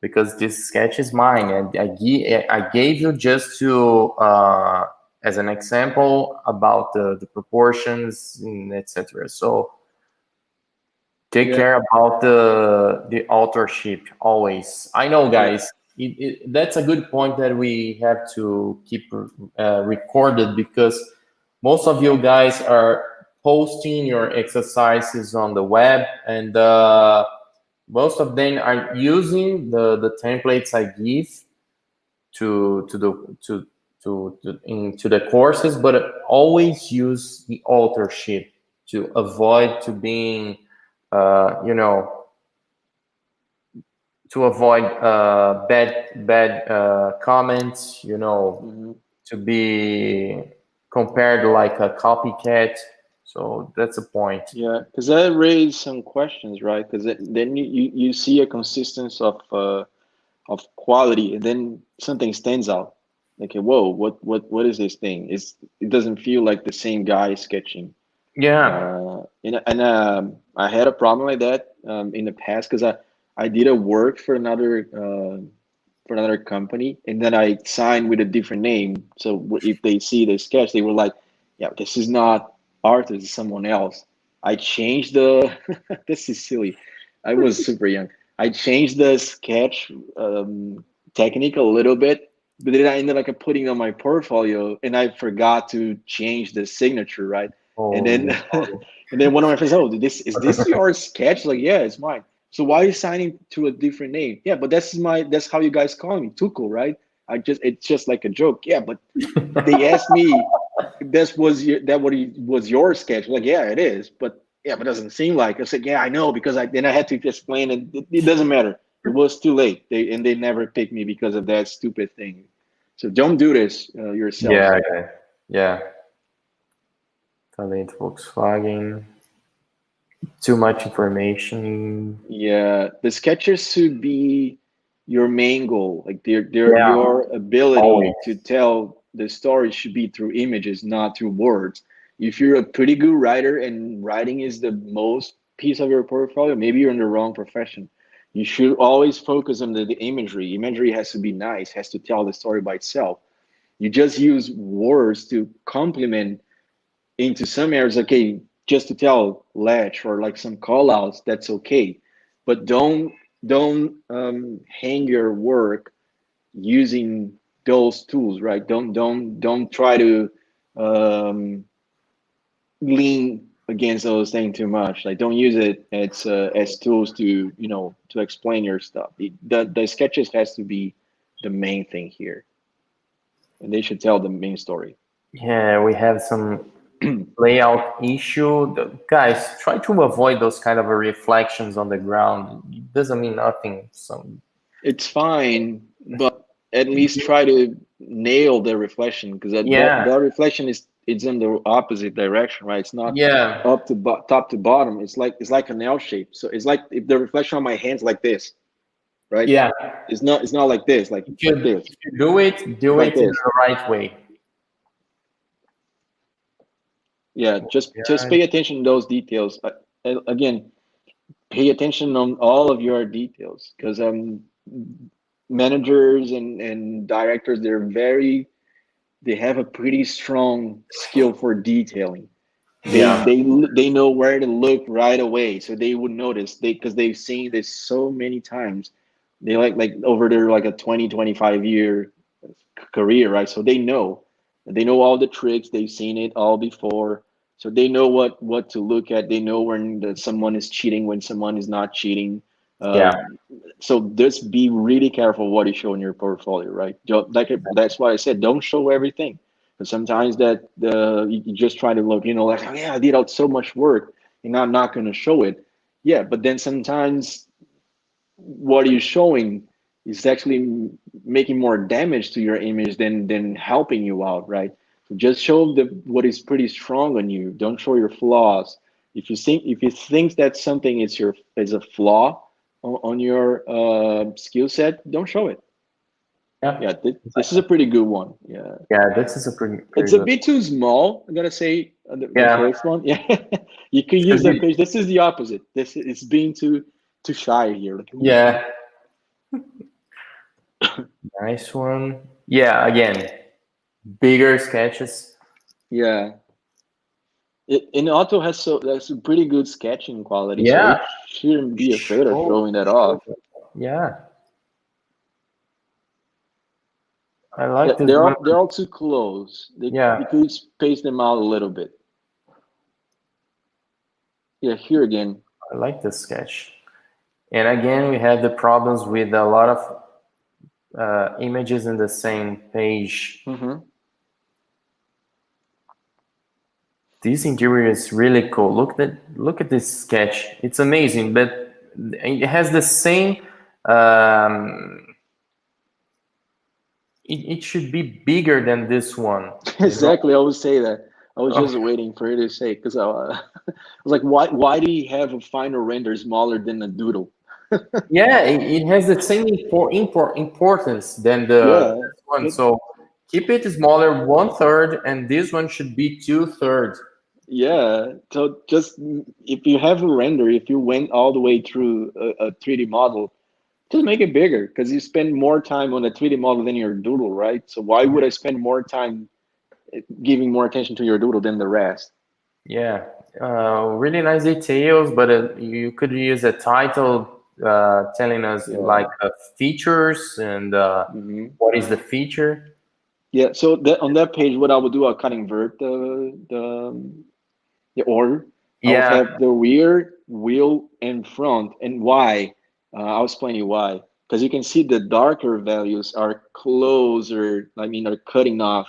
because this sketch is mine, and I gave you just to as an example about the proportions and etc. So take care about the authorship always. I know, guys. That's a good point that we have to keep recorded, because most of you guys are posting your exercises on the web, and most of them are using the templates I give to the courses, but always use the authorship to avoid to being to avoid bad comments, to be compared like a copycat. So that's a point. Yeah, because that raised some questions, right? Because then you see a consistency of quality, and then something stands out. Like, whoa, what is this thing? It doesn't feel like the same guy sketching. Yeah. And I had a problem like that in the past, because I did a work for another company, and then I signed with a different name. So if they see the sketch, they were like, "Yeah, this is not Arthur, it's someone else." I changed the. This is silly. I was super young. I changed the sketch technique a little bit, but then I ended up putting on my portfolio, and I forgot to change the signature, right? And then one of my friends, "Oh, is this your sketch?" Like, yeah, it's mine. So why are you signing to a different name? Yeah, but that's how you guys call me, Tuco, right? It's just like a joke. Yeah, but they asked me if was your sketch. Like, yeah, it is. But yeah, but it doesn't seem like. I said, yeah, I know, because then I had to explain, and it doesn't matter. it was too late. They never picked me because of that stupid thing. So don't do this yourself. Yeah, yeah. Talent Volkswagen. Too much information. Yeah, the sketches should be your main goal. Like Yeah, your ability always. to tell the story should be through images, not through words. If you're a pretty good writer and writing is the most piece of your portfolio, maybe you're in the wrong profession. You should always focus on the imagery. Imagery has to be nice, has to tell the story by itself. You just use words to complement into some areas, okay, just to tell latch or like some call outs, that's okay. But don't hang your work using those tools, right? Don't try to um, lean against those things too much. Like don't use it as tools to to explain your stuff. The sketches has to be the main thing here, and they should tell the main story. Yeah, we have some layout issue. Guys, try to avoid those kind of reflections on the ground. It doesn't mean nothing. It's fine, but at least try to nail the reflection, because Yeah, that reflection is it's in the opposite direction, right? It's not yeah, up to top to bottom. It's like an L shape. So it's like if the reflection on my hands like this, right? yeah. It's not like this, like this, If you do it like in this. the right way. Yeah, just Yeah, pay attention to those details. Again, pay attention on all of your details, because managers and directors, they have a pretty strong skill for detailing. They yeah, they they know where to look right away, so they would notice because they've seen this so many times. They like over their like a 20-25 year career, right? So they know all the tricks. They've seen it all before, so they know what to look at. They know when someone is cheating, when someone is not cheating. Uh, yeah, so just be really careful what you show in your portfolio, right? That's why I said don't show everything. But sometimes that you just try to look, like, oh, yeah, I did out so much work, and I'm not going to show it. Yeah, but then sometimes what you're showing is actually making more damage to your image than helping you out, right? So just show what is pretty strong on you. Don't show your flaws. If you think that something is a flaw on your skill set, don't show it. yeah. Yeah, this is a pretty good one. Yeah, Yeah, this is a pretty it's a good. bit too small, I gotta say. The Yeah, first one, yeah, you could use because that page. This is the opposite. This is being too shy here. Like, yeah, nice one. Yeah, again, bigger sketches. yeah. And Auto that's a pretty good sketching quality, so Yeah, it shouldn't be afraid of show, showing that off. yeah, I Yeah, like this they're one. all they're all too close. Yeah, You could space them out a little bit. Yeah, here again. I like this sketch. And again, we have the problems with a lot of images in the same page. Mm-hmm. This interior is really cool. Look at this sketch. It's amazing, but it has the same. It should be bigger than this one. You know? Exactly, I would say that. I was just waiting for you to say, because I was like, why do you have a final render smaller than a doodle? Yeah, it has the same importance than the Yeah, this one. but So keep it smaller, 1/3, and this one should be 2/3. yeah. So just if you have a render, if you went all the way through a 3D model, just make it bigger, because you spend more time on a 3D model than your doodle, right? So why would I spend more time giving more attention to your doodle than the rest? Yeah, really nice details, but you could use a title telling us Yeah. like features and Hmm. what is the feature. Yeah. So on that page, what I would do, I'll kind of invert the order. I would Yeah, have the rear, wheel, and front. And why? I'll explain you why. Because you can see the darker values are closer. I mean, are cutting off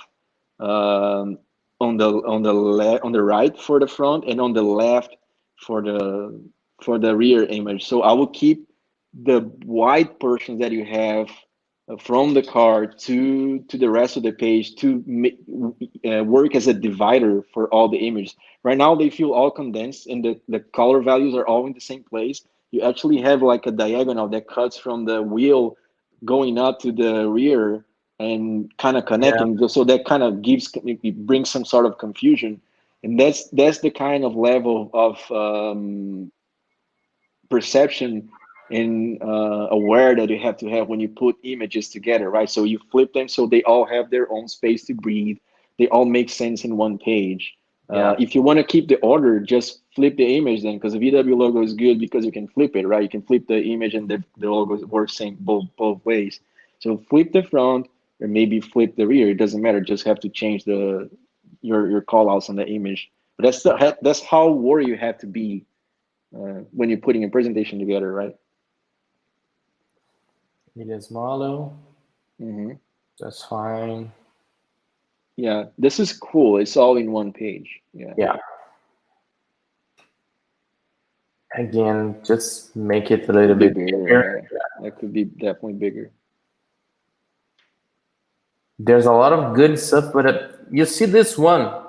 um, on the right for the front, and on the left for the rear image. So I will keep the white portions that you have from the card to the rest of the page to work as a divider for all the images. Right now they feel all condensed and the color values are all in the same place. You actually have like a diagonal that cuts from the wheel going up to the rear and kind of Yeah. connecting, so that kind of it brings some sort of confusion. And that's the kind of level of perception and aware that you have to have when you put images together, right? So you flip them so they all have their own space to breathe. They all make sense in one page. Yeah. If you want to keep the order, just flip the image then, because the VW logo is good because you can flip it, right? You can flip the image and the logo works same both ways. So flip the front or maybe flip the rear. It doesn't matter. Just have to change your call outs on the image. But that's how aware you have to be when you're putting a presentation together, right? It is Malo. Mm-hmm. That's fine. Yeah, this is cool. It's all in one page. Yeah. Yeah. Again, just make it a little bit bigger. Yeah. That could be definitely bigger. There's a lot of good stuff, but you see this one.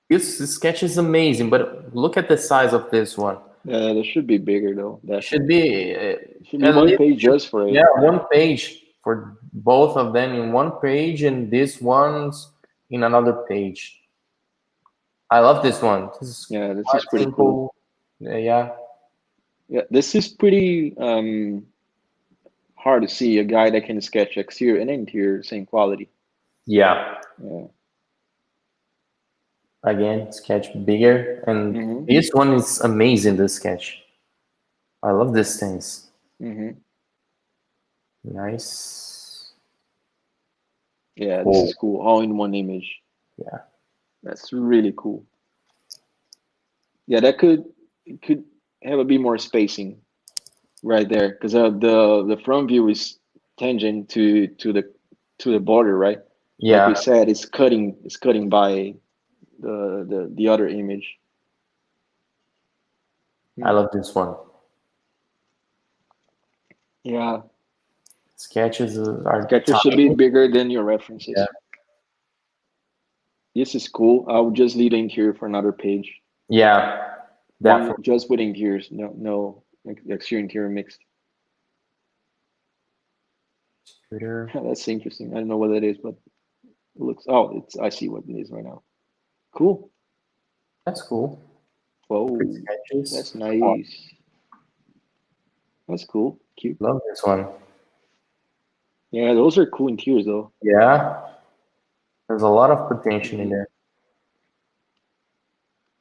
This sketch is amazing, but look at the size of this one. Yeah, that should be bigger though. That It should be should be at one least page just for it. yeah, one page for both of them in one page, and this one's in another page. I love this one. This is Yeah, this quite is pretty simple. cool. Yeah, Yeah, this is pretty hard to see a guy that can sketch exterior and interior same quality. yeah. Yeah. Again, sketch bigger, and Mm-hmm. this one is amazing. This sketch, I love these things. Mm-hmm. Nice. Yeah, Cool. this is cool. All in one image. Yeah. That's really cool. Yeah, that could have a bit more spacing right there, because the front view is tangent to the border, right? Like we Yeah, said, it's cutting by the other image. I love this one. Yeah, Sketches are sketches should be tiny. bigger than your references. Yeah. This is cool. I would just leave the interior for another page. Yeah, definitely. One just with interiors, no like exterior interior mixed. Twitter. That's interesting. I don't know what that is, but it looks. Oh, I see what it is right now. Cool. That's cool. Whoa, Good sketches. that's nice. That's cool. Cute. Love this one. Yeah, those are cool interiors though. Yeah, there's a lot of potential in there.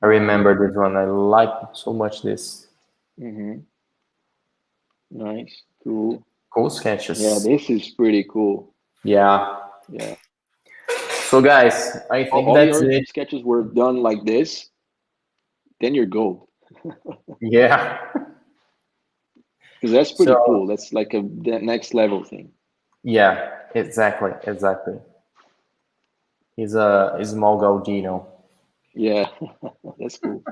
I remember this one. I like so much this. Mm-hmm. Nice. Cool. Cool sketches. Yeah, this is pretty cool. Yeah. Yeah. So guys, I think All that's your it. sketches were done like this, then you're gold. Yeah. Because that's pretty So- cool. That's like that next level thing. Yeah, exactly. He's a small Gaudino. Yeah, that's cool.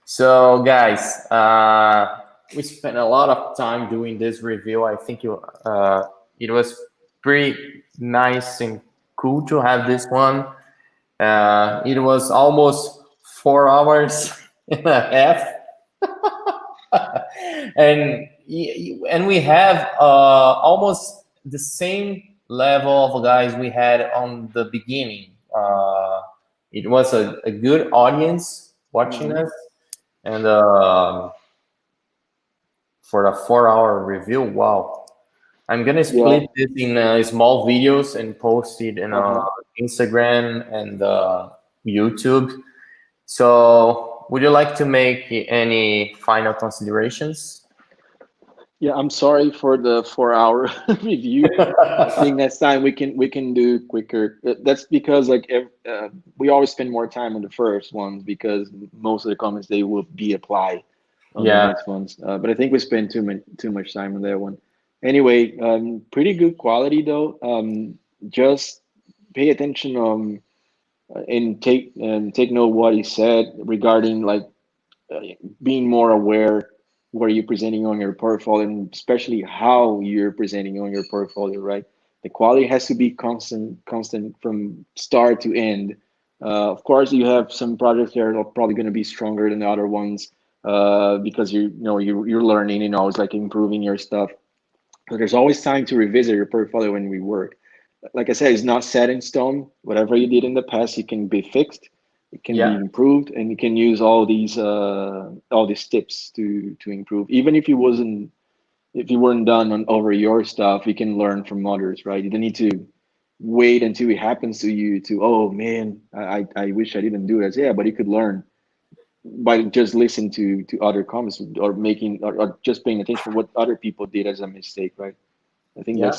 So guys, we spent a lot of time doing this review. I think it was pretty nice and cool to have this one. It was almost 4 hours and a half. and we have almost the same level of guys we had on the beginning. It was a good audience watching us, and for a 4-hour review, wow! I'm gonna split this in small videos and post it in Instagram and YouTube. So, would you like to make any final considerations? Yeah, I'm sorry for the 4-hour review. I think next time we can do quicker. That's because like we always spend more time on the first ones because most of the comments they will be applied on the next ones. But I think we spend too much time on that one. Anyway, pretty good quality though. Just pay attention and take note what he said regarding like being more aware what are you presenting on your portfolio, and especially how you're presenting on your portfolio, right? The quality has to be constant from start to end. Of course, you have some projects that are probably going to be stronger than the other ones because you're learning, it's like improving your stuff. But there's always time to revisit your portfolio when we work. Like I said, it's not set in stone. Whatever you did in the past, it can be fixed, it can be Yeah. improved, and you can use all these tips to improve. Even if you weren't done on over your stuff, you can learn from others, right? You don't need to wait until it happens to you to, oh man, I wish I didn't do this. Yeah, but you could learn by just listening to other comments or or just paying attention to what other people did as a mistake, right? I think Yeah.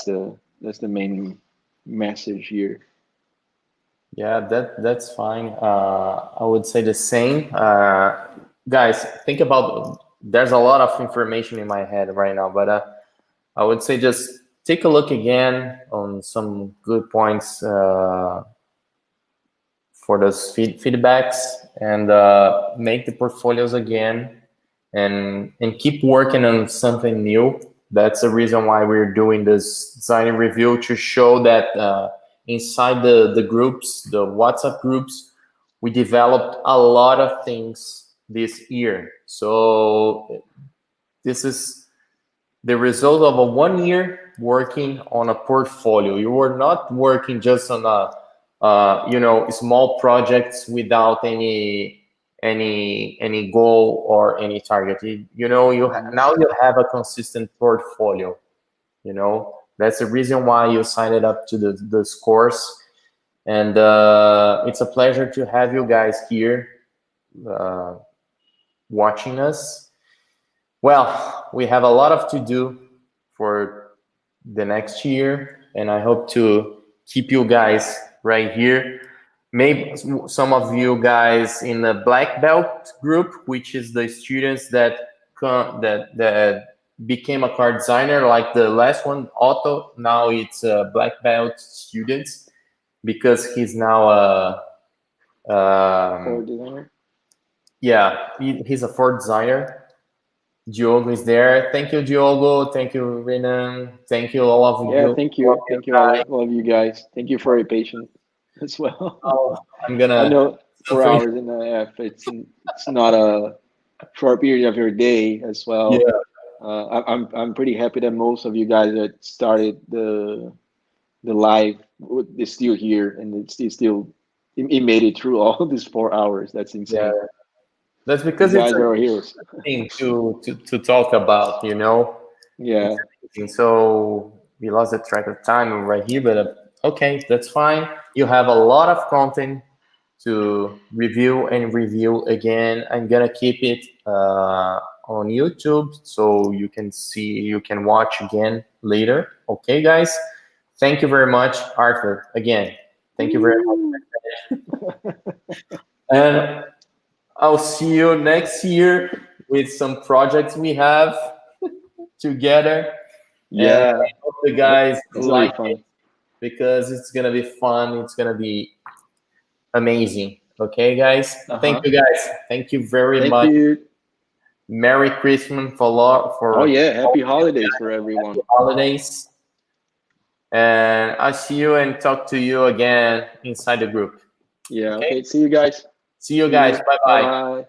that's the main message here. Yeah, that's fine. I would say the same. Guys, think about, there's a lot of information in my head right now, but I would say just take a look again on some good points for those feedbacks, and make the portfolios again, and keep working on something new. That's the reason why we're doing this design review, to show that inside the groups, the WhatsApp groups, we developed a lot of things this year. So this is the result of a 1 year working on a portfolio. You were not working just on a small projects without any goal or any target. Now you have a consistent portfolio. That's the reason why you signed up to this course, and it's a pleasure to have you guys here uh, watching us. Well, we have a lot of to do for the next year, and I hope to keep you guys right here. Maybe some of you guys in the black belt group, which is the students that became a car designer, like the last one, Otto. Now it's black belt students because he's now Or designer. he's a Ford designer. Diogo is there. Thank you, Diogo. Thank you, Renan. Thank you, all of Yeah, you. thank you Guys. all of you guys. Thank you for your patience as well. Oh, I'm I gonna. know 4 hours in the F. It's not a short period of your day as Yeah, well. I'm pretty happy that most of you guys that started the live is still here, and it made it through all these 4 hours. That's yeah. insane. That's You because it's guys a are our heroes. thing to talk about. It's Yeah. amazing. So we lost the track of time right here, but okay, that's fine. You have a lot of content to review and review again. I'm gonna keep it on YouTube so you can watch again later. Okay, guys. Thank you very much, Arthur. Again, thank you very much. And I'll see you next year with some projects we have together. And Yeah. I hope the guys It's gonna be like it, fun. because it's gonna be fun. It's gonna be amazing. Okay, guys. Thank Uh-huh. you, guys. Thank you very Thank much. you. Merry Christmas Oh for yeah, happy all you holidays for guys. Happy everyone. holidays. And I'll see you and talk to you again inside the group. Yeah, Okay. okay. See you guys. See you See guys. you. Bye Bye bye. bye.